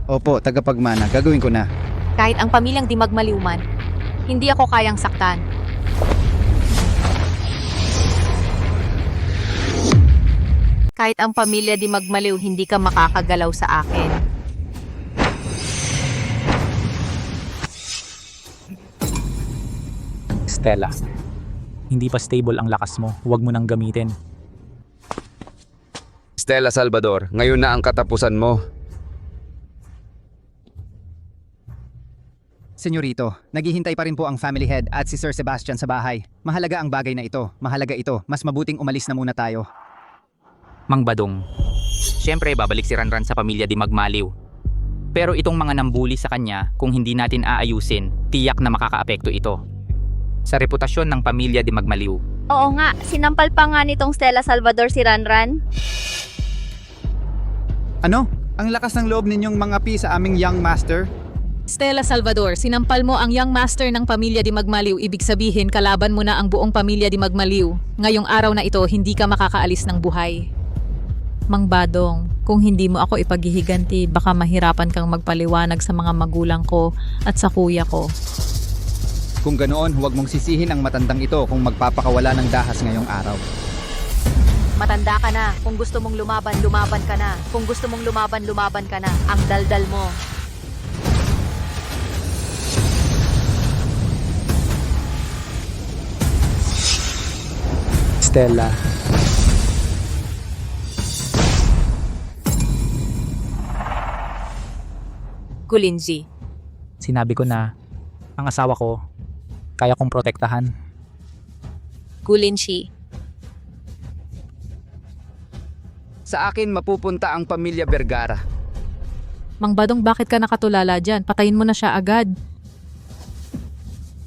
[SPEAKER 8] Opo, tagapagmana, gagawin ko na.
[SPEAKER 1] Kahit ang pamilyang Di Magmaliw man, hindi ako kayang saktan. Kahit ang pamilya Di Magmaliw, hindi ka makakagalaw sa akin.
[SPEAKER 17] Stella, hindi pa stable ang lakas mo. Huwag mo nang gamitin.
[SPEAKER 8] Stella Salvador, ngayon na ang katapusan mo.
[SPEAKER 20] Senyorito, naghihintay pa rin po ang family head at si Sir Sebastian sa bahay. Mahalaga ang bagay na ito. Mahalaga ito. Mas mabuting umalis na muna tayo.
[SPEAKER 3] Mang Badong, siyempre babalik si Ranran sa pamilya Di Magmaliw. Pero itong mga nambuli sa kanya, kung hindi natin aayusin, tiyak na makakaapekto ito sa reputasyon ng pamilya Di Magmaliw.
[SPEAKER 5] Oo nga, sinampal pa nga nitong Stella Salvador si Ranran.
[SPEAKER 20] Ano? Ang lakas ng loob ninyong mga pi sa aming young master?
[SPEAKER 4] Stella Salvador, sinampal mo ang young master ng pamilya Di Magmaliw. Ibig sabihin, kalaban mo na ang buong pamilya Di Magmaliw. Ngayong araw na ito, hindi ka makakaalis ng buhay. Mang Badong, kung hindi mo ako ipaghihiganti, baka mahirapan kang magpaliwanag sa mga magulang ko at sa kuya ko.
[SPEAKER 20] Kung ganoon, huwag mong sisihin ang matandang ito kung magpapakawala ng dahas ngayong araw.
[SPEAKER 1] Matanda ka na. Kung gusto mong lumaban, lumaban ka na. Kung gusto mong lumaban, lumaban ka na. Ang daldal mo.
[SPEAKER 17] Stella,
[SPEAKER 1] Gulinji.
[SPEAKER 17] sinabi ko na ang asawa ko, kaya kong protektahan.
[SPEAKER 1] Gulinji.
[SPEAKER 8] Sa akin mapupunta ang pamilya Vergara.
[SPEAKER 4] Mang Badong, bakit ka nakatulala dyan? Patayin mo na siya agad.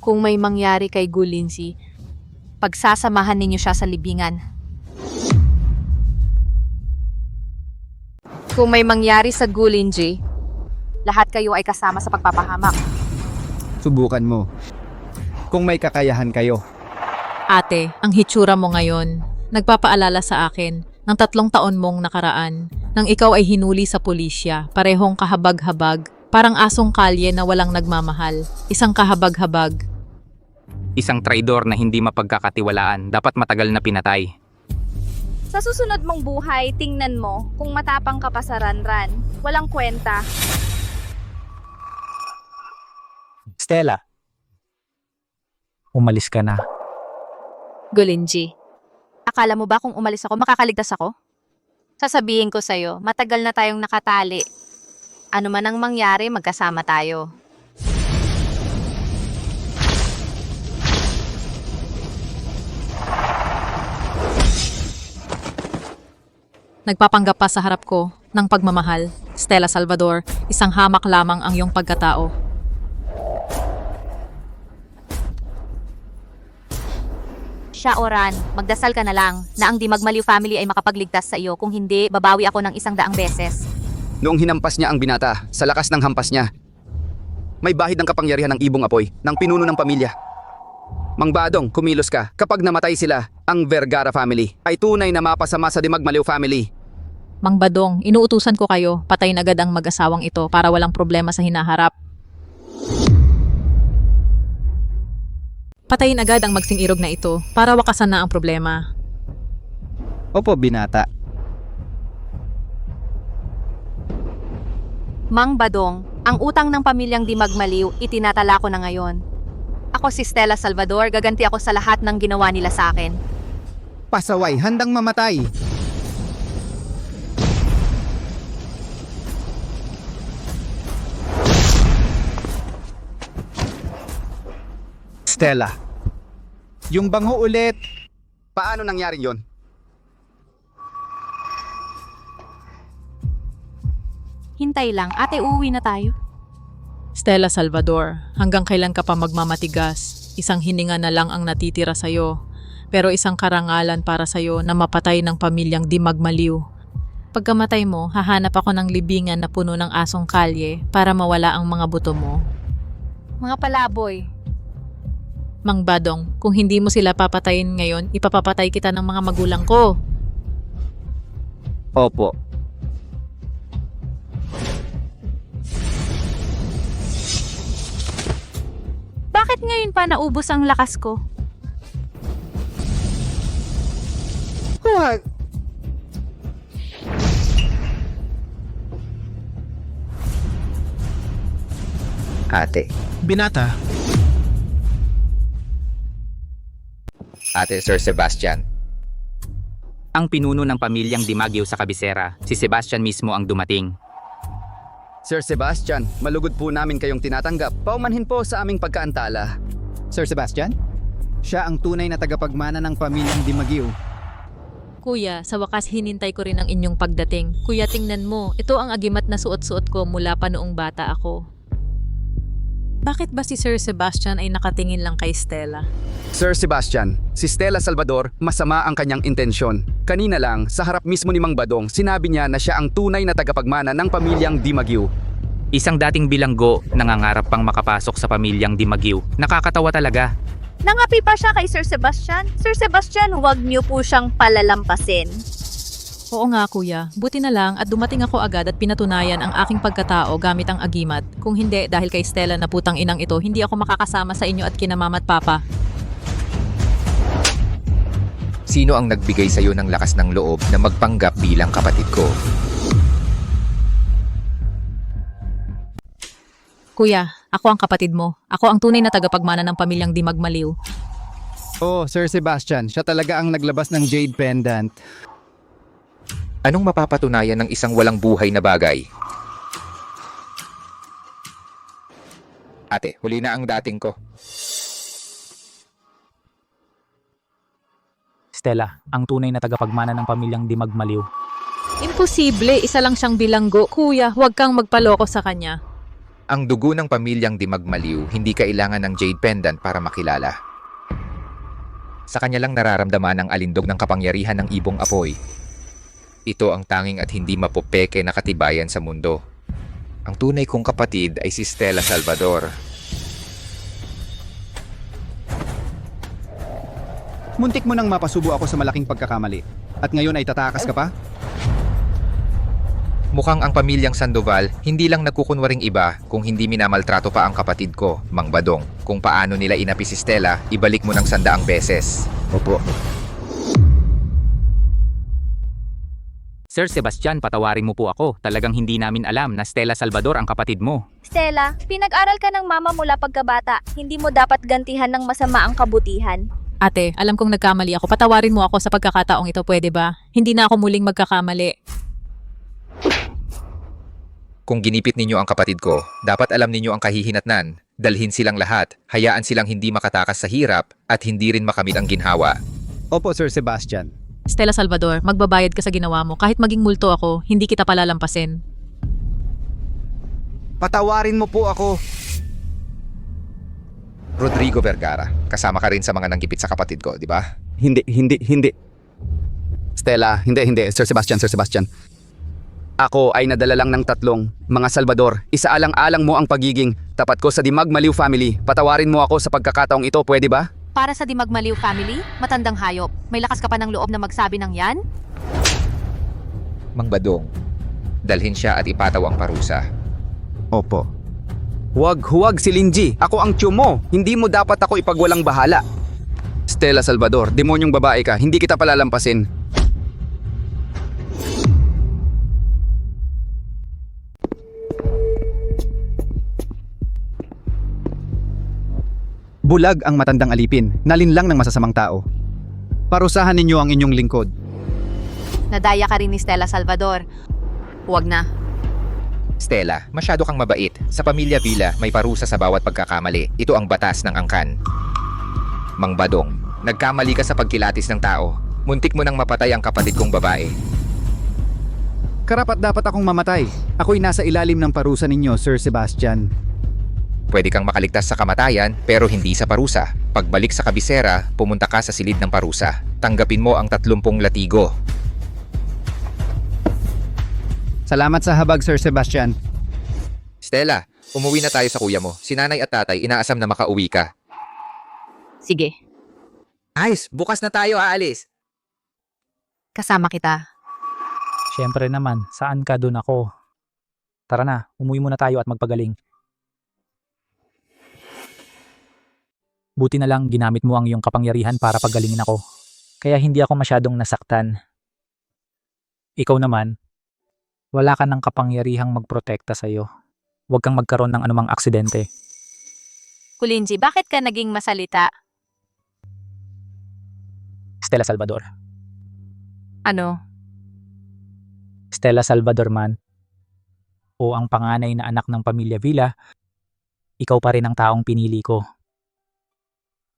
[SPEAKER 1] Kung may mangyari kay Gulinji, pagsasamahan ninyo siya sa libingan. Kung may mangyari sa Gulinji, lahat kayo ay kasama sa pagpapahamak.
[SPEAKER 20] Subukan mo. Kung may kakayahan kayo.
[SPEAKER 4] Ate, ang hitsura mo ngayon, nagpapaalala sa akin ng 3 taon mong nakaraan nang ikaw ay hinuli sa pulisya, parehong kahabag-habag, parang asong kalye na walang nagmamahal, isang kahabag-habag.
[SPEAKER 3] Isang traidor na hindi mapagkakatiwalaan, dapat matagal na pinatay.
[SPEAKER 5] Sa susunod mong buhay, tingnan mo kung matapang ka pa sa Ranran. Walang kwenta.
[SPEAKER 17] Stella, umalis ka na.
[SPEAKER 1] Gulinji. Akala mo ba kung umalis ako, makakaligtas ako? Sasabihin ko sa'yo, matagal na tayong nakatali. Ano man ang mangyari, magkasama tayo.
[SPEAKER 4] Nagpapanggap pa sa harap ko ng pagmamahal. Stella Salvador, isang hamak lamang ang iyong pagkatao.
[SPEAKER 1] Siya, Oran, magdasal ka na lang na ang Di Magmaliw family ay makapagligtas sa iyo. Kung hindi, babawi ako ng 100 beses.
[SPEAKER 8] Noong hinampas niya ang binata, sa lakas ng hampas niya, may bahid ng kapangyarihan ng ibong apoy, ng pinuno ng pamilya. Mang Badong, kumilos ka. Kapag namatay sila, ang Vergara family ay tunay na mapasama sa Di Magmaliw family.
[SPEAKER 4] Mang Badong, inuutusan ko kayo, patayin agad ang mag-asawang ito para walang problema sa hinaharap. Patayin agad ang magsing-irog na ito para wakasan na ang problema.
[SPEAKER 20] Opo, binata.
[SPEAKER 1] Mang Badong, ang utang ng pamilyang Di Magmaliw, itinatala ko na ngayon. Ako si Stella Salvador, gaganti ako sa lahat ng ginawa nila sa akin.
[SPEAKER 20] Pasaway, handang mamatay. Stella, yung bangho ulit.
[SPEAKER 8] Paano nangyari yon?
[SPEAKER 1] Hintay lang, ate, uuwi na tayo.
[SPEAKER 4] Stella Salvador, hanggang kailan ka pa magmamatigas? Isang hininga na lang ang natitira sa'yo. Pero isang karangalan para sa'yo na mapatay ng pamilyang di magmaliw. Pagkamatay mo, hahanap ako ng libingan na puno ng asong kalye para mawala ang mga buto mo.
[SPEAKER 1] Mga palaboy.
[SPEAKER 4] Mang Badong, kung hindi mo sila papatayin ngayon, ipapapatay kita ng mga magulang ko.
[SPEAKER 8] Opo.
[SPEAKER 1] Bakit ngayon pa naubos ang lakas ko?
[SPEAKER 8] Huwag!
[SPEAKER 18] Ate.
[SPEAKER 21] Binata.
[SPEAKER 18] Ate Sir Sebastian.
[SPEAKER 3] Ang pinuno ng pamilyang Dimagyo sa kabisera, si Sebastian mismo ang dumating.
[SPEAKER 8] Sir Sebastian, malugod po namin kayong tinatanggap. Paumanhin po sa aming pagkaantala.
[SPEAKER 20] Sir Sebastian? Siya ang tunay na tagapagmana ng pamilyang Dimagyo.
[SPEAKER 4] Kuya, sa wakas hinintay ko rin ang inyong pagdating. Kuya, tingnan mo, ito ang agimat na suot-suot ko mula pa noong bata ako. Bakit ba si Sir Sebastian ay nakatingin lang kay Stella?
[SPEAKER 8] Sir Sebastian, si Stella Salvador, masama ang kanyang intensyon. Kanina lang, sa harap mismo ni Mang Badong, sinabi niya na siya ang tunay na tagapagmana ng pamilyang Dimagyo.
[SPEAKER 3] Isang dating bilanggo, nangangarap pang makapasok sa pamilyang Dimagyo. Nakakatawa talaga.
[SPEAKER 5] Nangapi pa siya kay Sir Sebastian. Sir Sebastian, huwag niyo po siyang palalampasin.
[SPEAKER 4] Oo nga kuya, buti na lang at dumating ako agad at pinatunayan ang aking pagkatao gamit ang agimat. Kung hindi, dahil kay Stella na putang inang ito, hindi ako makakasama sa inyo at kina mama at papa.
[SPEAKER 18] Sino ang nagbigay sa'yo ng lakas ng loob na magpanggap bilang kapatid ko?
[SPEAKER 4] Kuya, ako ang kapatid mo. Ako ang tunay na tagapagmana ng pamilyang di magmaliw.
[SPEAKER 20] Oh, Sir Sebastian, siya talaga ang naglabas ng Jade Pendant.
[SPEAKER 18] Anong mapapatunayan ng isang walang buhay na bagay? Ate, huli na ang dating ko.
[SPEAKER 17] Stella, ang tunay na tagapagmana ng pamilyang di magmaliw.
[SPEAKER 4] Imposible, isa lang siyang bilanggo. Kuya, huwag kang magpaloko sa kanya.
[SPEAKER 18] Ang dugo ng pamilyang di magmaliw, hindi kailangan ng Jade Pendant para makilala. Sa kanya lang nararamdaman ang alindog ng kapangyarihan ng ibong apoy. Ito ang tanging at hindi mapopeke na katibayan sa mundo. Ang tunay kong kapatid ay si Stella Salvador.
[SPEAKER 20] Muntik mo nang mapasubo ako sa malaking pagkakamali. At ngayon ay tatakas ka pa?
[SPEAKER 18] Mukhang ang pamilyang Sandoval hindi lang nagkukunwaring iba kung hindi minamaltrato pa ang kapatid ko, Mang Badong. Kung paano nila inapi si Stella, ibalik mo ng 100 beses.
[SPEAKER 8] Opo.
[SPEAKER 3] Sir Sebastian, patawarin mo po ako. Talagang hindi namin alam na Stella Salvador ang kapatid mo.
[SPEAKER 5] Stella, pinag-aral ka ng mama mula pagkabata. Hindi mo dapat gantihan ng masama ang kabutihan.
[SPEAKER 4] Ate, alam kong nagkamali ako. Patawarin mo ako sa pagkakataong ito, pwede ba? Hindi na ako muling magkakamali.
[SPEAKER 18] Kung ginipit ninyo ang kapatid ko, dapat alam ninyo ang kahihinatnan. Dalhin silang lahat, hayaan silang hindi makatakas sa hirap at hindi rin makamit ang ginhawa.
[SPEAKER 20] Opo, Sir Sebastian.
[SPEAKER 4] Stella Salvador, magbabayad ka sa ginawa mo. Kahit maging multo ako, hindi kita palalampasin.
[SPEAKER 8] Patawarin mo po ako.
[SPEAKER 18] Rodrigo Vergara, kasama ka rin sa mga nanggipit sa kapatid ko, di ba?
[SPEAKER 8] Hindi. Stella, hindi. Sir Sebastian. Ako ay nadala lang ng 3, mga Salvador. Isaalang-alang mo ang pagiging tapat ko sa Di Magmaliw family. Patawarin mo ako sa pagkakataong ito, pwede ba?
[SPEAKER 1] Para sa Di Magmaliw family, matandang hayop. May lakas ka pa ng loob na magsabi ng yan?
[SPEAKER 18] Mang Badong, dalhin siya at ipataw ang parusa.
[SPEAKER 8] Opo. Huwag si Linji. Ako ang tiyo mo. Hindi mo dapat ako ipagwalang bahala. Stella Salvador, demonyong babae ka. Hindi kita palalampasin.
[SPEAKER 20] Bulag ang matandang alipin, nalinlang ng masasamang tao. Parusahan ninyo ang inyong lingkod.
[SPEAKER 1] Nadaya ka rin ni Stella Salvador. Huwag na.
[SPEAKER 18] Stella, masyado kang mabait. Sa pamilya Villa, may parusa sa bawat pagkakamali. Ito ang batas ng angkan. Mang Badong, nagkamali ka sa pagkilatis ng tao. Muntik mo nang mapatay ang kapatid kong babae.
[SPEAKER 20] Karapat dapat akong mamatay. Ako'y nasa ilalim ng parusa ninyo, Sir Sebastian.
[SPEAKER 18] Pwede kang makaligtas sa kamatayan pero hindi sa parusa. Pagbalik sa kabisera, pumunta ka sa silid ng parusa. Tanggapin mo ang 30 latigo.
[SPEAKER 20] Salamat sa habag, Sir Sebastian.
[SPEAKER 18] Stella, umuwi na tayo sa kuya mo. Si nanay at tatay inaasam na makauwi ka.
[SPEAKER 1] Sige,
[SPEAKER 18] Ayos, bukas na tayo aalis.
[SPEAKER 1] kasama kita.
[SPEAKER 17] Siyempre naman, saan ka doon ako? Tara na, umuwi muna tayo at magpagaling. Buti na lang ginamit mo ang iyong kapangyarihan para pagalingin ako. Kaya hindi ako masyadong nasaktan. Ikaw naman, wala ka ng kapangyarihang magprotekta sa'yo. Huwag kang magkaroon ng anumang aksidente.
[SPEAKER 1] Kulinji, bakit ka naging masalita?
[SPEAKER 17] Stella Salvador.
[SPEAKER 1] Ano?
[SPEAKER 17] Stella Salvador man, o ang panganay na anak ng pamilya Villa, ikaw pa rin ang taong pinili ko.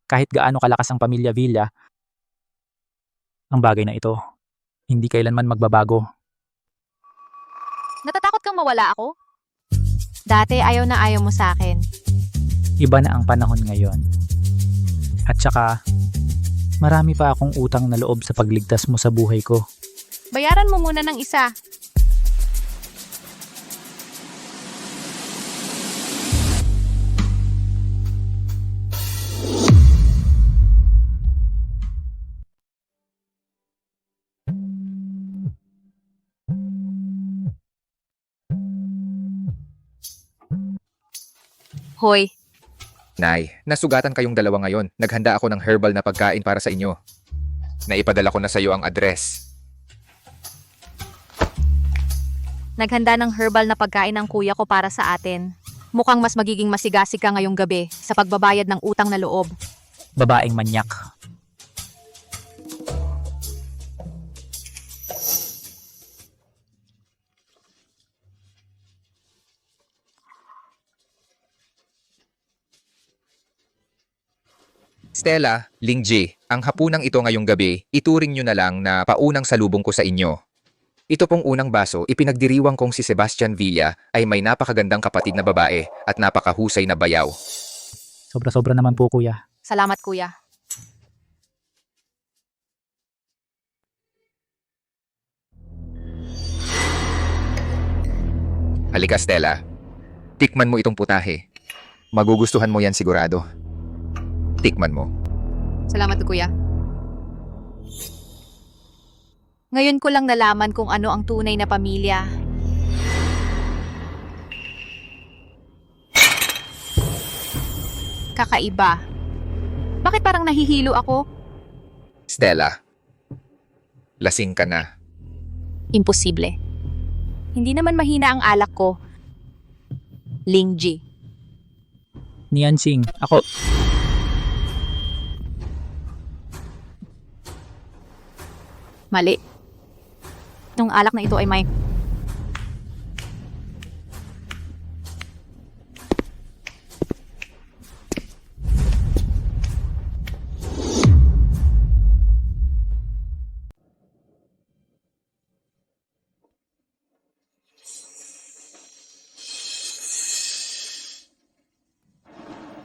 [SPEAKER 17] Kahit gaano kalakas ang pamilya Villa, ang bagay na ito, hindi kailanman magbabago.
[SPEAKER 1] Natatakot kang mawala ako? Dati ayaw na ayaw mo sa akin.
[SPEAKER 17] Iba na ang panahon ngayon. At saka, marami pa akong utang na loob sa pagligtas mo sa buhay ko.
[SPEAKER 1] Bayaran mo muna ng isa. Hoy,
[SPEAKER 18] Nay, nasugatan kayong dalawa ngayon. Naghanda ako ng herbal na pagkain para sa inyo. Naipadala ko na sa iyo ang address.
[SPEAKER 1] naghanda ng herbal na pagkain ng kuya ko para sa atin. Mukhang mas magiging masigasig ka ngayong gabi sa pagbabayad ng utang na loob.
[SPEAKER 17] Babaeng manyak.
[SPEAKER 18] Stella, Lingji, ang hapunang ito ngayong gabi, ituring nyo na lang na paunang salubong ko sa inyo. Ito pong unang baso, ipinagdiriwang kong si Sebastian Villa ay may napakagandang kapatid na babae at napakahusay na bayaw.
[SPEAKER 17] Sobra-sobra naman po, kuya.
[SPEAKER 1] Salamat, kuya.
[SPEAKER 18] Halika, Stella. Tikman mo itong putahe. Magugustuhan mo yan sigurado. Tikman mo.
[SPEAKER 1] Salamat, kuya. Ngayon ko lang nalaman kung ano ang tunay na pamilya. Kakaiba. Bakit parang nahihilo ako?
[SPEAKER 18] Stella, lasing ka na.
[SPEAKER 1] Imposible. Hindi naman mahina ang alak ko. Lingji.
[SPEAKER 17] Niansing, ako...
[SPEAKER 1] Mali. Nung alak na ito ay may...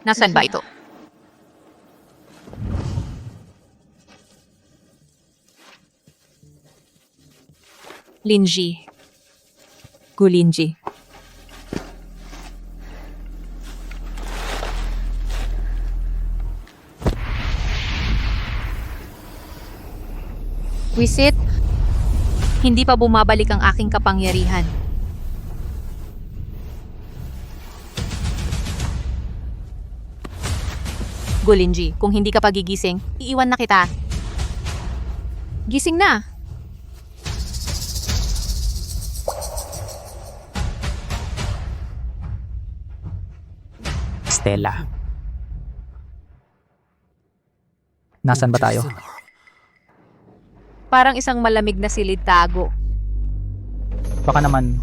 [SPEAKER 1] Nasaan ba ito? Linji. Gulinji. Wisit, hindi pa bumabalik ang aking kapangyarihan. Gulinji, kung hindi ka pagigising, iiwan na kita. Gising na.
[SPEAKER 17] Stella. Nasaan ba tayo?
[SPEAKER 1] Parang isang malamig na silid tago.
[SPEAKER 17] Baka naman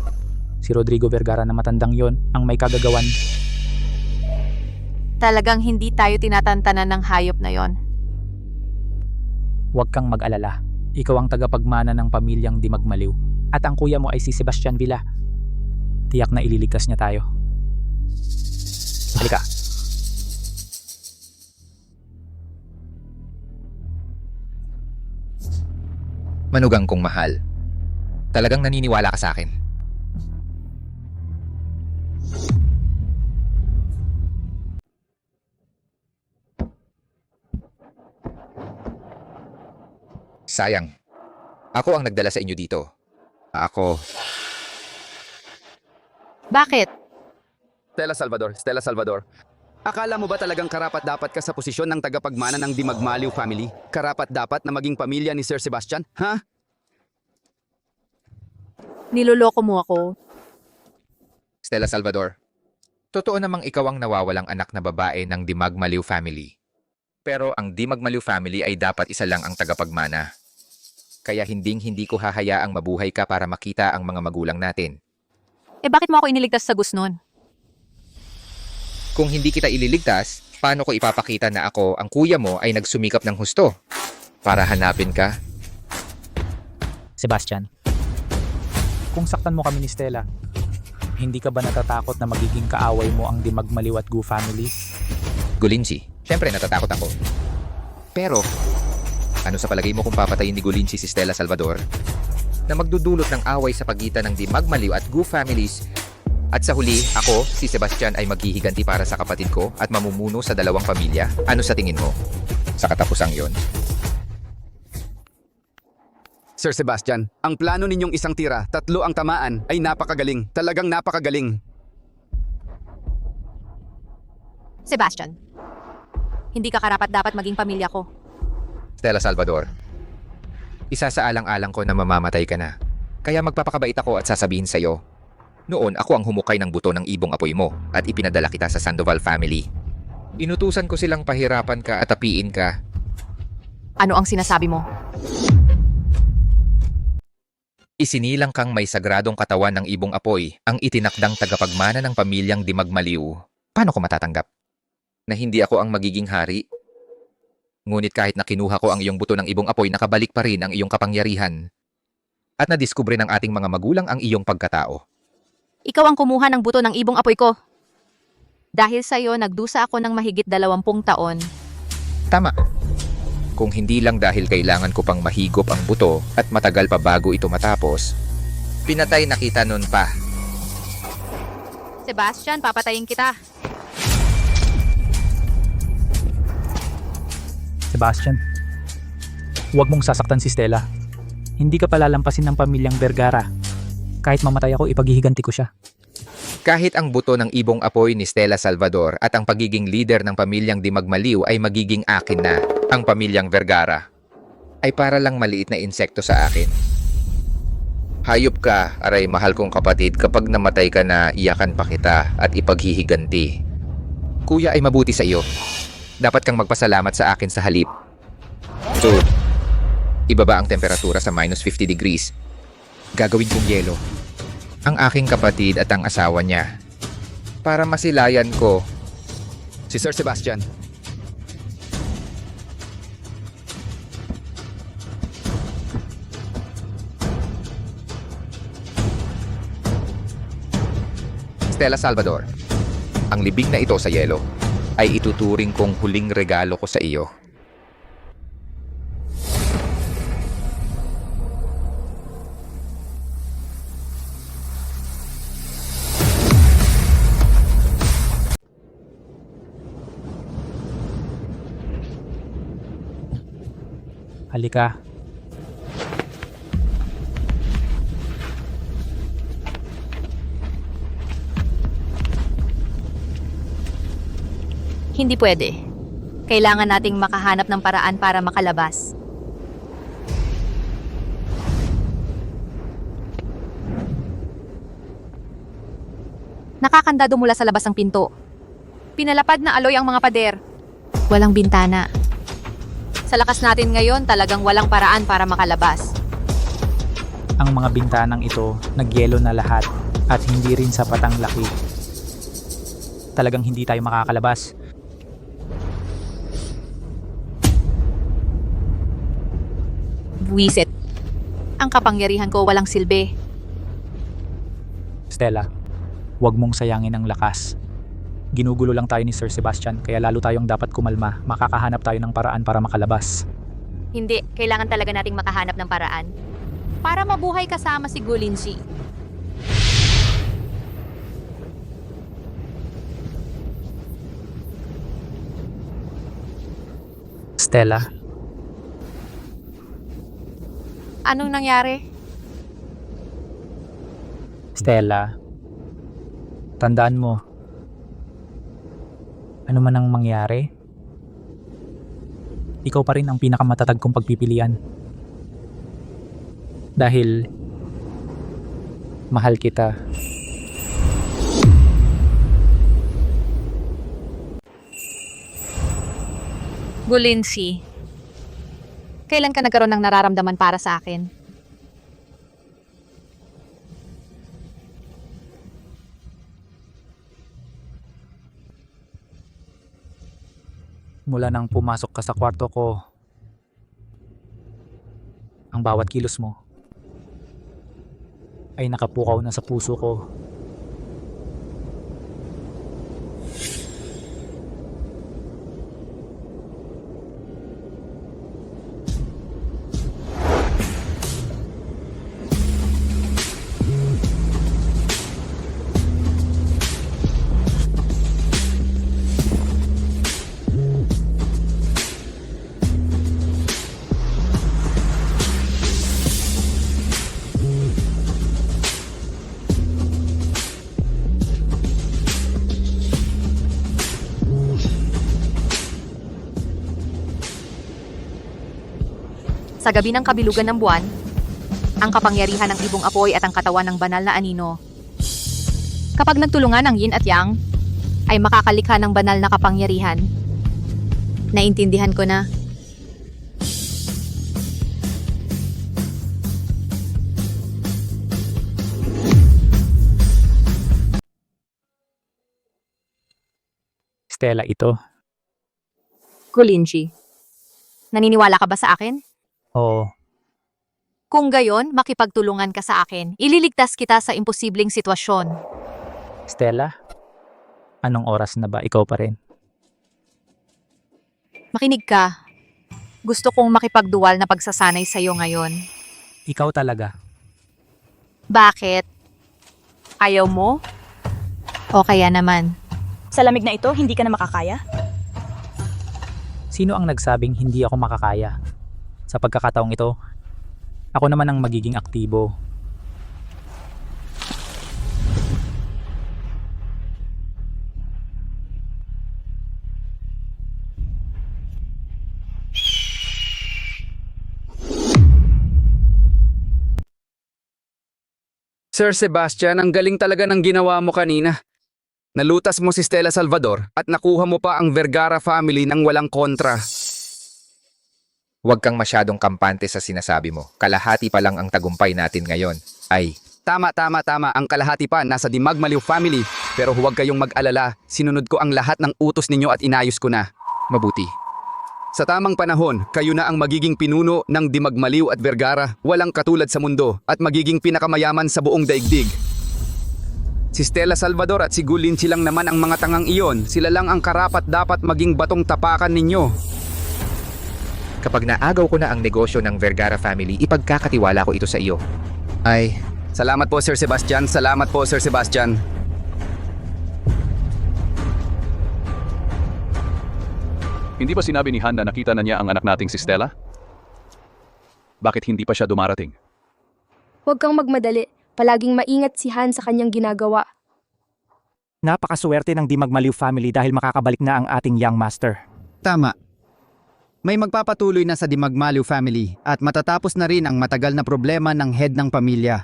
[SPEAKER 17] si Rodrigo Vergara na matandang yon ang may kagagawan.
[SPEAKER 1] Talagang hindi tayo tinatantanan ng hayop na yon.
[SPEAKER 17] Huwag kang mag-alala. Ikaw ang tagapagmana ng pamilyang Di Magmaliw. At ang kuya mo ay si Sebastian Villa. Tiyak na ililigtas niya tayo. Halika.
[SPEAKER 18] Manugang kong mahal. Talagang naniniwala ka sa akin. Sayang. Ako ang nagdala sa inyo dito. Ako.
[SPEAKER 1] Bakit?
[SPEAKER 8] Stella Salvador. Akala mo ba talagang karapat-dapat ka sa posisyon ng tagapagmana ng Dimagmaliw family? Karapat-dapat na maging pamilya ni Sir Sebastian? Ha?
[SPEAKER 1] Niloloko mo ako.
[SPEAKER 18] Stella Salvador. Totoo namang ikaw ang nawawalang anak na babae ng Dimagmaliw family. Pero ang Dimagmaliw family ay dapat isa lang ang tagapagmana. Kaya hindi ko hahayaang mabuhay ka para makita ang mga magulang natin.
[SPEAKER 1] Eh bakit mo ako iniligtas sa Gusnon?
[SPEAKER 18] Kung hindi kita ililigtas, paano ko ipapakita na ako, ang kuya mo, ay nagsumikap ng husto para hanapin ka?
[SPEAKER 17] Sebastian, kung saktan mo kami ni Stella, hindi ka ba natatakot na magiging kaaway mo ang Dimagmaliw at Gu family?
[SPEAKER 18] Gulinsi, syempre natatakot ako. Pero, ano sa palagay mo kung papatayin ni Gulinsi si Stella Salvador? Na magdudulot ng away sa pagitan ng Dimagmaliw at Gu families. At sa huli, ako, si Sebastian ay maghihiganti para sa kapatid ko at mamumuno sa dalawang pamilya. Ano sa tingin mo? Sa katapusang yon.
[SPEAKER 8] Sir Sebastian, ang plano ninyong isang tira, 3 ang tamaan, ay napakagaling. Talagang napakagaling.
[SPEAKER 1] Sebastian, hindi ka karapat-dapat maging pamilya ko.
[SPEAKER 18] Stella Salvador, isa sa alang-alang ko na mamamatay ka na. Kaya magpapakabait ako at sasabihin sa'yo, noon ako ang humukay ng buto ng ibong apoy mo at ipinadala kita sa Sandoval family. Inutusan ko silang pahirapan ka at apiin ka.
[SPEAKER 1] Ano ang sinasabi mo?
[SPEAKER 18] Isinilang kang may sagradong katawan ng ibong apoy ang itinakdang tagapagmana ng pamilyang Dimagmaliw. Paano ko matatanggap? Na hindi ako ang magiging hari? Ngunit kahit na kinuha ko ang iyong buto ng ibong apoy, nakabalik pa rin ang iyong kapangyarihan. At nadiskubre ng ating mga magulang ang iyong pagkatao.
[SPEAKER 1] Ikaw ang kumuha ng buto ng ibong apoy ko. Dahil sa'yo, nagdusa ako ng mahigit 20 taon.
[SPEAKER 18] Tama. Kung hindi lang dahil kailangan ko pang mahigop ang buto at matagal pa bago ito matapos, pinatay na kita nun pa.
[SPEAKER 1] Sebastian, papatayin kita.
[SPEAKER 17] Sebastian, huwag mong sasaktan si Stella. Hindi ka palalampasin ng pamilyang Vergara. Kahit mamatay ako, ipaghihiganti ko siya.
[SPEAKER 18] Kahit ang buto ng ibong apoy ni Stella Salvador at ang pagiging leader ng pamilyang Dimagmaliw ay magiging akin na, ang pamilyang Vergara ay para lang maliit na insekto sa akin. Hayop ka, aray mahal kong kapatid, kapag namatay ka na, iyakan pa kita at ipaghihiganti. Kuya ay mabuti sa iyo. Dapat kang magpasalamat sa akin sa halip. So, ibaba ang temperatura sa -50 degrees. Gagawin kong yelo ang aking kapatid at ang asawa niya para masilayan ko
[SPEAKER 8] si Sir Sebastian.
[SPEAKER 18] Stella Salvador, ang libing na ito sa yelo ay ituturing kong huling regalo ko sa iyo.
[SPEAKER 17] Halika.
[SPEAKER 1] Hindi pwede. Kailangan nating makahanap ng paraan para makalabas. Nakakandado mula sa labas ng pinto. Pinalapad na aloy ang mga pader. Walang bintana. Sa lakas natin ngayon, talagang walang paraan para makalabas.
[SPEAKER 17] Ang mga bintanang ito, nagyelo na lahat at hindi rin sapat ang laki. Talagang hindi tayo makakalabas.
[SPEAKER 1] Buwisit. Ang kapangyarihan ko walang silbi.
[SPEAKER 17] Stella, huwag mong sayangin ang lakas. Ginugulo lang tayo ni Sir Sebastian, kaya lalo tayong dapat kumalma. Makakahanap tayo ng paraan para makalabas.
[SPEAKER 1] Hindi, kailangan talaga nating makahanap ng paraan. Para mabuhay kasama si Gulinji.
[SPEAKER 17] Stella,
[SPEAKER 1] Anong nangyari?
[SPEAKER 17] Stella, tandaan mo, ano man ang mangyari, ikaw pa rin ang pinakamatatag kong pagpipilian. Dahil mahal kita.
[SPEAKER 1] Gulinji, kailan ka nagkaroon ng nararamdaman para sa akin?
[SPEAKER 17] Mula nang pumasok ka sa kwarto ko, ang bawat kilos mo ay nakapukaw na sa puso ko.
[SPEAKER 1] Sa gabi ng kabilugan ng buwan, ang kapangyarihan ng ibong apoy at ang katawan ng banal na anino. Kapag nagtulungan ang yin at yang, ay makakalikha ng banal na kapangyarihan. Naintindihan ko na.
[SPEAKER 17] Stella, ito.
[SPEAKER 1] Gulinji, naniniwala ka ba sa akin?
[SPEAKER 17] Oo.
[SPEAKER 1] Kung gayon, makipagtulungan ka sa akin. Ililigtas kita sa imposibleng sitwasyon.
[SPEAKER 17] Stella, anong oras na ba? Ikaw pa rin.
[SPEAKER 1] Makinig ka. Gusto kong makipagduwal na pagsasanay sa'yo ngayon.
[SPEAKER 17] Ikaw talaga.
[SPEAKER 1] Bakit? Ayaw mo? O kaya naman?
[SPEAKER 21] Sa lamig na ito, hindi ka na makakaya?
[SPEAKER 17] Sino ang nagsabing hindi ako makakaya? Sa pagkakataong ito, ako naman ang magiging aktibo.
[SPEAKER 8] Sir Sebastian, ang galing talaga ng ginawa mo kanina. Nalutas mo si Stella Salvador at nakuha mo pa ang Vergara family ng walang kontra.
[SPEAKER 18] Huwag kang masyadong kampante sa sinasabi mo. Kalahati pa lang ang tagumpay natin ngayon. Ay,
[SPEAKER 8] Tama. Ang kalahati pa nasa Dimagmaliw family. Pero huwag kayong mag-alala. Sinunod ko ang lahat ng utos ninyo at inayos ko na.
[SPEAKER 18] mabuti.
[SPEAKER 8] Sa tamang panahon, kayo na ang magiging pinuno ng Dimagmaliw at Vergara, walang katulad sa mundo at magiging pinakamayaman sa buong daigdig. Si Stella Salvador at si Gulinji lang naman ang mga tangang iyon. Sila lang ang karapat dapat maging batong tapakan ninyo.
[SPEAKER 18] Kapag naagaw ko na ang negosyo ng Vergara family, ipagkakatiwala ko ito sa iyo. Ay,
[SPEAKER 8] salamat po Sir Sebastian. Salamat po Sir Sebastian.
[SPEAKER 9] Hindi ba sinabi ni Han na nakita na niya ang anak nating si Stella? Bakit hindi pa siya dumarating?
[SPEAKER 22] Huwag kang magmadali. Palaging maingat si Han sa kanyang ginagawa.
[SPEAKER 13] Napakaswerte ng Dimagmaliw family dahil makakabalik na ang ating young master.
[SPEAKER 20] Tama. May magpapatuloy na sa Dimagmaliw family at matatapos na rin ang matagal na problema ng head ng pamilya.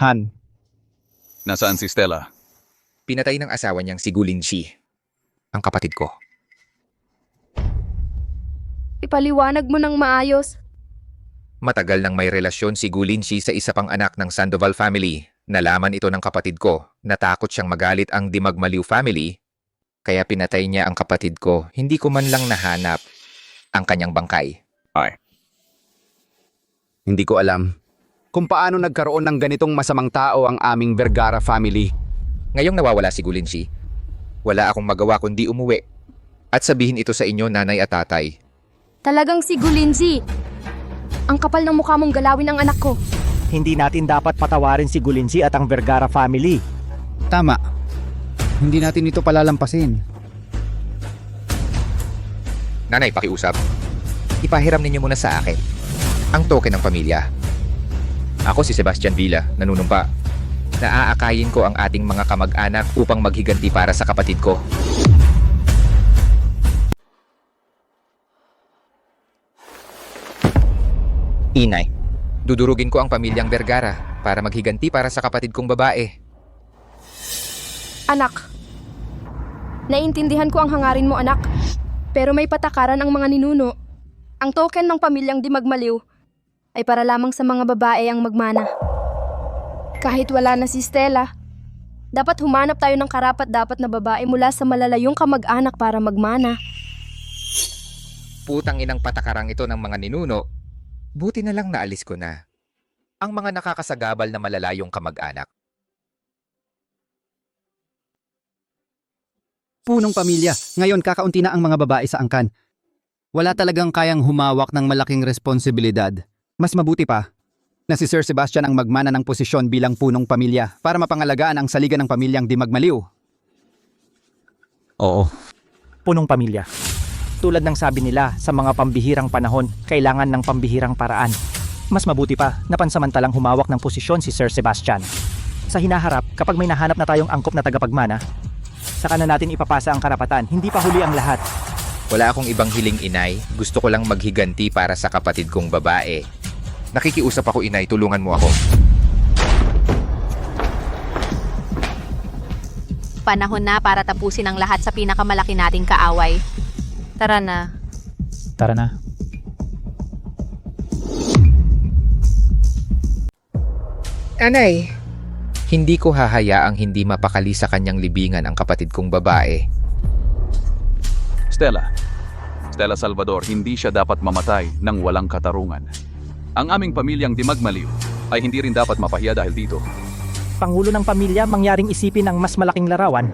[SPEAKER 9] Han. Nasaan si Stella?
[SPEAKER 18] Pinatay ng asawa niyang si Gulinji, ang kapatid ko.
[SPEAKER 22] Ipaliwanag mo ng maayos.
[SPEAKER 18] Matagal nang may relasyon si Gulinji sa isa pang anak ng Sandoval family. Nalaman ito ng kapatid ko. Natakot siyang magalit ang Dimagmaliw family, kaya pinatay niya ang kapatid ko. Hindi ko man lang nahanap ang kanyang bangkay.
[SPEAKER 9] Ay.
[SPEAKER 8] Hindi ko alam kung paano nagkaroon ng ganitong masamang tao ang aming Vergara family.
[SPEAKER 18] Ngayong nawawala si Gulinsi, wala akong magawa kundi umuwi at sabihin ito sa inyo, nanay at tatay.
[SPEAKER 22] Talagang si Gulinzi. Ang kapal ng mukha mong galawin ang anak ko.
[SPEAKER 7] Hindi natin dapat patawarin si Gulinsi at ang Vergara family.
[SPEAKER 20] Tama. Hindi natin ito palalampasin.
[SPEAKER 18] Nanay, pakiusap. Ipahiram ninyo muna sa akin ang token ng pamilya. Ako si Sebastian Villa, nanunumpa. Naaakayin ko ang ating mga kamag-anak upang maghiganti para sa kapatid ko. Inay, dudurugin ko ang pamilyang Vergara para maghiganti para sa kapatid kong babae.
[SPEAKER 22] Anak. Naiintindihan ko ang hangarin mo, anak. Pero may patakaran ang mga ninuno. Ang token ng pamilyang di magmaliw ay para lamang sa mga babae ang magmana. Kahit wala na si Stella, dapat humanap tayo ng karapat-dapat na babae mula sa malalayong kamag-anak para magmana.
[SPEAKER 18] Putang inang patakarang ito ng mga ninuno. Buti na lang naalis ko na ang mga nakakasagabal na malalayong kamag-anak.
[SPEAKER 20] Punong pamilya. Ngayon kakaunti na ang mga babae sa angkan. Wala talagang kayang humawak ng malaking responsibilidad. Mas mabuti pa na si Sir Sebastian ang magmana ng posisyon bilang punong pamilya para mapangalagaan ang saligan ng pamilyang di magmaliw.
[SPEAKER 7] Oo. Punong pamilya. Tulad ng sabi nila, sa mga pambihirang panahon, kailangan ng pambihirang paraan. Mas mabuti pa na pansamantalang humawak ng posisyon si Sir Sebastian. Sa hinaharap, kapag may nahanap na tayong angkop na tagapagmana, saka na natin ipapasa ang karapatan, hindi pa huli ang lahat.
[SPEAKER 18] Wala akong ibang hiling, inay. Gusto ko lang maghiganti para sa kapatid kong babae. Nakikiusap ako, inay. Tulungan mo ako.
[SPEAKER 1] Panahon na para tapusin ang lahat sa pinakamalaki nating kaaway. Tara na.
[SPEAKER 17] Tara na.
[SPEAKER 18] Anay, hindi ko hahayaang hindi mapakali sa kanyang libingan ang kapatid kong babae.
[SPEAKER 15] Stella Salvador, hindi siya dapat mamatay ng walang katarungan. Ang aming pamilyang di magmaliw ay hindi rin dapat mapahiya dahil dito.
[SPEAKER 7] Pangulo ng pamilya, mangyaring isipin ang mas malaking larawan.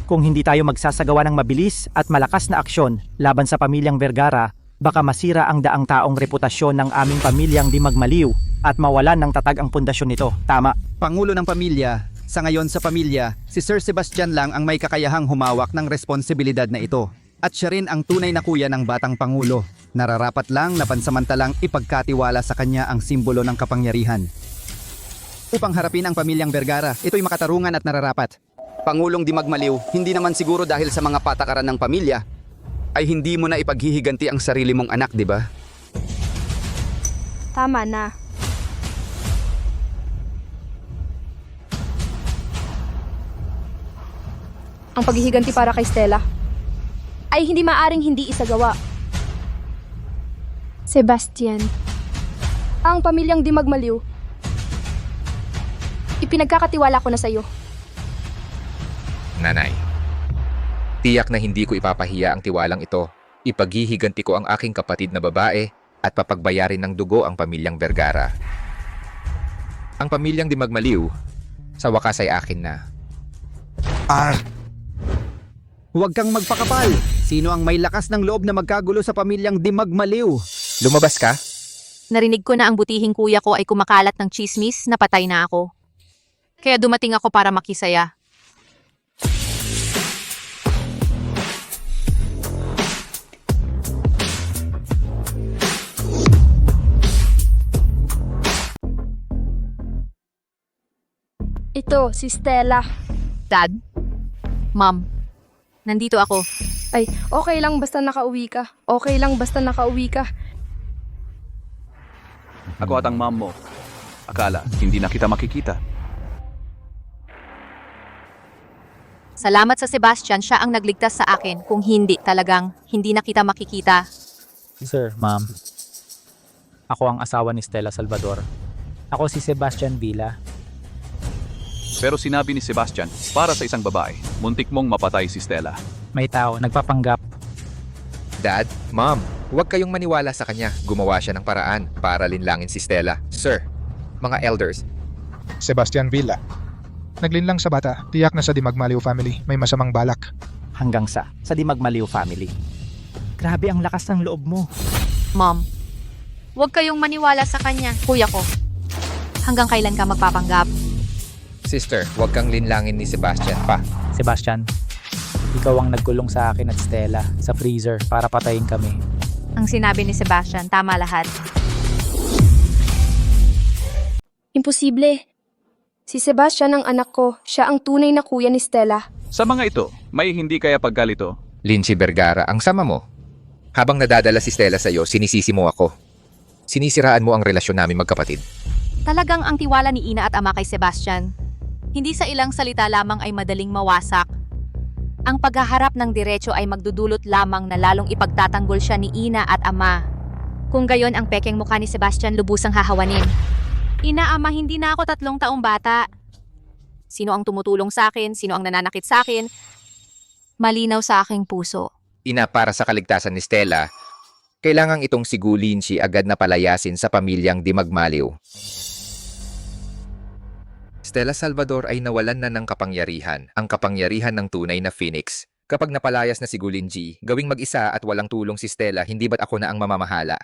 [SPEAKER 7] Kung hindi tayo magsasagawa ng mabilis at malakas na aksyon laban sa pamilyang Vergara, baka masira ang daang taong reputasyon ng aming pamilyang di magmaliw at mawalan ng tatag ang pundasyon nito. Tama.
[SPEAKER 20] Pangulo ng pamilya, sa ngayon sa pamilya, si Sir Sebastian lang ang may kakayahang humawak ng responsibilidad na ito. At siya rin ang tunay na kuya ng batang pangulo. Nararapat lang na pansamantalang ipagkatiwala sa kanya ang simbolo ng kapangyarihan. Upang harapin ang pamilyang Vergara, ito'y makatarungan at nararapat.
[SPEAKER 8] Pangulong di magmaliw, hindi naman siguro dahil sa mga patakaran ng pamilya, ay hindi mo na ipaghihiganti ang sarili mong anak, di ba?
[SPEAKER 22] Tama na. Ang paghihiganti para kay Stella ay hindi maaring hindi isagawa. Sebastian, ang pamilyang di magmaliw, ipinagkakatiwala ko na sa'yo.
[SPEAKER 18] Nanay, tiyak na hindi ko ipapahiya ang tiwalang ito. Ipaghihiganti ko ang aking kapatid na babae at papagbayarin ng dugo ang pamilyang Vergara. Ang pamilyang di magmaliw, sa wakas ay akin na.
[SPEAKER 20] Huwag kang magpakapal! Sino ang may lakas ng loob na magkagulo sa pamilyang di magmaliw?
[SPEAKER 18] Lumabas ka?
[SPEAKER 1] Narinig ko na ang butihing kuya ko ay kumakalat ng chismis na patay na ako. Kaya dumating ako para makisaya.
[SPEAKER 22] Ito, si Stella.
[SPEAKER 1] Dad? Mom? Nandito ako.
[SPEAKER 22] Ay, okay lang basta nakauwi ka. Okay lang basta nakauwi ka.
[SPEAKER 15] Ako at ang mom mo. Akala, hindi na kita makikita.
[SPEAKER 1] Salamat sa Sebastian, siya ang nagligtas sa akin. Kung hindi, talagang hindi na kita makikita.
[SPEAKER 17] Sir, ma'am. Ako ang asawa ni Stella Salvador. Ako si Sebastian Villa.
[SPEAKER 15] Pero sinabi ni Sebastian, para sa isang babae, muntik mong mapatay si Stella.
[SPEAKER 17] May tao, nagpapanggap.
[SPEAKER 18] Dad, Mom, Huwag kayong maniwala sa kanya. Gumawa siya ng paraan para linlangin si Stella. Sir, mga elders,
[SPEAKER 12] Sebastian Villa. Naglinlang sa bata, tiyak na sa Dimagmaliw family may masamang balak.
[SPEAKER 7] Hanggang sa Dimagmaliw family. Grabe ang lakas ng loob mo.
[SPEAKER 1] Mom, huwag kayong maniwala sa kanya. Kuya ko, hanggang kailan ka magpapanggap?
[SPEAKER 18] sister, huwag kang linlangin ni Sebastian pa.
[SPEAKER 17] Sebastian, ikaw ang nagkulong sa akin at Stella sa freezer para patayin kami.
[SPEAKER 1] Ang sinabi ni Sebastian, tama lahat.
[SPEAKER 22] Imposible. Si Sebastian ang anak ko. Siya ang tunay na kuya ni Stella.
[SPEAKER 15] Sa mga ito, may hindi kaya pagkalito.
[SPEAKER 18] Lindsay Vergara, ang sama mo. Habang nadadala si Stella sa'yo, sinisisi mo ako. Sinisiraan mo ang relasyon namin magkapatid.
[SPEAKER 1] Talagang ang tiwala ni Ina at Ama kay Sebastian. Hindi sa ilang salita lamang ay madaling mawasak. Ang paghaharap ng diretso ay magdudulot lamang na lalong ipagtatanggol siya ni Ina at Ama. Kung gayon ang pekeng mukha ni Sebastian lubusang hahawanin. Ina, Ama, hindi na ako 3 taong bata. Sino ang tumutulong sa akin? Sino ang nananakit sa akin? Malinaw sa aking puso.
[SPEAKER 18] Ina, para sa kaligtasan ni Stella, kailangang itong si Lindsay agad na palayasin sa pamilyang Dimagmaliw. Stella Salvador ay nawalan na ng kapangyarihan, ang kapangyarihan ng tunay na Phoenix. Kapag napalayas na si Lindsay, gawing mag-isa at walang tulong si Stella, hindi ba't ako na ang mamamahala?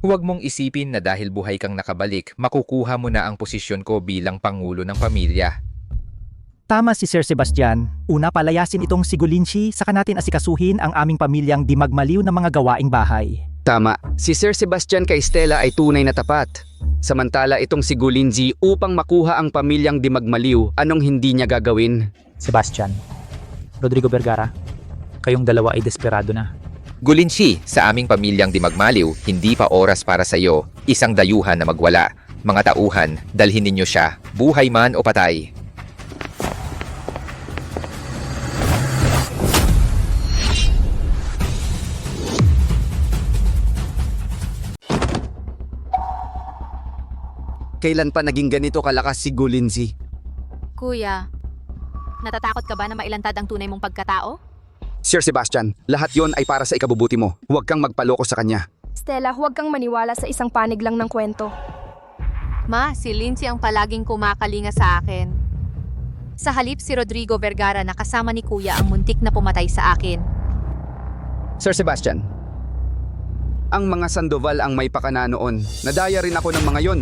[SPEAKER 18] Huwag mong isipin na dahil buhay kang nakabalik, makukuha mo na ang posisyon ko bilang pangulo ng pamilya.
[SPEAKER 7] Tama si Sir Sebastian. Una, palayasin itong si Lindsay, saka natin asikasuhin ang aming pamilyang Dimagmaliw ng mga gawaing bahay.
[SPEAKER 8] Tama, si Sir Sebastian kay Stella ay tunay na tapat. Samantala itong si Lindsay upang makuha ang pamilyang Dimagmaliw, anong hindi niya gagawin?
[SPEAKER 17] Sebastian, Rodrigo Vergara, kayong dalawa ay desperado na.
[SPEAKER 18] Lindsay, sa aming pamilyang Dimagmaliw, hindi pa oras para sa iyo. Isang dayuhan na magwala. Mga tauhan, dalhin ninyo siya, buhay man o patay.
[SPEAKER 8] Kailan pa naging ganito kalakas si Lindsay?
[SPEAKER 1] Kuya, natatakot ka ba na mailantad ang tunay mong pagkatao?
[SPEAKER 8] Sir Sebastian, lahat yon ay para sa ikabubuti mo. Huwag kang magpaloko sa kanya.
[SPEAKER 22] Stella, huwag kang maniwala sa isang panig lang ng kwento.
[SPEAKER 1] Ma, si Lindsay ang palaging kumakalinga sa akin. Sa halip si Rodrigo Vergara na kasama ni Kuya ang muntik na pumatay sa akin.
[SPEAKER 8] Sir Sebastian, ang mga Sandoval ang may pakana noon. Nadaya rin ako ng mga yon.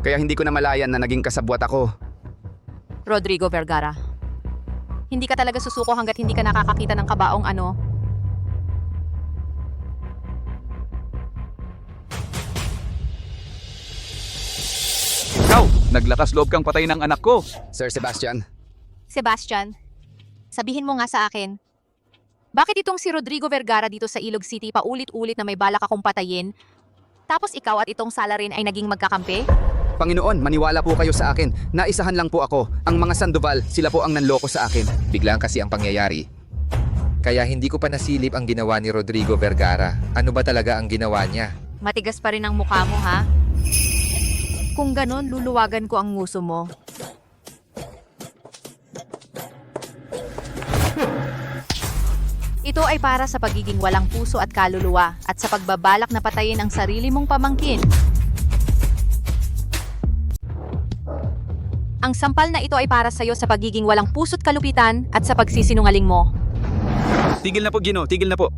[SPEAKER 8] Kaya hindi ko na malayan na naging kasabwat ako.
[SPEAKER 1] Rodrigo Vergara, hindi ka talaga susuko hanggat hindi ka nakakakita ng kabaong ano.
[SPEAKER 15] Ikaw, naglakas loob kang patay ng anak ko.
[SPEAKER 8] Sir Sebastian.
[SPEAKER 1] Sebastian, sabihin mo nga sa akin, bakit itong si Rodrigo Vergara dito sa Ilog City paulit-ulit na may balak akong patayin, tapos ikaw at itong Salarin ay naging magkakampi?
[SPEAKER 8] Panginoon, maniwala po kayo sa akin. Naisahan lang po ako. Ang mga Sandoval, sila po ang nanloko sa akin.
[SPEAKER 18] Biglang kasi ang pangyayari. Kaya hindi ko pa nasilip ang ginawa ni Rodrigo Vergara. Ano ba talaga ang ginawa niya?
[SPEAKER 1] Matigas pa rin ang mukha mo, ha? Kung ganon, luluwagan ko ang nguso mo. Ito ay para sa pagiging walang puso at kaluluwa at sa pagbabalak na patayin ang sarili mong pamangkin. Ang sampal na ito ay para sa iyo sa pagiging walang puso't kalupitan at sa pagsisinungaling mo.
[SPEAKER 8] Tigil na po, Gino. Tigil na po.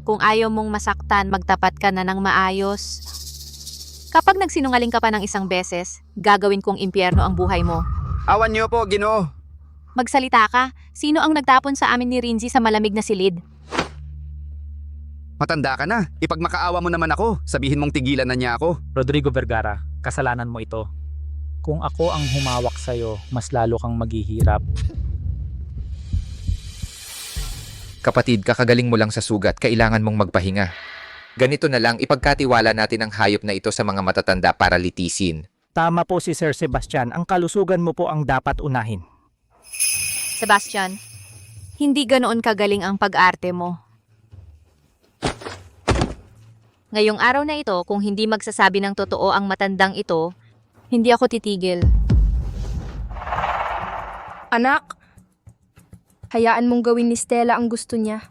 [SPEAKER 1] Kung ayaw mong masaktan, magtapat ka na ng maayos. Kapag nagsinungaling ka pa ng isang beses, gagawin kong impyerno ang buhay mo.
[SPEAKER 8] Awan niyo po, Gino.
[SPEAKER 1] Magsalita ka. Sino ang nagtapon sa amin ni Rinzi sa malamig na silid?
[SPEAKER 8] Matanda ka na. Ipagmakaawa mo naman ako. Sabihin mong tigilan na niya ako.
[SPEAKER 17] Rodrigo Vergara, kasalanan mo ito. Kung ako ang humawak sa'yo, mas lalo kang maghihirap.
[SPEAKER 18] Kapatid, kakagaling mo lang sa sugat, kailangan mong magpahinga. Ganito na lang, ipagkatiwala natin ang hayop na ito sa mga matatanda para litisin.
[SPEAKER 7] Tama po si Sir Sebastian. Ang kalusugan mo po ang dapat unahin.
[SPEAKER 1] Sebastian, hindi ganoon kagaling ang pag-arte mo. Ngayong araw na ito, kung hindi magsasabi ng totoo ang matandang ito, hindi ako titigil.
[SPEAKER 22] Anak, hayaan mong gawin ni Stella ang gusto niya.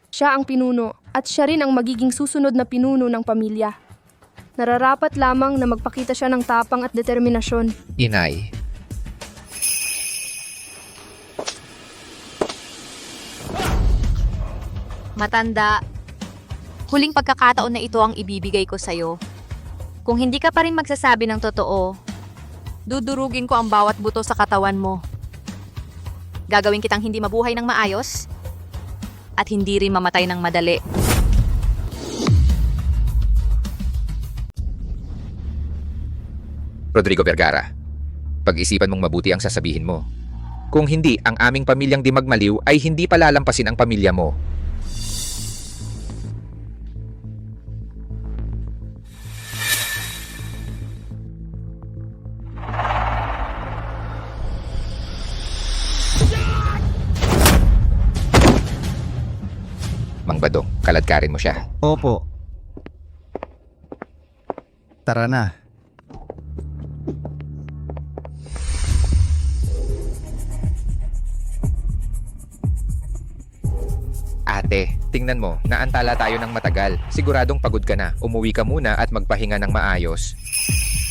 [SPEAKER 22] Siya ang pinuno at siya rin ang magiging susunod na pinuno ng pamilya. Nararapat lamang na magpakita siya ng tapang at determinasyon.
[SPEAKER 18] Inay,
[SPEAKER 1] Matanda, huling pagkakataon na ito ang ibibigay ko sa'yo. Kung hindi ka pa rin magsasabi ng totoo, dudurugin ko ang bawat buto sa katawan mo. Gagawin kitang hindi mabuhay ng maayos at hindi rin mamatay ng madali.
[SPEAKER 18] Rodrigo Vergara, pag-isipan mong mabuti ang sasabihin mo. Kung hindi, ang aming pamilyang di magmaliw ay hindi palalampasin ang pamilya mo. Mang Badong, kaladkarin mo siya.
[SPEAKER 20] Opo. Tara na.
[SPEAKER 18] Ate, tingnan mo, naantala tayo ng matagal. Siguradong pagod ka na. Umuwi ka muna at magpahinga ng maayos.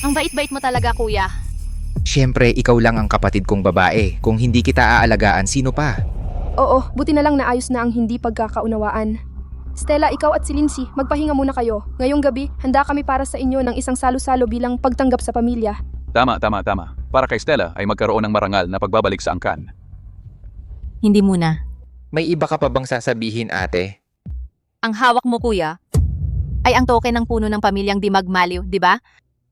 [SPEAKER 1] Ang bait-bait mo talaga, kuya.
[SPEAKER 18] Siyempre, ikaw lang ang kapatid kong babae. Kung hindi kita aalagaan, sino pa?
[SPEAKER 22] Oo, buti na lang naayos na ang hindi pagkakaunawaan. Stella, ikaw at si Lindsay, magpahinga muna kayo. Ngayong gabi, handa kami para sa inyo ng isang salo-salo bilang pagtanggap sa pamilya.
[SPEAKER 15] Tama. Para kay Stella ay magkaroon ng marangal na pagbabalik sa angkan.
[SPEAKER 1] Hindi muna.
[SPEAKER 18] May iba ka pa bang sasabihin, ate?
[SPEAKER 1] Ang hawak mo, kuya, ay ang token ng puno ng pamilyang di magmaliw, di ba?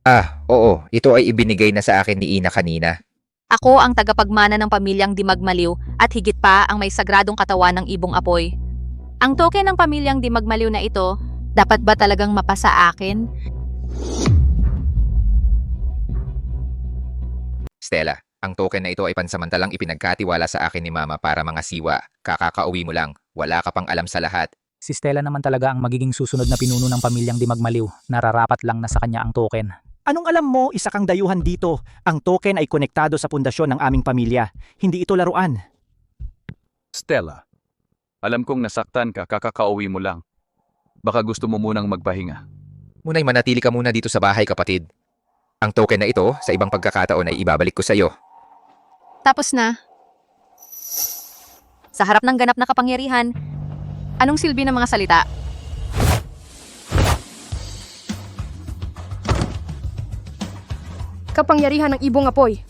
[SPEAKER 18] Ah, oo. Ito ay ibinigay na sa akin ni Ina kanina.
[SPEAKER 1] Ako ang tagapagmana ng pamilyang di magmaliw at higit pa ang may sagradong katawan ng ibong apoy. Ang token ng pamilyang di magmaliw na ito, dapat ba talagang mapasa akin?
[SPEAKER 18] Stella, ang token na ito ay pansamantalang ipinagkatiwala sa akin ni Mama para mga siwa. Kakakauwi mo lang. Wala ka pang alam sa lahat.
[SPEAKER 17] Si Stella naman talaga ang magiging susunod na pinuno ng pamilyang di magmaliw. Nararapat lang na sa kanya ang token.
[SPEAKER 7] Anong alam mo, isa kang dayuhan dito. Ang token ay konektado sa pundasyon ng aming pamilya. Hindi ito laruan.
[SPEAKER 15] Stella, alam kong nasaktan ka, kakakauwi mo lang. Baka gusto mo munang magpahinga.
[SPEAKER 18] Muna'y manatili ka muna dito sa bahay, kapatid. Ang token na ito, sa ibang pagkakataon ay ibabalik ko sa iyo.
[SPEAKER 1] Tapos na. Sa harap ng ganap na kapangyarihan, anong silbi ng mga salita?
[SPEAKER 22] Kapangyarihan ng ibong apoy.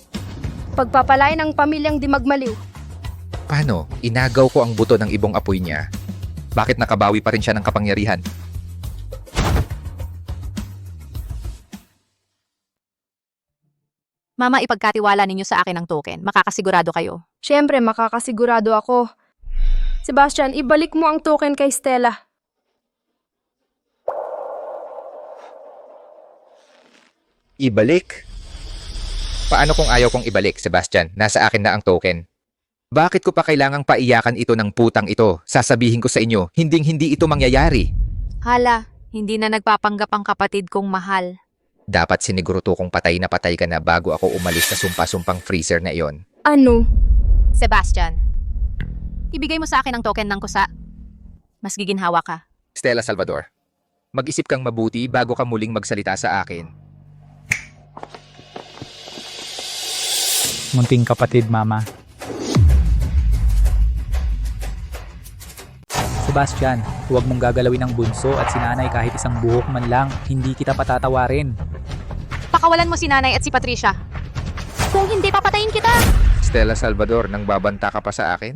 [SPEAKER 22] Pagpapalay ng pamilyang di magmaliw.
[SPEAKER 18] Paano? Inagaw ko ang buto ng ibong apoy niya. Bakit nakabawi pa rin siya ng kapangyarihan?
[SPEAKER 1] Mama, ipagkatiwala ninyo sa akin ang token. Makakasigurado kayo.
[SPEAKER 22] Siyempre, makakasigurado ako. Sebastian, ibalik mo ang token kay Stella.
[SPEAKER 18] Ibalik? Paano kung ayaw kong ibalik, Sebastian? Nasa akin na ang token. Bakit ko pa kailangang paiyakan ito ng putang ito? Sasabihin ko sa inyo, hinding-hindi ito mangyayari.
[SPEAKER 1] Hala, hindi na nagpapanggap ang kapatid kong mahal.
[SPEAKER 18] Dapat siniguruto kong patay na patay ka na bago ako umalis sa sumpa-sumpang freezer na iyon.
[SPEAKER 22] Ano?
[SPEAKER 1] Sebastian, ibigay mo sa akin ang token ng kusa. Mas giginhawa ka.
[SPEAKER 18] Stella Salvador, mag-isip kang mabuti bago ka muling magsalita sa akin.
[SPEAKER 17] Munting kapatid, Mama. Sebastian, huwag mong gagalawin ang bunso at si nanay kahit isang buhok man lang. Hindi kita patatawarin.
[SPEAKER 1] Pakawalan mo si nanay at si Patricia. Kung hindi, papatayin kita!
[SPEAKER 18] Stella Salvador, nang babanta ka pa sa akin?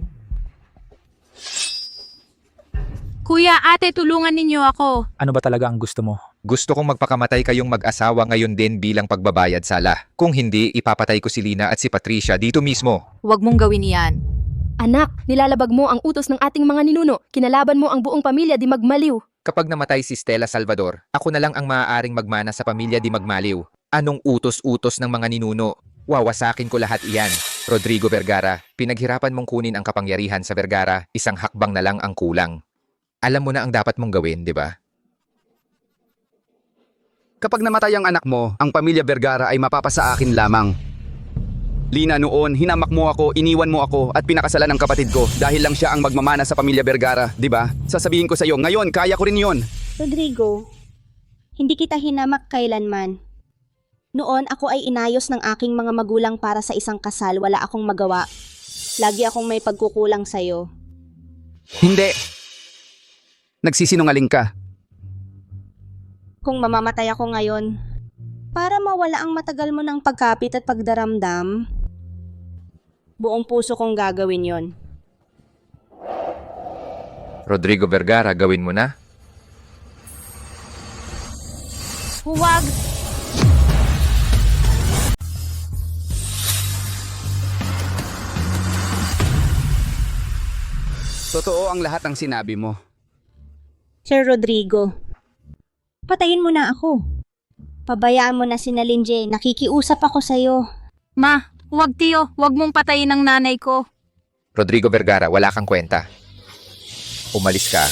[SPEAKER 11] Kuya, ate, tulungan ninyo ako.
[SPEAKER 17] Ano ba talaga ang gusto mo?
[SPEAKER 18] Gusto kong magpakamatay kayong mag-asawa ngayon din bilang pagbabayad sala. Kung hindi, ipapatay ko si Lina at si Patricia dito mismo.
[SPEAKER 1] Huwag mong gawin iyan.
[SPEAKER 22] Anak, nilalabag mo ang utos ng ating mga ninuno. Kinalaban mo ang buong pamilya di magmaliw.
[SPEAKER 18] Kapag namatay si Stella Salvador, ako na lang ang maaaring magmana sa pamilya di magmaliw. Anong utos-utos ng mga ninuno? Wawasakin ko lahat iyan. Rodrigo Vergara, pinaghirapan mong kunin ang kapangyarihan sa Vergara, isang hakbang na lang ang kulang. Alam mo na ang dapat mong gawin, di ba?
[SPEAKER 8] Kapag namatay ang anak mo, ang pamilya Vergara ay mapapasa akin lamang. Lina, noon, hinamak mo ako, iniwan mo ako at pinakasalan ng kapatid ko dahil lang siya ang magmamana sa pamilya Vergara, di ba? Sasabihin ko sa iyo, ngayon, kaya ko rin yon.
[SPEAKER 10] Rodrigo, hindi kita hinamak kailanman. Noon ako ay inayos ng aking mga magulang para sa isang kasal, wala akong magawa. Lagi akong may pagkukulang sa'yo.
[SPEAKER 8] Hindi. Nagsisinungaling ka.
[SPEAKER 10] Kung mamamatay ako ngayon, para mawala ang matagal mo ng pagkapit at pagdaramdam, buong puso kong gagawin yon.
[SPEAKER 18] Rodrigo Vergara, gawin mo na.
[SPEAKER 5] Huwag!
[SPEAKER 8] Totoo ang lahat ng sinabi mo.
[SPEAKER 10] Sir Rodrigo, patayin mo na ako. Pabayaan mo na si Nalinje, nakikiusap ako sa'yo.
[SPEAKER 11] Ma, huwag tiyo, huwag mong patayin ang nanay ko.
[SPEAKER 18] Rodrigo Vergara, wala kang kwenta. Umalis ka.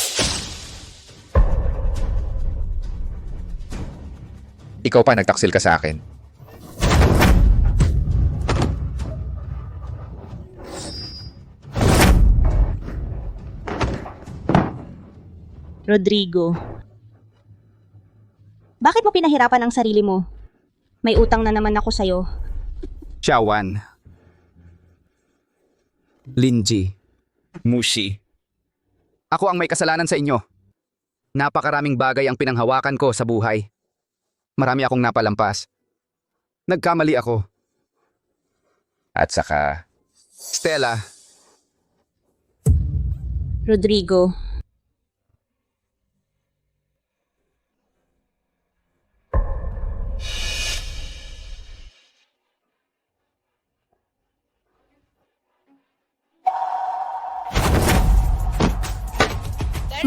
[SPEAKER 18] Ikaw pa nagtaksil ka sa akin.
[SPEAKER 10] Rodrigo, bakit mo pinahirapan ang sarili mo? May utang na naman ako sa'yo.
[SPEAKER 8] Shawan. Linji. Mushi. Ako ang may kasalanan sa inyo. Napakaraming bagay ang pinanghawakan ko sa buhay. Marami akong napalampas. Nagkamali ako.
[SPEAKER 18] At saka,
[SPEAKER 8] Stella,
[SPEAKER 10] Rodrigo,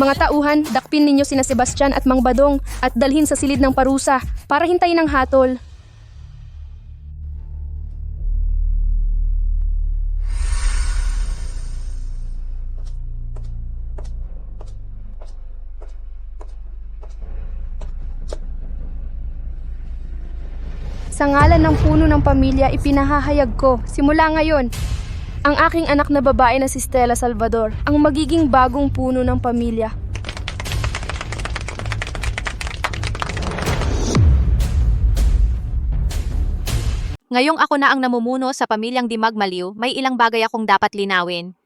[SPEAKER 22] Mga tauhan, dakpin ninyo sina Sebastian at Mang Badong at dalhin sa silid ng parusa para hintayin ang hatol. Sa ngalan ng puno ng pamilya, ipinahahayag ko, simula ngayon, ang aking anak na babae na si Stella Salvador, ang magiging bagong puno ng pamilya.
[SPEAKER 1] Ngayong ako na ang namumuno sa pamilyang Dimagmaliw, may ilang bagay akong dapat linawin.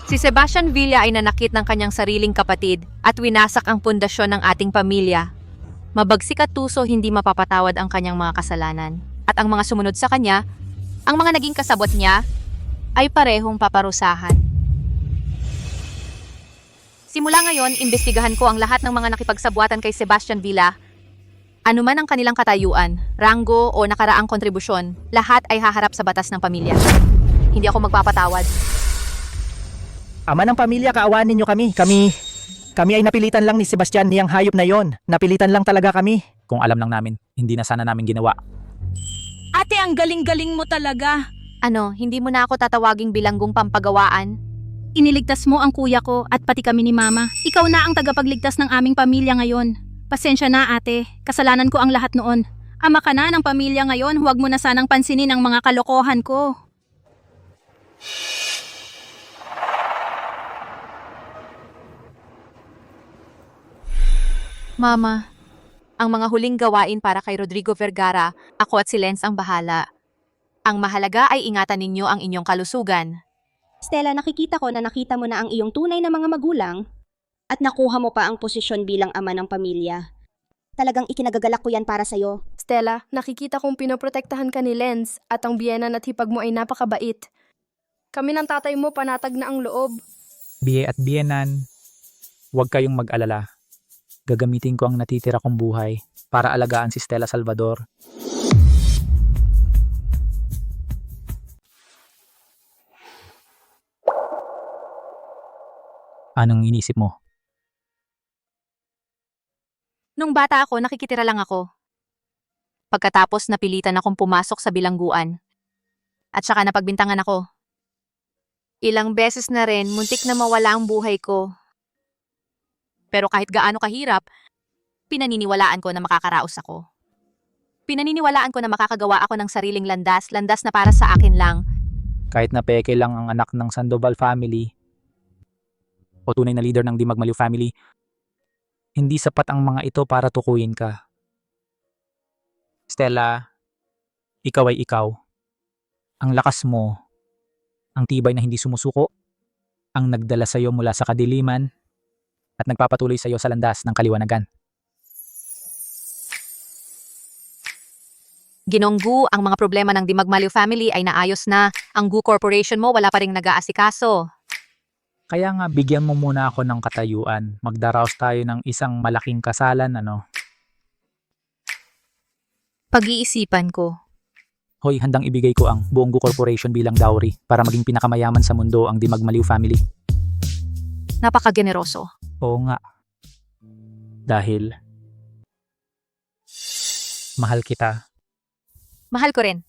[SPEAKER 1] Si Sebastian Villa ay nanakit ng kanyang sariling kapatid at winasak ang pundasyon ng ating pamilya. Mabagsik at tuso, hindi mapapatawad ang kanyang mga kasalanan. At ang mga sumunod sa kanya, ang mga naging kasabot niya, ay parehong paparusahan. Simula ngayon, imbestigahan ko ang lahat ng mga nakipagsabwatan kay Sebastian Villa. Ano man ang kanilang katayuan, ranggo o nakaraang kontribusyon, lahat ay haharap sa batas ng pamilya. Hindi ako magpapatawad.
[SPEAKER 7] Ama ng pamilya, kaawaan ninyo kami. Kami ay napilitan lang ni Sebastian, niyang hayop na yon. Napilitan lang talaga kami.
[SPEAKER 17] Kung alam lang namin, hindi na sana namin ginawa.
[SPEAKER 11] Ate, ang galing-galing mo talaga.
[SPEAKER 1] Ano, hindi mo na ako tatawaging bilanggong pampagawaan?
[SPEAKER 11] Iniligtas mo ang kuya ko at pati kami ni Mama. Ikaw na ang tagapagligtas ng aming pamilya ngayon. Pasensya na ate, kasalanan ko ang lahat noon. Ama ka na ng pamilya ngayon, huwag mo na sanang pansinin ang mga kalokohan ko.
[SPEAKER 1] Mama, ang mga huling gawain para kay Rodrigo Vergara, ako at si Lenz ang bahala. Ang mahalaga ay ingatan ninyo ang inyong kalusugan.
[SPEAKER 10] Stella, nakikita ko na nakita mo na ang iyong tunay na mga magulang at nakuha mo pa ang posisyon bilang ama ng pamilya. Talagang ikinagagalak ko yan para sa'yo.
[SPEAKER 22] Stella, nakikita kong pinoprotektahan ka ni Lenz at ang biyenan at hipag mo ay napakabait. Kami ng tatay mo panatag na ang loob.
[SPEAKER 17] Biye at biyenan, huwag kayong mag-alala. Gagamitin ko ang natitira kong buhay para alagaan si Stella Salvador. Anong inisip mo?
[SPEAKER 1] Nung bata ako, nakikitira lang ako. Pagkatapos napilitan akong pumasok sa bilangguan. At saka napagbintangan ako. Ilang beses na rin, muntik na mawala ang buhay ko. Pero kahit gaano kahirap, pinaniniwalaan ko na makakaraos ako. Pinaniniwalaan ko na makakagawa ako ng sariling landas na para sa akin lang.
[SPEAKER 17] Kahit na peke lang ang anak ng Sandoval family o tunay na leader ng Di Magmaliw family, hindi sapat ang mga ito para tukuyin ka. Stella, ikaw ay ikaw. Ang lakas mo, ang tibay na hindi sumusuko, ang nagdala sa iyo mula sa kadiliman at nagpapatuloy sa iyo sa landas ng kaliwanagan.
[SPEAKER 1] Ginonggu, ang mga problema ng Di Magmaliw family ay naayos na. Ang Gu Corporation mo wala pa ring nag-aasikaso.
[SPEAKER 17] Kaya nga bigyan mo muna ako ng katayuan. Magdaraos tayo ng isang malaking kasalan, ano?
[SPEAKER 1] Pag-iisipan ko.
[SPEAKER 17] Hoy, handang ibigay ko ang buong Gu Corporation bilang dowry para maging pinakamayaman sa mundo ang Di Magmaliw family.
[SPEAKER 1] Napaka-generoso.
[SPEAKER 17] Oo nga. Dahil mahal kita.
[SPEAKER 1] Mahal ko rin.